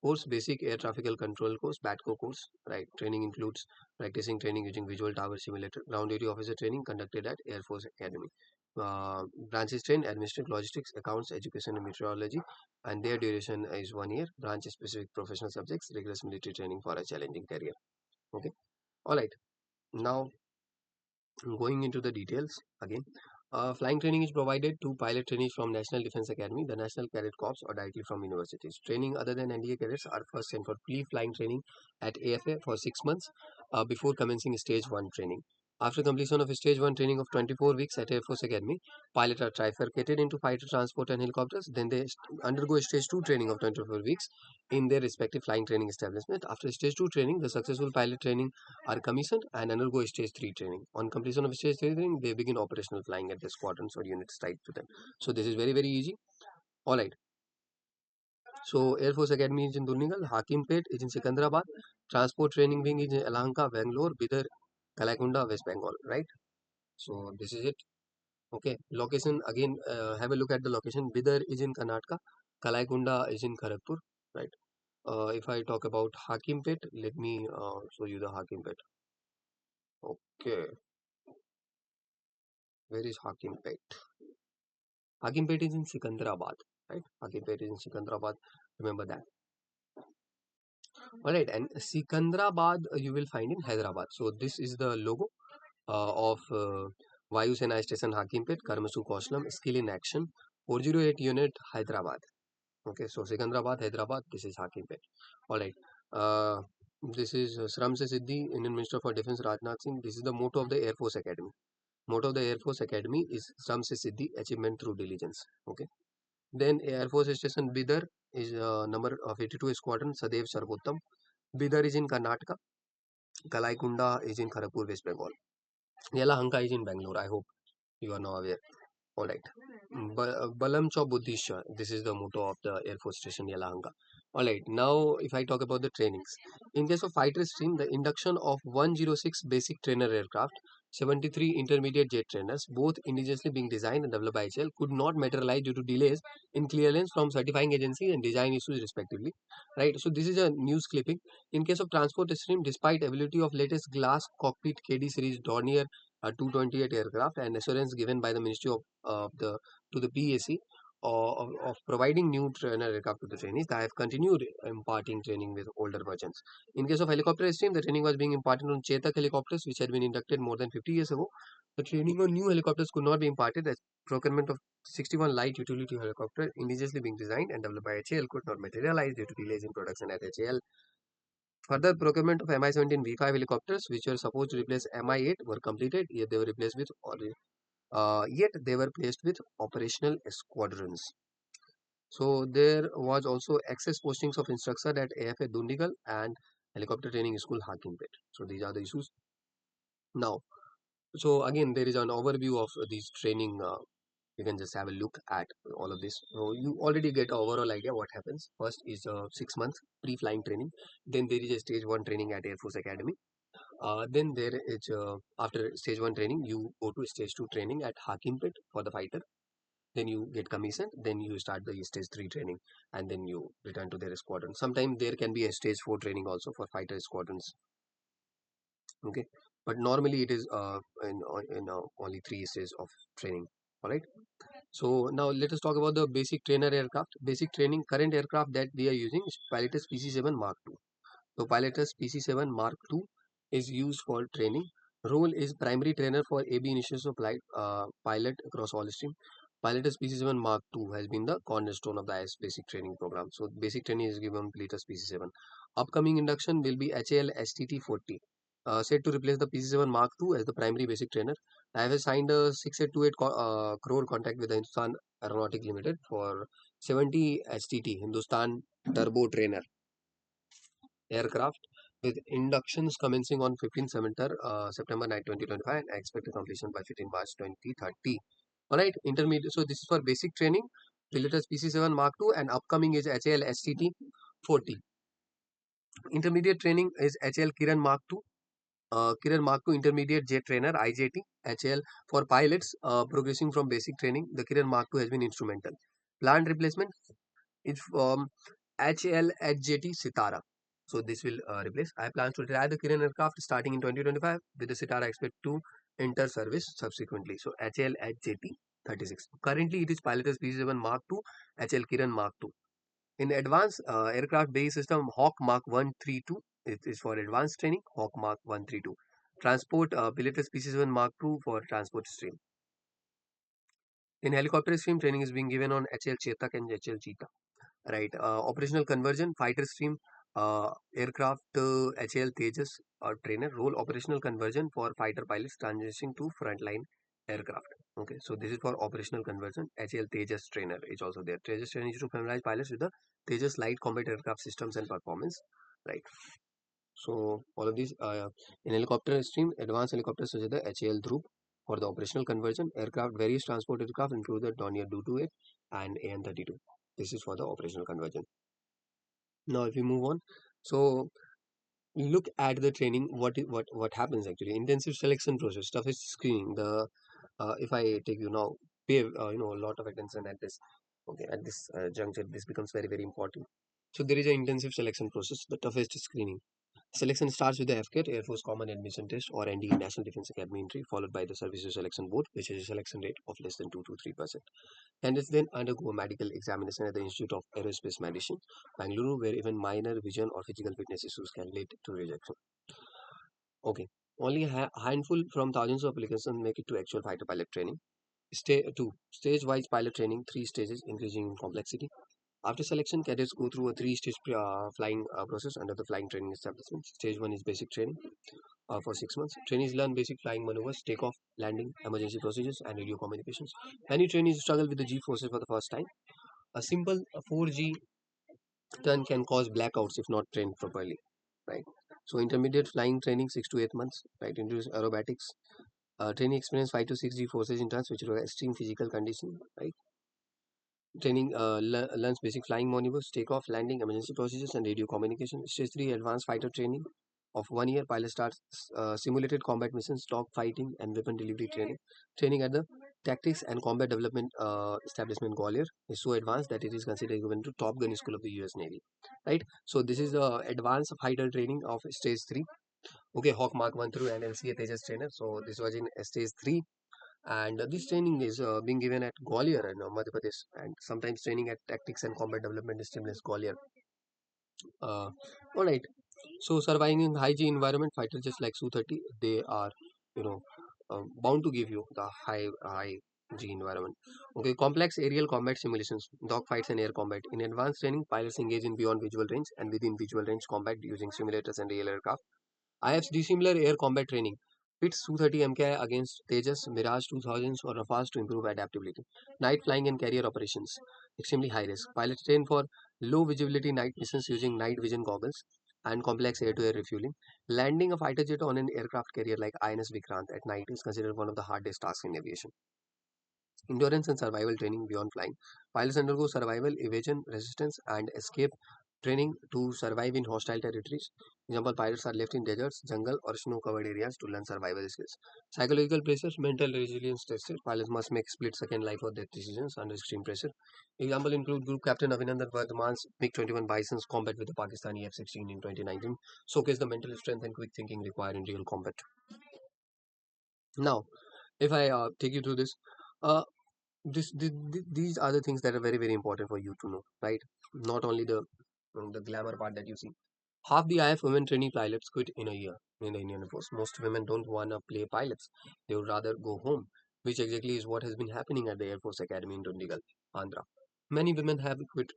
course, basic air traffic control course, BATCO course, right? Training includes practicing training using visual tower simulator. Ground duty officer training conducted at Air Force Academy. Branches train administrative logistics, accounts, education and meteorology, and their duration is 1 year. Branch specific professional subjects, rigorous military training for a challenging career. Okay, all right. Now going into the details again. Flying training is provided to pilot trainees from National Defense Academy, the National Cadet Corps, or directly from universities. Training other than NDA cadets are first sent for pre-flying training at AFA for 6 months before commencing Stage 1 training. After completion of Stage 1 training of 24 weeks at Air Force Academy, pilots are trifurcated into fighter transport and helicopters. Then they undergo Stage 2 training of 24 weeks in their respective flying training establishment. After Stage 2 training, the successful pilot training are commissioned and undergo Stage 3 training. On completion of Stage 3 training, they begin operational flying at the squadrons or units tied to them. So this is very, very easy. Alright. So Air Force Academy is in Durnigal, Hakimpet is in Secunderabad, Transport Training Wing is in Yelahanka, Bangalore, Bidar, Kalakunda, West Bengal, right? So this is it. Okay. Location again, have a look at the location. Bidar is in Karnataka, Kalakunda is in Kharagpur, right? If I talk about Hakimpet, let me show you the Hakimpet. Okay. Where is Hakimpet? Hakimpet is in Secunderabad, right? Hakimpet is in Secunderabad. Remember that. All right, and Secunderabad you will find in Hyderabad. So this is the logo of Vayu Sena Station Hakimpet, Karmasu Kaushlam, Skill in Action, 408 Unit, Hyderabad. Okay, so Secunderabad, Hyderabad. This is Hakimpet. All right. Uh, this is Shram Se Siddhi, Indian Minister for Defense Rajnath Singh. This is the motto of the Air Force Academy. Motto of the Air Force Academy is Shram Se Siddhi, achievement through diligence. Okay. Then Air Force Station Bidar is number of 82 Squadron, Sadev Sarvottam. Bidar is in Karnataka. Kalaikunda is in Kharagpur, West Bengal. Yelahanka is in Bangalore. I hope you are now aware. All right. Balam Cha Buddhisha. This is the motto of the Air Force Station Yelahanka. All right. Now, if I talk about the trainings, in case of fighter stream, the induction of 106 basic trainer aircraft, 73 intermediate jet trainers, both indigenously being designed and developed by HL, could not materialize due to delays in clearance from certifying agencies and design issues respectively. Right. So this is a news clipping. In case of transport stream, despite availability of latest glass cockpit KD series Dornier 228 aircraft and assurance given by the Ministry of the to the PAC of providing new trainer aircraft to the trainees, they have continued imparting training with older versions. In case of helicopter stream, the training was being imparted on Chetak helicopters, which had been inducted more than 50 years ago. The training on new helicopters could not be imparted as procurement of 61 light utility helicopter indigenously being designed and developed by HAL could not materialize due to delays in production at HAL. Further procurement of Mi-17 V5 helicopters, which were supposed to replace Mi-8, were completed, yet they were replaced with yet they were placed with operational squadrons. So there was also excess postings of instructor at AFA Dundigal and helicopter training school Hakimpet. So these are the issues. Now, so again there is an overview of these training. You can just have a look at all of this. So you already get an overall idea what happens. First is 6 months pre-flying training. Then there is a stage 1 training at Air Force Academy. Then there is after stage 1 training, you go to stage 2 training at Hakimpet for the fighter. Then you get commissioned. Then you start the stage 3 training, and then you return to their squadron. Sometimes there can be a stage 4 training also for fighter squadrons. Okay, but normally it is in only 3 stages of training. All right. So now let us talk about the basic trainer aircraft. Basic training current aircraft that we are using is Pilatus PC-7 Mark II. So Pilatus PC-7 Mark II is used for training. Role is primary trainer for AB initials of flight pilot across all stream. Pilatus PC-7 Mark II has been the cornerstone of the IAS basic training program. So basic training is given Pilatus PC-7. Upcoming induction will be HAL STT-40. Set to replace the PC-7 Mark II as the primary basic trainer. I have signed a 6828 crore contract with the Hindustan Aeronautic Limited for 70 STT Hindustan Turbo Trainer aircraft with inductions commencing on 15 September 9, 2025 and expected completion by 15 March 2030. Alright, intermediate. So this is for basic training. Pilatus PC-7 Mark II and upcoming is HAL STT 40. Intermediate training is HAL Kiran Mark II. Kiran Mark II Intermediate Jet Trainer IJT HAL for pilots progressing from basic training. The Kiran Mark II has been instrumental. Planned replacement is HLHJT Sitara. So this will replace. I plan to retire the Kiran aircraft starting in 2025 with the Sitara expect to enter service subsequently. So HLHJT 36. Currently it is piloted PC-7 Mark II, HL Kiran Mark II. In advanced aircraft base system, Hawk Mark 132, it is for advanced training, Hawk Mark 132. Transport piloted PC-7 Mark II for transport stream. In helicopter stream, training is being given on HL Chetak and HL Cheetah. Right. Operational conversion, fighter stream, aircraft HAL Tejas trainer role operational conversion for fighter pilots transitioning to frontline aircraft. Okay, so this is for operational conversion. HAL Tejas trainer is also there. Tejas trainer is to familiarize pilots with the Tejas light combat aircraft systems and performance. Right. So all of these in helicopter stream, advanced helicopters such as the HAL Dhruv for the operational conversion, aircraft, various transport aircraft include the Dornier 228 and AN-32. This is for the operational conversion. Now, if we move on, so look at the training. What happens actually? Intensive selection process, toughest screening. The if I take you now, pay a lot of attention at this. Okay, at this juncture, this becomes very important. So there is an intensive selection process, the toughest screening. Selection starts with the FCAT, Air Force Common Admission Test, or NDE, National Defense Academy entry, followed by the Services Selection Board, which is a selection rate of less than 2 to 3%. Candidates then undergo a medical examination at the Institute of Aerospace Medicine, Bangalore, where even minor vision or physical fitness issues can lead to rejection. Okay, only a handful from thousands of applications make it to actual fighter pilot training. Stage-wise pilot training, 3 stages, increasing in complexity. After selection, cadets go through a 3-stage flying process under the flying training establishment. Stage 1 is basic training for 6 months. Trainees learn basic flying maneuvers, takeoff, landing, emergency procedures, and radio communications. Many trainees struggle with the G forces for the first time. A simple 4G turn can cause blackouts if not trained properly. Right. So intermediate flying training 6 to 8 months. Right. Introduce aerobatics. Training experience 5 to 6 G forces in turns which require extreme physical condition. Right. Training learns basic flying maneuvers, takeoff, landing, emergency procedures, and radio communication. Stage 3 advanced fighter training of 1 year. Pilot starts simulated combat missions, dog fighting, and weapon delivery training. Training at the Tactics and Combat Development Establishment Gwalior is so advanced that it is considered equivalent to Top Gun School of the US Navy. Right. So this is the advanced fighter training of stage 3. Okay, Hawk Mark 1 through and LCA Tejas trainer. So this was in stage 3, and this training is being given at Gwalior in Madhya Pradesh, and sometimes training at Tactics and Combat Development Establishment Gwalior. Uh, all right. So surviving in high G environment, fighters just like Su-30, they are, you know, bound to give you the high G environment. Okay, complex aerial combat simulations, dogfights and air combat. In advanced training, pilots engage in beyond visual range and within visual range combat using simulators and real aircraft. IAF's dissimilar air combat training pits Su-30 MKI against Tejas, Mirage 2000s or Rafales to improve adaptability. Night flying and carrier operations, extremely high risk. Pilots train for low visibility night missions using night vision goggles and complex air-to-air refueling. Landing a fighter jet on an aircraft carrier like INS Vikrant at night is considered one of the hardest tasks in aviation. Endurance and survival training beyond flying. Pilots undergo survival, evasion, resistance, and escape training to survive in hostile territories. Example, pilots are left in deserts, jungle, or snow-covered areas to learn survival skills. Psychological pressures, mental resilience tested. Pilots must make split-second life or death decisions under extreme pressure. Example include Group Captain Abhinandan Vardhaman's MiG-21 Bison's combat with the Pakistani F-16 in 2019 showcase the mental strength and quick thinking required in real combat. Now, if I take you through this, uh, these are the things that are very important for you to know, right? Not only the glamour part that you see. Half the IF women trainee pilots quit in a year in the Indian Air Force. Most women don't want to play pilots; they would rather go home, which exactly is what has been happening at the Air Force Academy in Dundigal, Andhra. Many women have quit,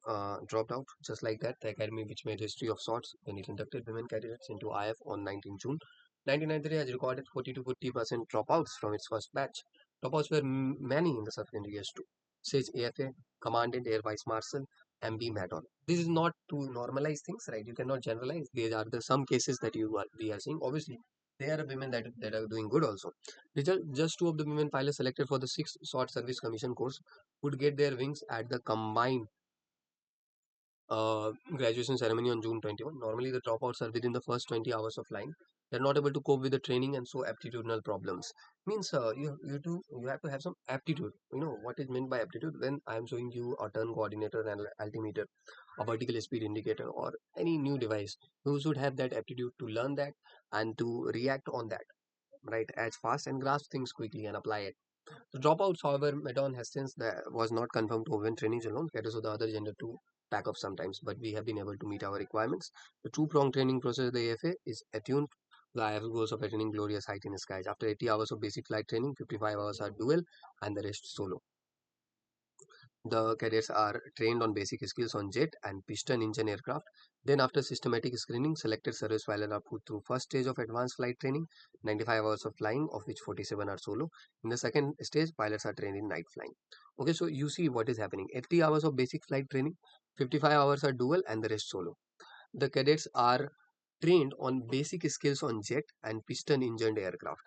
dropped out, just like that. The academy, which made history of sorts when it inducted women cadets into IF on 19 June 1993, has recorded 40 to 50% dropouts from its first batch. Dropouts were many in the subsequent years too, says AFA Commandant Air Vice Marshal MB Madon. This is not to normalize things, right? You cannot generalize. These are the some cases that we are seeing. Obviously, there are women that are doing good also. Just two of the women pilots selected for the sixth short service commission course would get their wings at the combined graduation ceremony on June 21. Normally, the dropouts are within the first 20 hours of flying. They're not able to cope with the training and so aptitudinal problems. Means you have to have some aptitude. You know what is meant by aptitude? When I am showing you a turn coordinator and altimeter, a vertical speed indicator, or any new device, you should have that aptitude to learn that and to react on that, right, as fast and grasp things quickly and apply it. The dropouts, however, Madon Hastings, that was not confirmed to win trainings alone, cadets of the other gender to pack up sometimes, but we have been able to meet our requirements. The two-pronged training process of the AFA is attuned to the IAF goals of attaining glorious height in the skies. After 80 hours of basic flight training, 55 hours are dual and the rest solo. The cadets are trained on basic skills on jet and piston engine aircraft. Then after systematic screening, selected service pilots are put through first stage of advanced flight training, 95 hours of flying, of which 47 are solo. In the second stage, pilots are trained in night flying. Okay, so you see what is happening. 80 hours of basic flight training, 55 hours are dual and the rest solo. The cadets are trained on basic skills on jet and piston engined aircraft.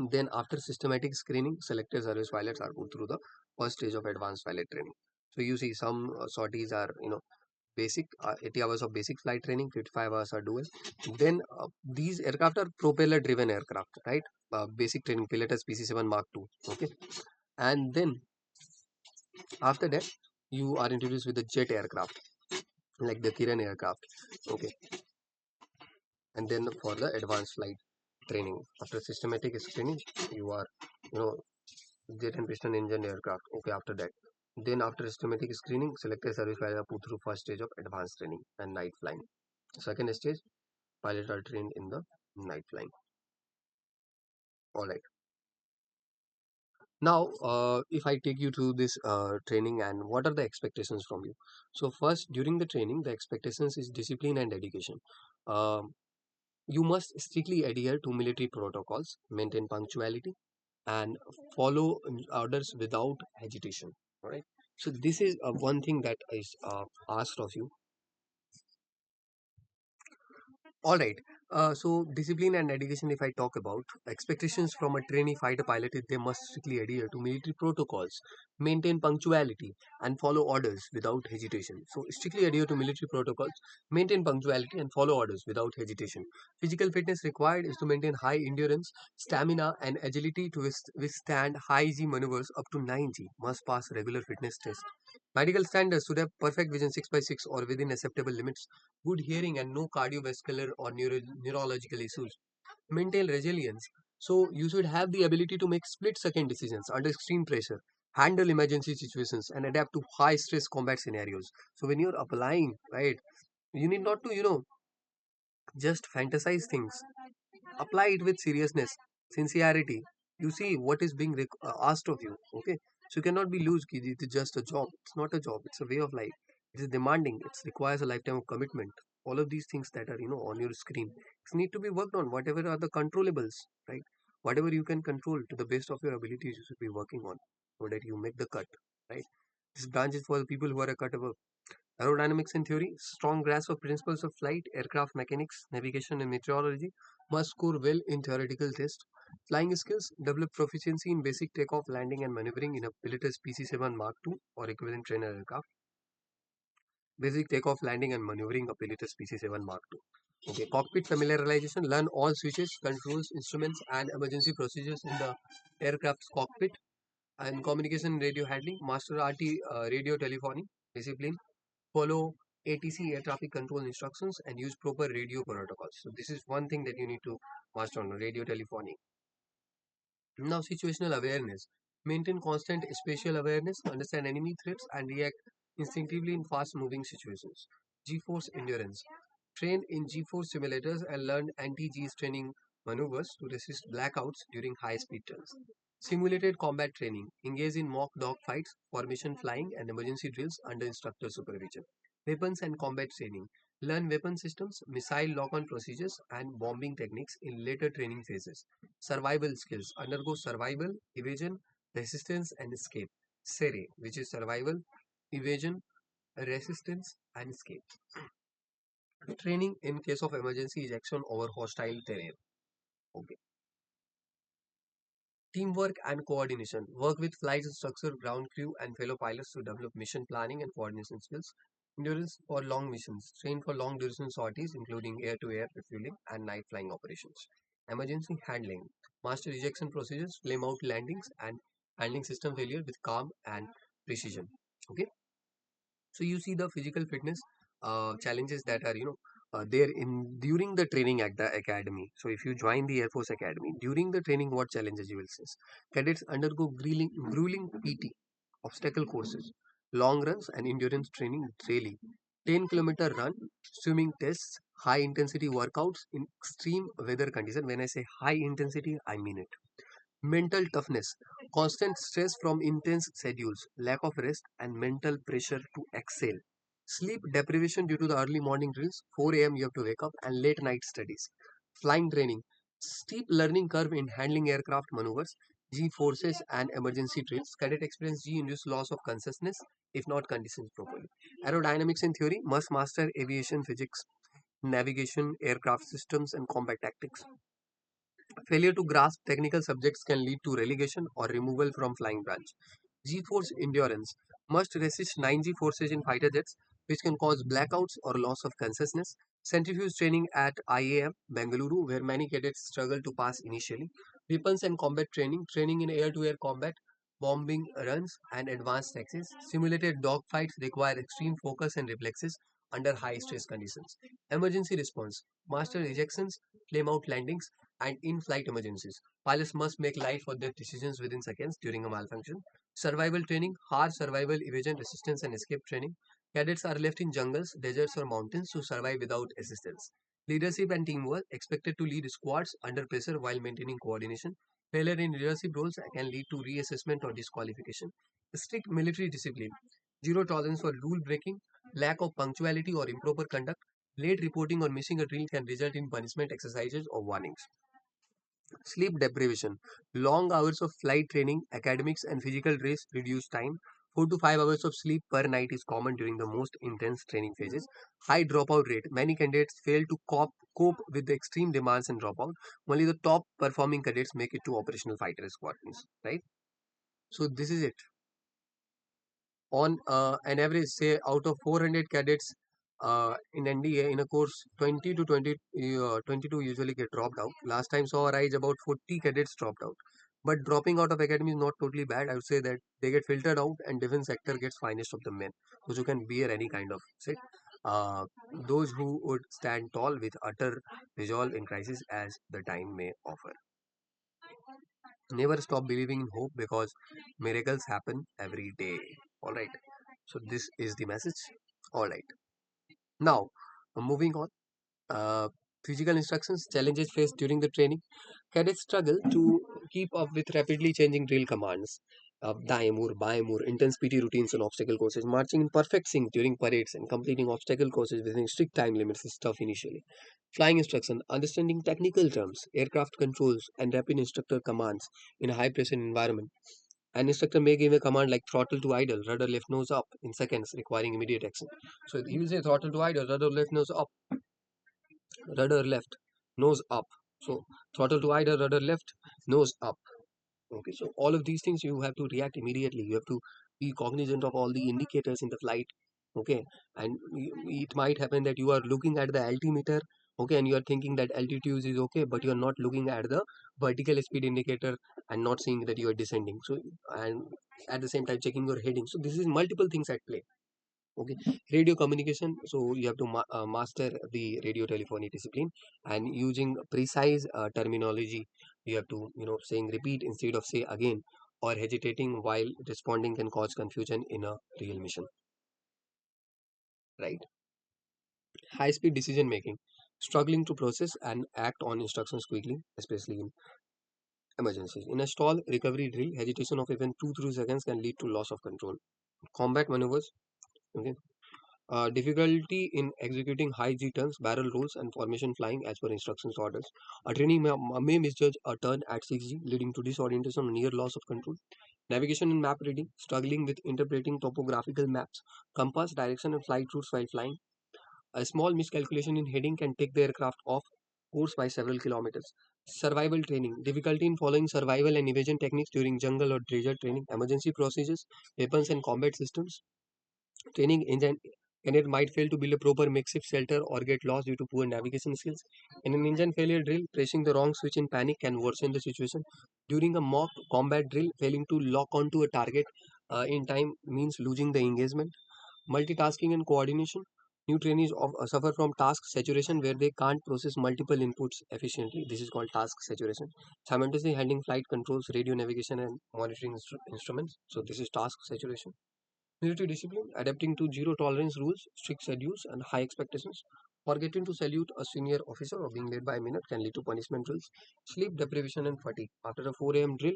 Then after systematic screening, selected service pilots are put through the first stage of advanced pilot training. So you see some sorties are, basic 80 hours of basic flight training, 55 hours are dual. Then these aircraft are propeller driven aircraft, right? Basic training, pilotus PC-7 Mark II. Okay. And then after that, you are introduced with the jet aircraft, like the Kiran aircraft. Okay. And then for the advanced flight training, after systematic screening, you are, you know, jet and piston engine aircraft. Okay, after that. Then after systematic screening, selected service pilots are put through first stage of advanced training and night flying. Second stage, pilots are trained in the night flying. Alright. Now, if I take you to this training and what are the expectations from you? So first, during the training, the expectations is discipline and dedication. Um you must strictly adhere to military protocols, maintain punctuality, and follow orders without hesitation. All right. So this is one thing that is asked of you. All right. So discipline and dedication, if I talk about expectations from a trainee fighter pilot, is they must strictly adhere to military protocols, maintain punctuality, and follow orders without hesitation. So strictly adhere to military protocols, maintain punctuality, and follow orders without hesitation. Physical fitness required is to maintain high endurance, stamina, and agility to withstand high G maneuvers up to 9G. Must pass regular fitness tests. Medical standards should have perfect vision 6 by 6 or within acceptable limits, good hearing, and no cardiovascular or neurological issues. Maintain resilience. So you should have the ability to make split second decisions under extreme pressure, handle emergency situations, and adapt to high stress combat scenarios. So when you're applying, right, you need not to, just fantasize things. Apply it with seriousness, sincerity. You see what is being asked of you. Okay, so you cannot be loose. It is just a job. It's not a job. It's a way of life. It is demanding. It requires a lifetime of commitment. All of these things that are on your screen, it need to be worked on. Whatever are the controllables, right? Whatever you can control to the best of your abilities, you should be working on so that you make the cut, right? This branch is for the people who are a cut above. Aerodynamics and theory, strong grasp of principles of flight, aircraft mechanics, navigation, and meteorology, must score well in theoretical tests. Flying skills, develop proficiency in basic takeoff, landing, and maneuvering in a pilotus PC-7 Mark II or equivalent trainer aircraft. Basic takeoff, landing, and maneuvering a pilotus PC-7 Mark II. Okay, cockpit familiarization, learn all switches, controls, instruments, and emergency procedures in the aircraft's cockpit. And communication radio handling, master RT radio telephony, discipline, follow ATC air traffic control instructions and use proper radio protocols. So this is one thing that you need to master on radio telephony. Now situational awareness. Maintain constant spatial awareness, understand enemy threats and react instinctively in fast moving situations. G-force endurance. Train in G-force simulators and learn anti-G training maneuvers to resist blackouts during high speed turns. Simulated combat training. Engage in mock dogfights, formation flying, and emergency drills under instructor supervision. Weapons and combat training. Learn weapon systems, missile lock-on procedures, and bombing techniques in later training phases. Survival skills. Undergo survival, evasion, resistance, and escape. SERE, which is survival, evasion, resistance, and escape. Training in case of emergency ejection over hostile terrain. Okay. Teamwork and coordination. Work with flight instructor, ground crew, and fellow pilots to develop mission planning and coordination skills. Endurance for long missions. Train for long duration sorties, including air-to-air refueling and night flying operations. Emergency handling. Master ejection procedures, flame out landings, and handling system failure with calm and precision. Okay. So you see the physical fitness challenges that are there in during the training at the academy. So if you join the Air Force Academy during the training, what challenges you will face? Cadets undergo grueling PT, obstacle courses, long runs, and endurance training daily. 10-kilometer run, swimming tests, high intensity workouts in extreme weather conditions. When I say high intensity, I mean it. Mental toughness, constant stress from intense schedules, lack of rest, and mental pressure to excel. Sleep deprivation due to the early morning drills, 4 a.m. you have to wake up, and late night studies. Flying training, steep learning curve in handling aircraft maneuvers, G forces, and emergency drills. Cadet experience G induced loss of consciousness if not conditioned properly. Aerodynamics in theory must master aviation physics, navigation, aircraft systems, and combat tactics. Failure to grasp technical subjects can lead to relegation or removal from flying branch. G-force endurance must resist 9G forces in fighter jets, which can cause blackouts or loss of consciousness. Centrifuge training at IAF Bengaluru, where many cadets struggle to pass initially. Weapons and combat training, training in air-to-air combat, bombing runs, and advanced tactics. Simulated dogfights require extreme focus and reflexes under high-stress conditions. Emergency response, master ejections, flame-out landings, and in-flight emergencies. Pilots must make life or death decisions within seconds during a malfunction. Survival training, hard survival, evasion, resistance, and escape training. Cadets are left in jungles, deserts, or mountains to survive without assistance. Leadership and teamwork, expected to lead squads under pressure while maintaining coordination. Failure in leadership roles can lead to reassessment or disqualification. Strict military discipline, zero tolerance for rule breaking, lack of punctuality or improper conduct. Late reporting or missing a drill can result in punishment exercises or warnings. Sleep deprivation, long hours of flight training, academics, and physical race reduce time. 4 to 5 hours of sleep per night is common during the most intense training phases. High dropout rate. Many candidates fail to cope with the extreme demands and dropout. Only the top performing cadets make it to operational fighter squadrons. Right? So this is it. On an average, say out of 400 cadets in NDA in a course, 20 to 22 usually get dropped out. Last time saw a rise about 40 cadets dropped out. But dropping out of academy is not totally bad. I would say that they get filtered out and defense sector gets finest of the men, those who can bear any kind of sit. Uh, those who would stand tall with utter resolve in crisis as the time may offer. Never stop believing in hope because miracles happen every day. All right. So this is the message. All right. Now, moving on. Uh, Physical instructions, challenges faced during the training. Cadets struggle to keep up with rapidly changing drill commands. Daim or Baim or intense PT routines and obstacle courses. Marching in perfect sync during parades and completing obstacle courses within strict time limits is tough initially. Flying instruction, understanding technical terms, aircraft controls, and rapid instructor commands in a high pressure environment. An instructor may give a command like throttle to idle, rudder left nose up in seconds, requiring immediate action. So he will say throttle to idle, rudder left nose up, rudder left, nose up. So throttle to idle, rudder left, nose up. Okay, so all of these things you have to react immediately. You have to be cognizant of all the indicators in the flight. Okay, and it might happen that you are looking at the altimeter. Okay, and you are thinking that altitude is okay, but you are not looking at the vertical speed indicator and not seeing that you are descending. So, and at the same time checking your heading. So this is multiple things at play. Okay, radio communication. So you have to master the radio telephony discipline and using precise terminology. You have to saying repeat instead of say again, or hesitating while responding can cause confusion in a real mission. Right. High speed decision making, struggling to process and act on instructions quickly, especially in emergencies. In a stall recovery drill, hesitation of even 2 3 seconds can lead to loss of control. Combat maneuvers. Okay. Difficulty in executing high G turns, barrel rolls, and formation flying as per instructions orders. A trainee may misjudge a turn at 6G, leading to disorientation or near loss of control. Navigation and map reading, struggling with interpreting topographical maps, compass, direction, and flight routes while flying. A small miscalculation in heading can take the aircraft off course by several kilometers. Survival training, difficulty in following survival and evasion techniques during jungle or desert training. Emergency procedures, weapons, and combat systems. Training engine candidate might fail to build a proper makeshift shelter or get lost due to poor navigation skills. In an engine failure drill, pressing the wrong switch in panic can worsen the situation. During a mock combat drill, failing to lock onto a target in time means losing the engagement. Multitasking and coordination. New trainees suffer from task saturation where they can't process multiple inputs efficiently. This is called task saturation. Simultaneously handling flight controls, radio navigation, and monitoring instruments. So this is task saturation. Military discipline, adapting to zero tolerance rules, strict schedules, and high expectations. Forgetting to salute a senior officer or being late by a minute can lead to punishment drills. Sleep deprivation and fatigue. After a 4 a.m. drill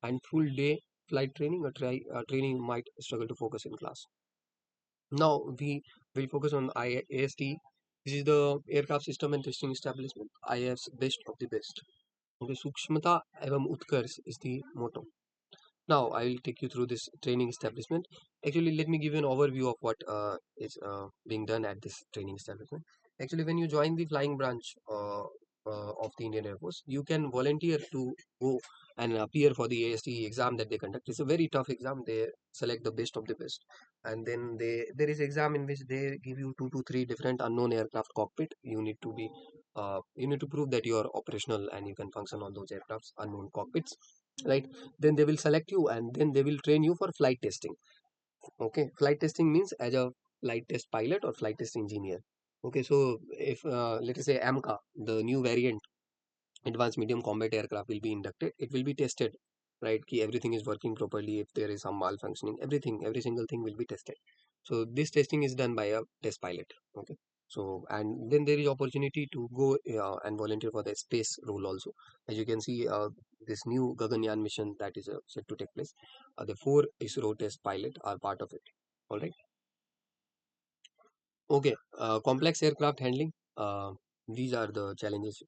and full day flight training, a trainee might struggle to focus in class. Now we will focus on IAST. This is the aircraft system and testing establishment. IAF's best of the best. Okay, Sukshmata evam Utkarsh is the motto. Now I will take you through this training establishment. Actually, let me give you an overview of what is being done at this training establishment. Actually, when you join the flying branch of the Indian Air Force, you can volunteer to go and appear for the ASTE exam that they conduct. It's a very tough exam. They select the best of the best, and then there is exam in which they give you 2 to 3 different unknown aircraft cockpit. You need to prove that you are operational and you can function on those aircrafts unknown cockpits, right? Then they will select you and then they will train you for flight testing. Okay, flight testing means as a flight test pilot or flight test engineer. Okay, so if let us say AMCA, the new variant, advanced medium combat aircraft, will be inducted, it will be tested, right? Ki everything is working properly. If there is some malfunctioning, every single thing will be tested. So this testing is done by a test pilot. Okay, so and then there is opportunity to go and volunteer for the space role also. As you can see, this new Gaganyaan mission that is set to take place, the 4 ISRO test pilot are part of it. All right. Okay, complex aircraft handling. These are the challenges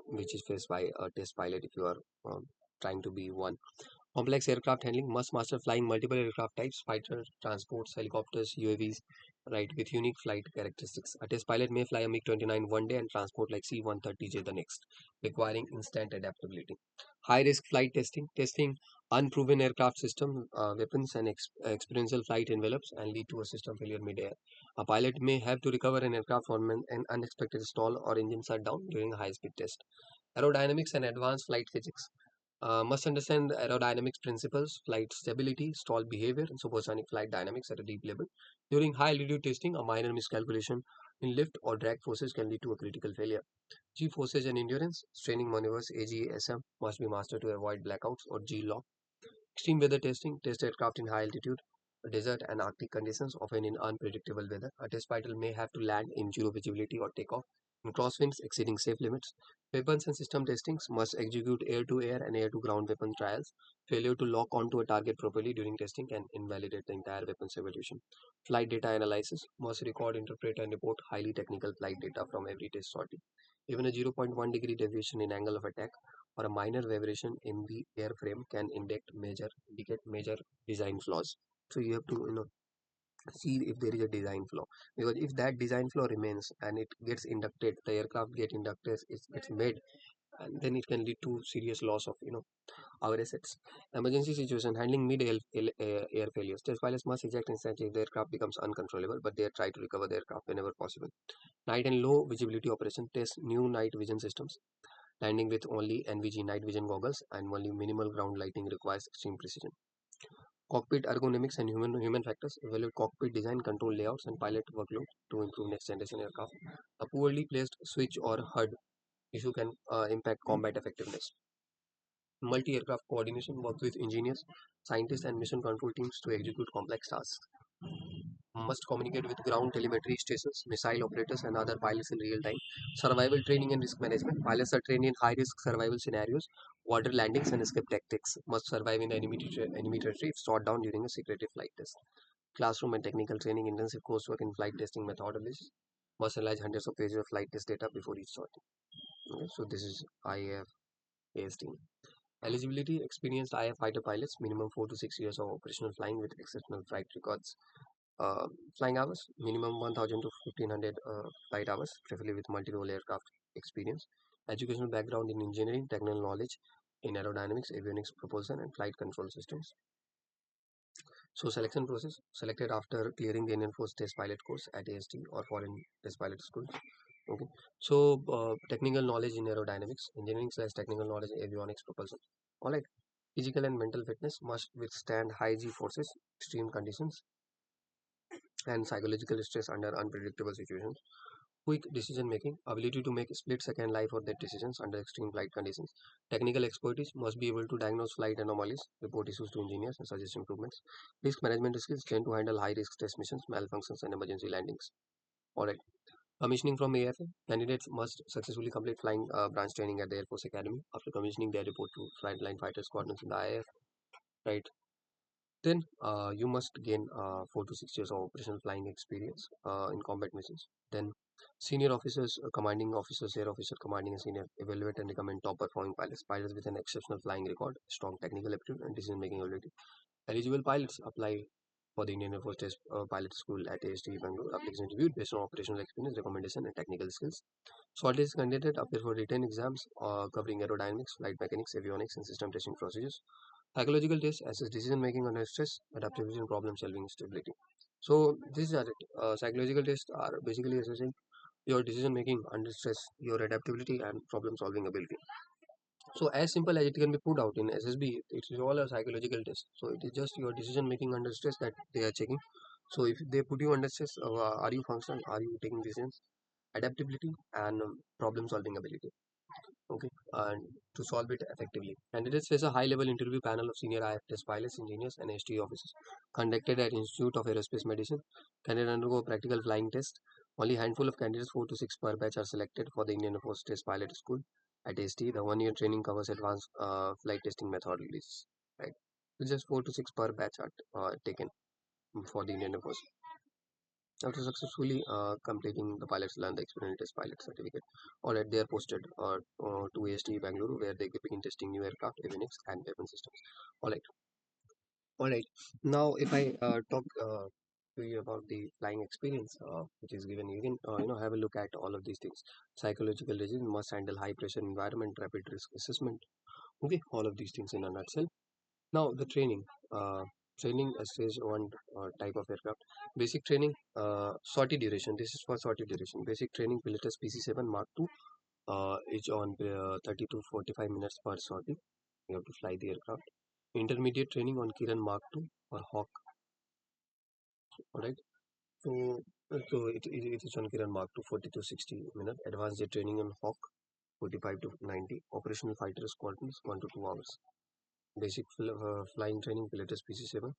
which is faced by a test pilot if you are trying to be one. Complex aircraft handling must master flying multiple aircraft types, fighter, transports, helicopters, UAVs, right, with unique flight characteristics. A test pilot may fly a MiG-29 one day and transport like C-130J the next, requiring instant adaptability. High risk flight testing, testing unproven aircraft system, weapons, and experiential flight envelopes and lead to a system failure mid-air. A pilot may have to recover an aircraft from an unexpected stall or engine shutdown during a high-speed test. Aerodynamics and advanced flight physics must understand the aerodynamics principles, flight stability, stall behavior, and supersonic flight dynamics at a deep level. During high altitude testing, a minor miscalculation in lift or drag forces can lead to a critical failure. G forces and endurance, straining maneuvers, AGSM, must be mastered to avoid blackouts or G lock. Extreme weather testing, test aircraft in high altitude, desert and Arctic conditions, often in unpredictable weather. A test pilot may have to land in zero visibility or take off in crosswinds exceeding safe limits. Weapons and system testings must execute air-to-air and air-to-ground weapon trials. Failure to lock onto a target properly during testing can invalidate the entire weapons evaluation. Flight data analysis must record, interpret, and report highly technical flight data from every test sortie. Even a zero point 0.1 degree deviation in angle of attack or a minor vibration in the airframe can indicate major design flaws. So you have to see if there is a design flaw, because if that design flaw remains and it gets inducted, the aircraft get inducted, it gets made, and then it can lead to serious loss of our assets. Emergency situation handling mid air failures. Test pilots must eject instantly if the aircraft becomes uncontrollable, but they try to recover the aircraft whenever possible. Night and low visibility operation. Test new night vision systems. Landing with only NVG night vision goggles and only minimal ground lighting requires extreme precision. Cockpit ergonomics and human factors. Evaluate cockpit design, control layouts, and pilot workload to improve next generation aircraft. A poorly placed switch or HUD issue can impact combat effectiveness. Multi-aircraft coordination works with engineers, scientists, and mission control teams to execute complex tasks. Must communicate with ground telemetry stations, missile operators, and other pilots in real time. Survival training and risk management. Pilots are trained in high risk survival scenarios, water landings, and escape tactics. Must survive in the enemy territory if shot down during a secretive flight test. Classroom and technical training, intensive coursework in flight testing methodologies. Must analyze hundreds of pages of flight test data before each sortie. Okay, so this is IAF AST. Eligibility: experienced IAF fighter pilots, minimum 4 to 6 years of operational flying with exceptional flight records. uh, Flying hours, minimum 1000 to 1500 flight hours, preferably with multi-role aircraft experience. Educational background in engineering, technical knowledge in aerodynamics, avionics, propulsion, and flight control systems. So selection process: selected after clearing the Indian Force test pilot course at AST or foreign test pilot schools. Okay. So technical knowledge in aerodynamics, engineering slash technical knowledge in avionics, propulsion. All right. Physical and mental fitness: must withstand high G forces, extreme conditions, and psychological stress under unpredictable situations. Quick decision making, ability to make split second life or death decisions under extreme flight conditions. Technical expertise, must be able to diagnose flight anomalies, report issues to engineers, and suggest improvements. Risk management skills, trained to handle high risk test missions, malfunctions, and emergency landings. Alright. Commissioning from AFA, candidates must successfully complete flying branch training at the Air Force Academy. After commissioning, they report to flightline fighter squadrons in the IAF. Right. Then you must gain 4 to 6 years of operational flying experience in combat missions. Then senior officers, commanding officers, air officer, commanding and senior evaluate and recommend top performing pilots, pilots with an exceptional flying record, strong technical aptitude, and decision making ability. Eligible pilots apply for the Indian Air Force Test Pilot School at AST Bangalore. Application reviewed based on operational experience, recommendation, and technical skills. Shortlist candidate appear for written exams covering aerodynamics, flight mechanics, avionics, and system testing procedures. Psychological tests assess decision making under stress, adaptability, and problem solving stability. So these are it. Psychological tests are basically assessing your decision making under stress, your adaptability, and problem solving ability. So as simple as it can be put out in SSB, it is all a psychological test. So it is just your decision making under stress that they are checking. So if they put you under stress, are you functional? Are you taking decisions? Adaptability and problem solving ability. Okay, and to solve it effectively. Candidates face a high-level interview panel of senior IAF test pilots, engineers, and ST officers conducted at Institute of Aerospace Medicine. Candidates undergo a practical flying test. Only handful of candidates, 4 to 6 per batch, are selected for the Indian Air Force Test Pilot School at ST. The one-year training covers advanced flight testing methodologies. Right, so just 4 to 6 per batch are taken for the Indian Air Force. After successfully completing the pilots learn the experience test pilot certificate. Alright, they are posted to AST Bangalore where they begin testing new aircraft, avionics, and weapon systems. Alright, alright. Now, if I talk to you about the flying experience which is given, you can have a look at all of these things. Psychological regime must handle high pressure environment, rapid risk assessment. Okay, all of these things in a nutshell. Now the training, training a stage one type of aircraft. Basic training, sortie duration. This is for sortie duration. Basic training pilotus PC-7 Mark 2 is on 30 to 45 minutes per sortie. You have to fly the aircraft. Intermediate training on Kiran Mark 2 or Hawk. Alright. So it is on Kiran Mark 2 40 to 60 minutes. Advanced jet training on Hawk 45 to 90. Operational fighter squadrons 1 to 2 hours. Basic flying training pilotus PC-7.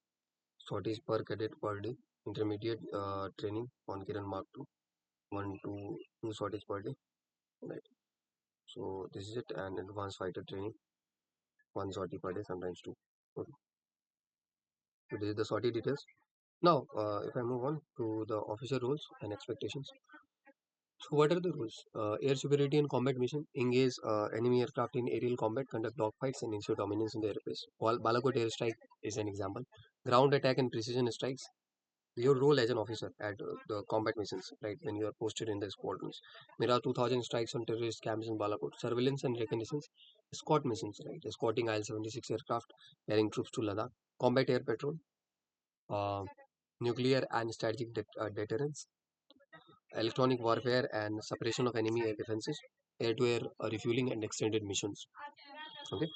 Sorties per cadet per day. Intermediate training on Kiran Mark 2. 1 to 2 sorties per day. Right. So this is it. And advanced fighter training. 1 sortie per day, sometimes 2. Okay. So this is the sortie details. Now, if I move on to the officer roles and expectations. So what are the rules? Air superiority and combat mission. Engage enemy aircraft in aerial combat, conduct dogfights, and ensure dominance in the airspace. Balakot airstrike is an example. Ground attack and precision strikes. Your role as an officer at the combat missions, right, when you are posted in the squadrons. Mira 2000 strikes on terrorist camps in Balakot. Surveillance and reconnaissance. Escort missions, right, escorting IL-76 aircraft carrying troops to Ladakh. Combat air patrol. Uh, Nuclear and strategic deterrence. Electronic warfare and suppression of enemy air defenses. Air-to-air refueling and extended missions. Okay.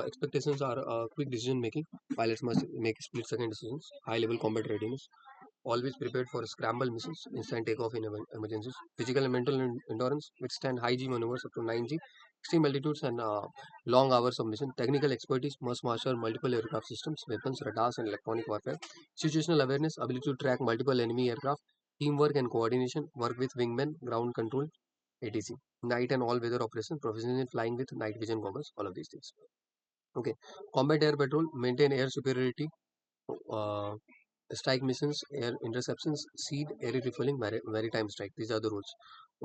Expectations are quick decision making. Pilots must make split second decisions. High level combat readiness. Always prepared for scramble missions, instant takeoff in emergencies. Physical and mental endurance, withstand high G maneuvers up to 9G, extreme altitudes and long hours of mission. Technical expertise, must master multiple aircraft systems, weapons, radars, and electronic warfare. Situational awareness, ability to track multiple enemy aircraft. Teamwork and coordination, work with wingmen, ground control, etc. Night and all weather operation, proficiency in flying with night vision goggles, all of these things. Okay. Combat air patrol, maintain air superiority. Uh, Strike missions, air interceptions, seed, air refueling, maritime strike. These are the rules.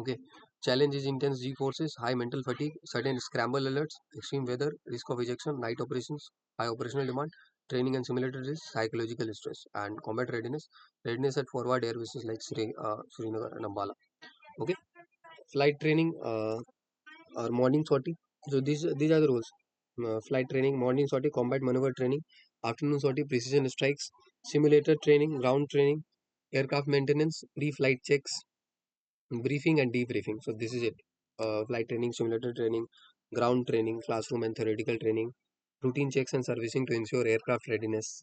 Okay. Challenge is intense G forces, high mental fatigue, sudden scramble alerts, extreme weather, risk of ejection, night operations, high operational demand, training and simulated risk, psychological stress, and combat readiness. Readiness at forward air bases like Srinagar and Ambala. Okay. Flight training or morning sortie. So these are the rules. Flight training, morning sortie, combat maneuver training, afternoon sortie, precision strikes, simulator training, ground training, aircraft maintenance, pre-flight checks, briefing and debriefing. So this is it. Flight training, simulator training, ground training, classroom and theoretical training, routine checks and servicing to ensure aircraft readiness.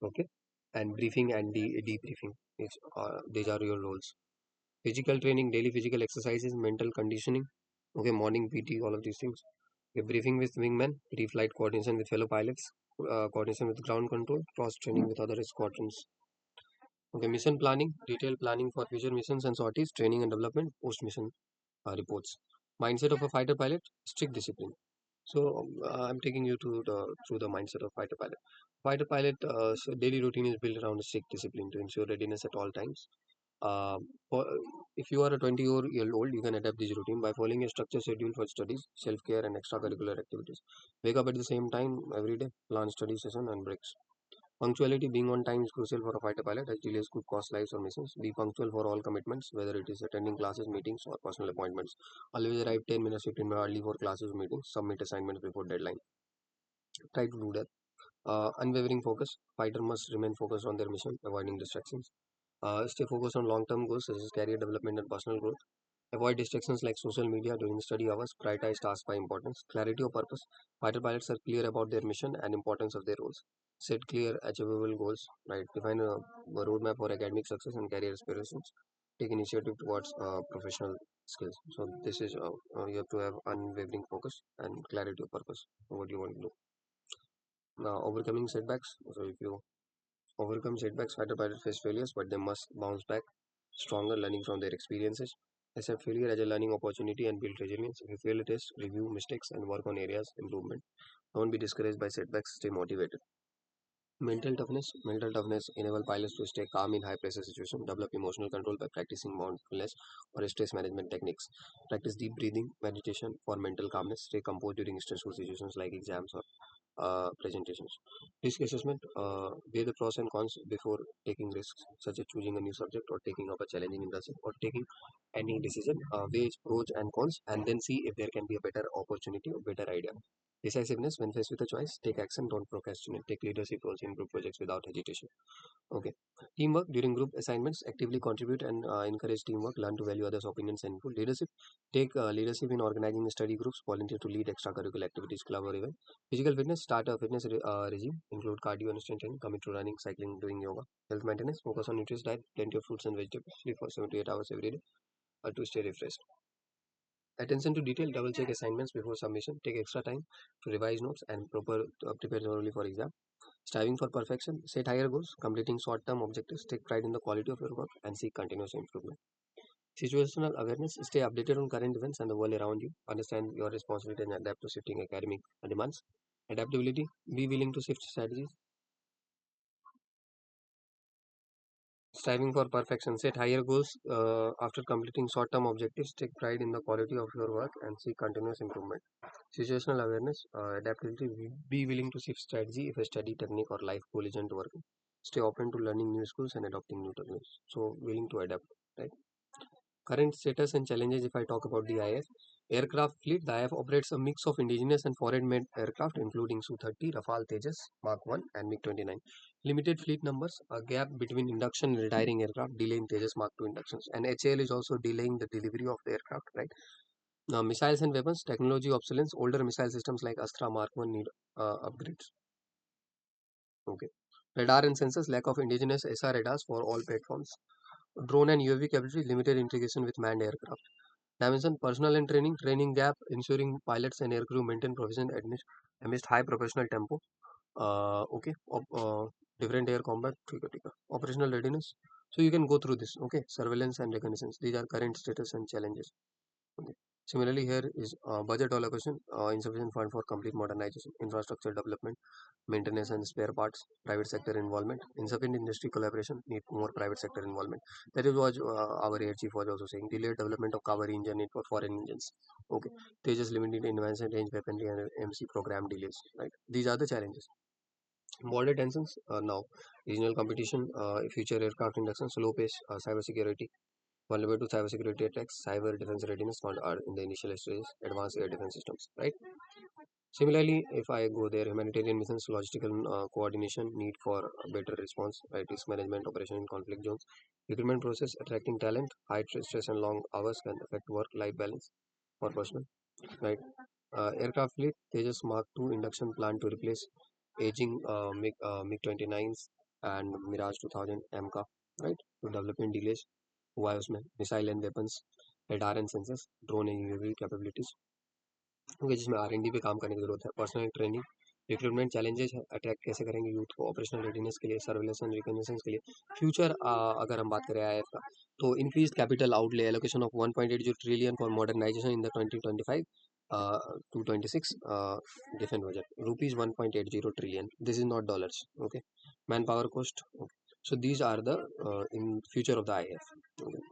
Okay. and briefing and debriefing. These are your roles. Physical training, daily physical exercises, mental conditioning. Okay, morning PT, all of these things. Okay, briefing with wingmen, pre-flight coordination with fellow pilots, coordination with ground control, cross training with other squadrons. Okay, mission planning, detailed planning for future missions and sorties, training and development, post-mission reports. Mindset of a fighter pilot, strict discipline. So I'm taking you to through the mindset of fighter pilot. Fighter pilot daily routine is built around a strict discipline to ensure readiness at all times. Uh, for, if you are a 20-year old, you can adapt this routine by following a structured schedule for studies, self-care, and extracurricular activities. Wake up at the same time every day. Plan study session and breaks. Punctuality being on time is crucial for a fighter pilot as delays could cost lives or missions. Be punctual for all commitments, whether it is attending classes, meetings, or personal appointments. Always arrive 10 minutes, 15 minutes early for classes, meetings. Submit assignments before deadline. Try to do that. Unwavering focus. Fighter must remain focused on their mission, avoiding distractions. Stay focused on long-term goals such as career development and personal growth. Avoid distractions like social media during study hours. Prioritize tasks by importance. Clarity of purpose. Fighter pilots are clear about their mission and importance of their roles. Set clear, achievable goals. Right. Define a roadmap for academic success and career aspirations. Take initiative towards professional skills. So this is you have to have unwavering focus and clarity of purpose. What you want to do. Now, overcoming setbacks. So if you overcome setbacks, fighter pilots face failures, but they must bounce back stronger, learning from their experiences. Accept failure as a learning opportunity and build resilience. If you fail a test, review mistakes and work on areas improvement. Don't be discouraged by setbacks, stay motivated. Mental toughness. Mental toughness enable pilots to stay calm in high pressure situations, develop emotional control by practicing mindfulness or stress management techniques. Practice deep breathing, meditation for mental calmness. Stay composed during stressful situations like exams or presentations. Risk assessment, weigh the pros and cons before taking risks, such as choosing a new subject or taking up a challenging internship or taking any decision. Weigh its pros and cons and then see if there can be a better opportunity or better idea. Decisiveness, when faced with a choice, take action, don't procrastinate. Take leadership roles in group projects without hesitation. Okay. Teamwork during group assignments, actively contribute and encourage teamwork, learn to value others' opinions and input. Leadership, take leadership in organizing study groups, volunteer to lead extracurricular activities, club or event. Physical fitness, start a fitness regime, include cardio and strength training, commit to running, cycling, doing yoga. Health maintenance, focus on nutritious diet, plenty of fruits and vegetables, sleep for 7 to 8 hours every day to stay refreshed. Attention to detail, double check assignments before submission, take extra time to revise notes and prepare thoroughly for exam. Striving for perfection, set higher goals, completing short-term objectives, take pride in the quality of your work and seek continuous improvement. Situational awareness, stay updated on current events and the world around you, understand your responsibility and adapt to shifting academic demands. Adaptability, be willing to shift strategies. Striving for perfection, set higher goals after completing short-term objectives, take pride in the quality of your work and seek continuous improvement. Situational awareness, adaptability, be willing to shift strategy if a study technique or life goal isn't working. Stay open to learning new skills and adopting new techniques. So willing to adapt, right? Current status and challenges if I talk about the IAF. Aircraft fleet, the IAF operates a mix of indigenous and foreign-made aircraft including Su-30, Rafale, Tejas, Mk1 and MiG-29. Limited fleet numbers, a gap between induction and retiring aircraft, delay in Tejas Mk2 inductions. And HAL is also delaying the delivery of the aircraft, right? Now, missiles and weapons, technology obsolescence, older missile systems like Astra Mark 1 need upgrades. Okay. Radar and sensors, lack of indigenous SR radars for all platforms. Drone and UAV capability, limited integration with manned aircraft. Dimension, personnel and training gap, ensuring pilots and aircrew maintain provision amidst high professional tempo. Okay. Different air combat, ठीक है. Operational readiness. So you can go through this. Okay. Surveillance and reconnaissance. These are current status and challenges. Okay. Similarly, here is budget allocation, insufficient fund for complete modernization, infrastructure development, maintenance and spare parts, private sector involvement, insufficient industry collaboration, need more private sector involvement. That is what our air chief was also saying. Delayed development of cavalry engine need for foreign engines. Okay, Tejas limited invention, range weaponry, and MC program delays. Right, these are the challenges. Border tensions now, regional competition, future aircraft induction, slow pace, cyber security, vulnerable to cybersecurity attacks, cyber defense readiness found are in the initial stages, advanced air defense systems, right? Similarly, if I go there, humanitarian missions, logistical coordination, need for a better response, right? Risk management, operation in conflict zones, recruitment process, attracting talent, high stress and long hours can affect work-life balance for personnel, right? Aircraft fleet, Tejas Mark II induction plan to replace aging MiG-29s. and Mirage 2000 AMCA, right? तो development delays हुआ है उसमें, missile and weapons, radar and sensors, drone and UAV capabilities, okay, जिसमें R&D पे काम करने की जरूरत है, पर्सनल ट्रेनिंग, रिक्रूटमेंट चैलेंजेस है, अट्रैक्ट कैसे करेंगे यूथ को, ऑपरेशनल रेडीनेस के लिए, सर्विलेंस एंड रिकॉग्निशंस के लिए, फ्यूचर अगर हम बात करें IAF का, तो increase capital outlay, allocation of 1.80 trillion for modernisation in the 2025 to 26 defense budget, rupees 1.80 trillion. This is not dollars, okay. Manpower cost, okay. So these are the in future of the IAF, okay.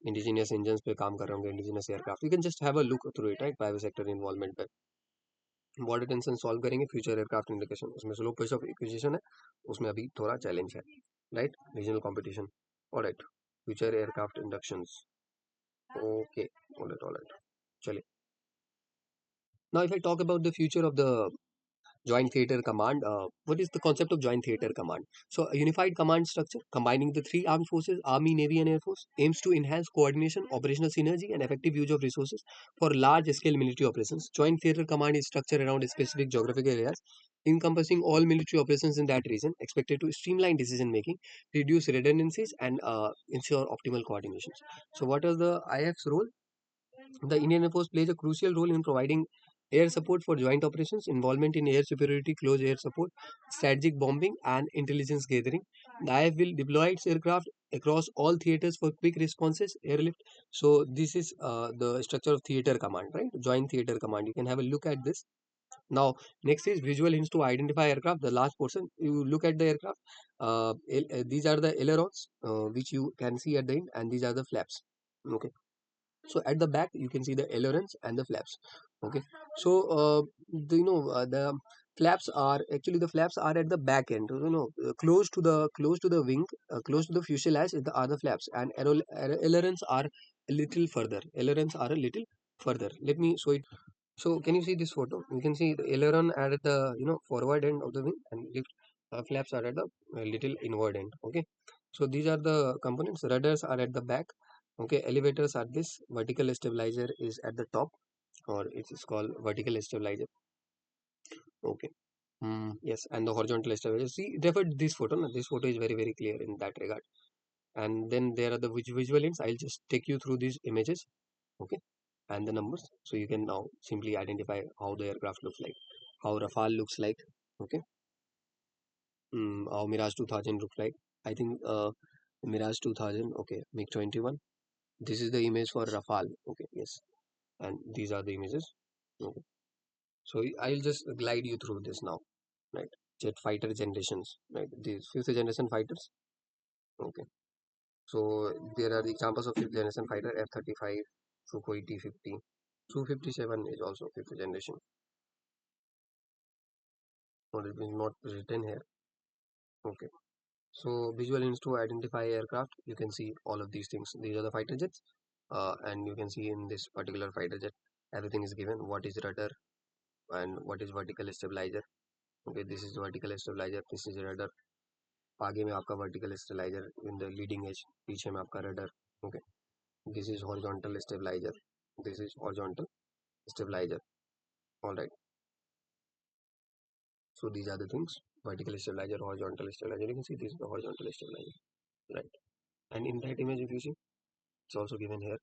Indigenous engine पे काम कर रहे होंगे, indigenous aircraft, you can just have a look through it, right. Private sector involvement पे border tension solve करेंगे, future aircraft indication, उसमें slow pace of acquisition है, उसमें अभी थोड़ा चैलेंज है, right. Regional competition, alright. Future aircraft inductions, okay, alright. चलिए, now if I talk about the future of the Joint Theater Command. What is the concept of Joint Theater Command? So, a unified command structure combining the three armed forces, Army, Navy, and Air Force, aims to enhance coordination, operational synergy, and effective use of resources for large-scale military operations. Joint Theater Command is structured around specific geographical areas, encompassing all military operations in that region, expected to streamline decision making, reduce redundancies, and ensure optimal coordinations. So, what is the IF's role? The Indian Air Force plays a crucial role in providing air support for joint operations, involvement in air superiority, close air support, strategic bombing, and intelligence gathering. The IF will deploy its aircraft across all theaters for quick responses, airlift. So this is the structure of theater command, right? Joint theater command. You can have a look at this. Now, next is visual hints to identify aircraft. The last portion, you look at the aircraft. These are the ailerons, which you can see at the end, and these are the flaps. Okay, so at the back you can see the ailerons and the flaps, okay. So the flaps are actually, the flaps are at the back end, close to the wing, close to the fuselage are the flaps, and ailerons are a little further, let me show it. So can you see this photo? You can see the aileron are at the forward end of the wing, and lift flaps are at the little inward end. Okay, so these are the components. Rudders are at the back. Okay, elevators are this. Vertical stabilizer is at the top, or it is called vertical stabilizer. Okay. Yes, and the horizontal stabilizer. See, refer to this photo. No? This photo is very clear in that regard. And then there are the visual hints. I'll just take you through these images. Okay, and the numbers, so you can now simply identify how the aircraft looks like, how Rafale looks like. Okay, how Mirage 2000 looks like. I think Mirage 2000. Okay, Mk1A. This is the image for Rafale. Okay, yes, and these are the images. Okay, so I'll just glide you through this now, right? Jet fighter generations, right? These fifth generation fighters. Okay, so there are the examples of fifth generation fighter: F-35, Sukhoi T-50, Su-57 is also fifth generation. Or it is not written here. Okay, so visual hints to identify aircraft. You can see all of these things. These are the fighter jets, and you can see in this particular fighter jet, everything is given. What is rudder and what is vertical stabilizer. Okay, this is vertical stabilizer. This is rudder. आगे में आपका vertical stabilizer in the leading edge. पीछे में आपका rudder. Okay, this is horizontal stabilizer. This is horizontal stabilizer. All right. So these are the things: vertical stabilizer, horizontal stabilizer. You can see this is the horizontal stabilizer, right? And in that image, if you see, it's also given here: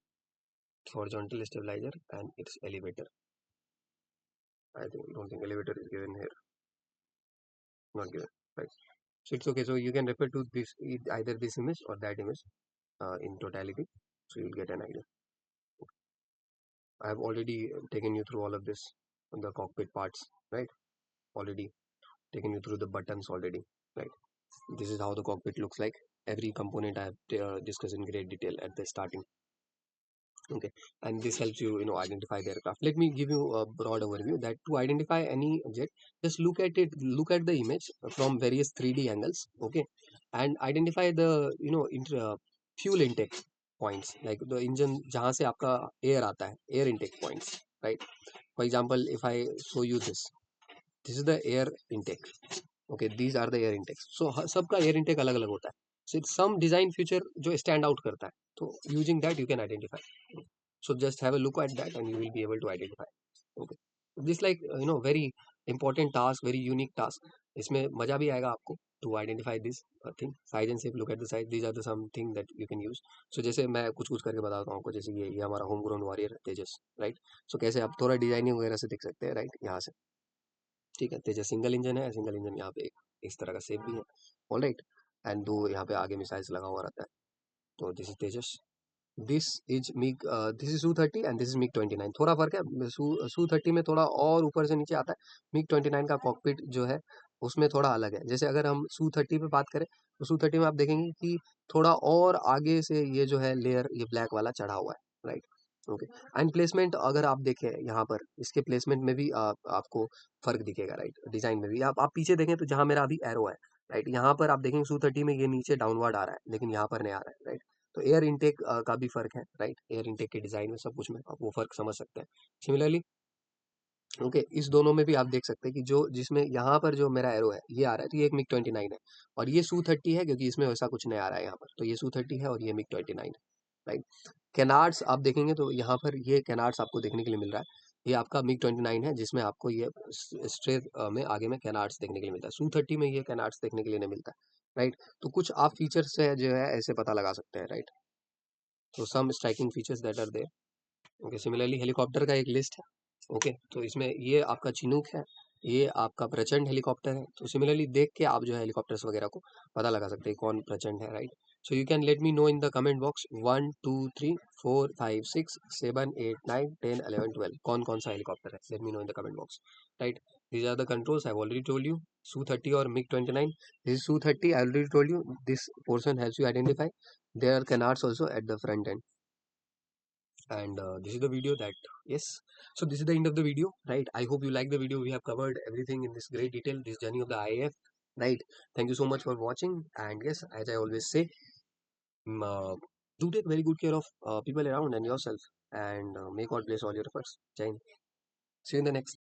it's horizontal stabilizer and its elevator. I don't think elevator is given here. Not given, right? So it's okay. So you can refer to this, either this image or that image, in totality, so you'll get an idea. I have already taken you through all of this on the cockpit parts, right? Already taken you through the buttons already, right? This is how the cockpit looks like. Every component I have discussed in great detail at the starting. Okay, and this helps you identify the aircraft. Let me give you a broad overview that to identify any jet, just look at the image from various 3D angles. Okay, and identify the fuel intake points, like the engine जहाँ से आपका air आता है, air intake points, right? For example, if I show you this is the air intake. Okay, these are the air intakes. So सबका air intake अलग अलग होता है. So it's some design feature जो stand out करता है. So using that you can identify. So just have a look at that and you will be able to identify. Okay, this like very important task, very unique task. इसमें मजा भी आएगा आपको to identify this thing. Size and shape, look at the size, these are the something that you can use. So जैसे मैं कुछ कुछ करके बताता हूँ आपको, जैसे ये हमारा होम ग्रोन वॉरियर तेजस, राइट। सो कैसे आप थोड़ा डिजाइनिंग वगैरह से देख सकते हैं, राइट, यहाँ से। ठीक है, तेजस सिंगल इंजन है, सिंगल इंजन यहाँ पे इस तरह का शेप भी है, ऑल राइट। एंड दो यहाँ पे आगे मिसाइल्स लगा हुआ रहता है। तो this is Tejas, this is MiG, this is Su-30 and this is MiG 29। थोड़ा फर्क है, Su-30 में थोड़ा और ऊपर से नीचे आता है, मिग 29 का कॉकपिट जो है उसमें थोड़ा अलग है। जैसे अगर हम Su-30 पे बात करें तो Su-30 में आप देखेंगे कि थोड़ा और आगे से ये जो है लेयर, ये ब्लैक वाला चढ़ा हुआ है, राइट। ओके, एंड प्लेसमेंट अगर आप देखें यहाँ पर, इसके प्लेसमेंट में भी आपको फर्क दिखेगा, राइट। डिजाइन में भी आप पीछे देखें तो जहाँ मेरा अभी एरो है, राइट, यहाँ पर आप देखेंगे Su-30 में ये नीचे डाउनवर्ड आ रहा है, लेकिन यहाँ पर नहीं आ रहा है, राइट। तो एयर इनटेक का भी फर्क है, राइट। एयर इनटेक के डिजाइन में, सब कुछ में आप वो फर्क समझ सकते हैं। सिमिलरली ओके, इस दोनों में भी आप देख सकते हैं कि जो जिसमें यहाँ पर जो मेरा एरो है ये आ रहा है, तो ये एक मिग 29 है, और ये Su-30 है, क्योंकि इसमें वैसा कुछ नहीं आ रहा है यहाँ पर। तो ये Su-30 है और ये मिग 29 है, राइट। कैनार्ड्स आप देखेंगे तो यहाँ पर ये कैनार्ड्स आपको देखने के लिए मिल रहा है। ये आपका मिग 29 है, जिसमें आपको ये स्ट्रेट में आगे में कैनार्ड्स देखने के लिए मिलता है। Su-30 में ये कैनार्ड्स देखने के लिए नहीं मिलता है, राइट। तो कुछ आप फीचर्स से जो है ऐसे पता लगा सकते हैं, राइट। तो some striking features that are there. Okay, similarly helicopter का एक लिस्ट है। ओके, तो इसमें ये आपका चिनूक है, ये आपका प्रचंड हेलीकॉप्टर है। तो सिमिलरली देख के आप जो है हेलीकॉप्टर्स वगैरह को पता लगा सकते हैं कौन प्रचंड है, right. So you can let me know in the comment box 1 2 3 4 5 6 7 8 9 10 11 12 कौन कौन सा हेलीकॉप्टर है, let me know in the comment box, right. These are the controls I already told you, Su-30 और MiG 29। This is Su-30, I already told you, this portion helps you identify, there are canards also at the front end. And this is the video that, yes, so this is the end of the video, right. I hope you like the video. We have covered everything in this great detail, this journey of the IAF, right. Thank you so much for watching, and yes, as I always say, do take very good care of people around and yourself, and may God bless all your efforts. Jai Hind. See you in the next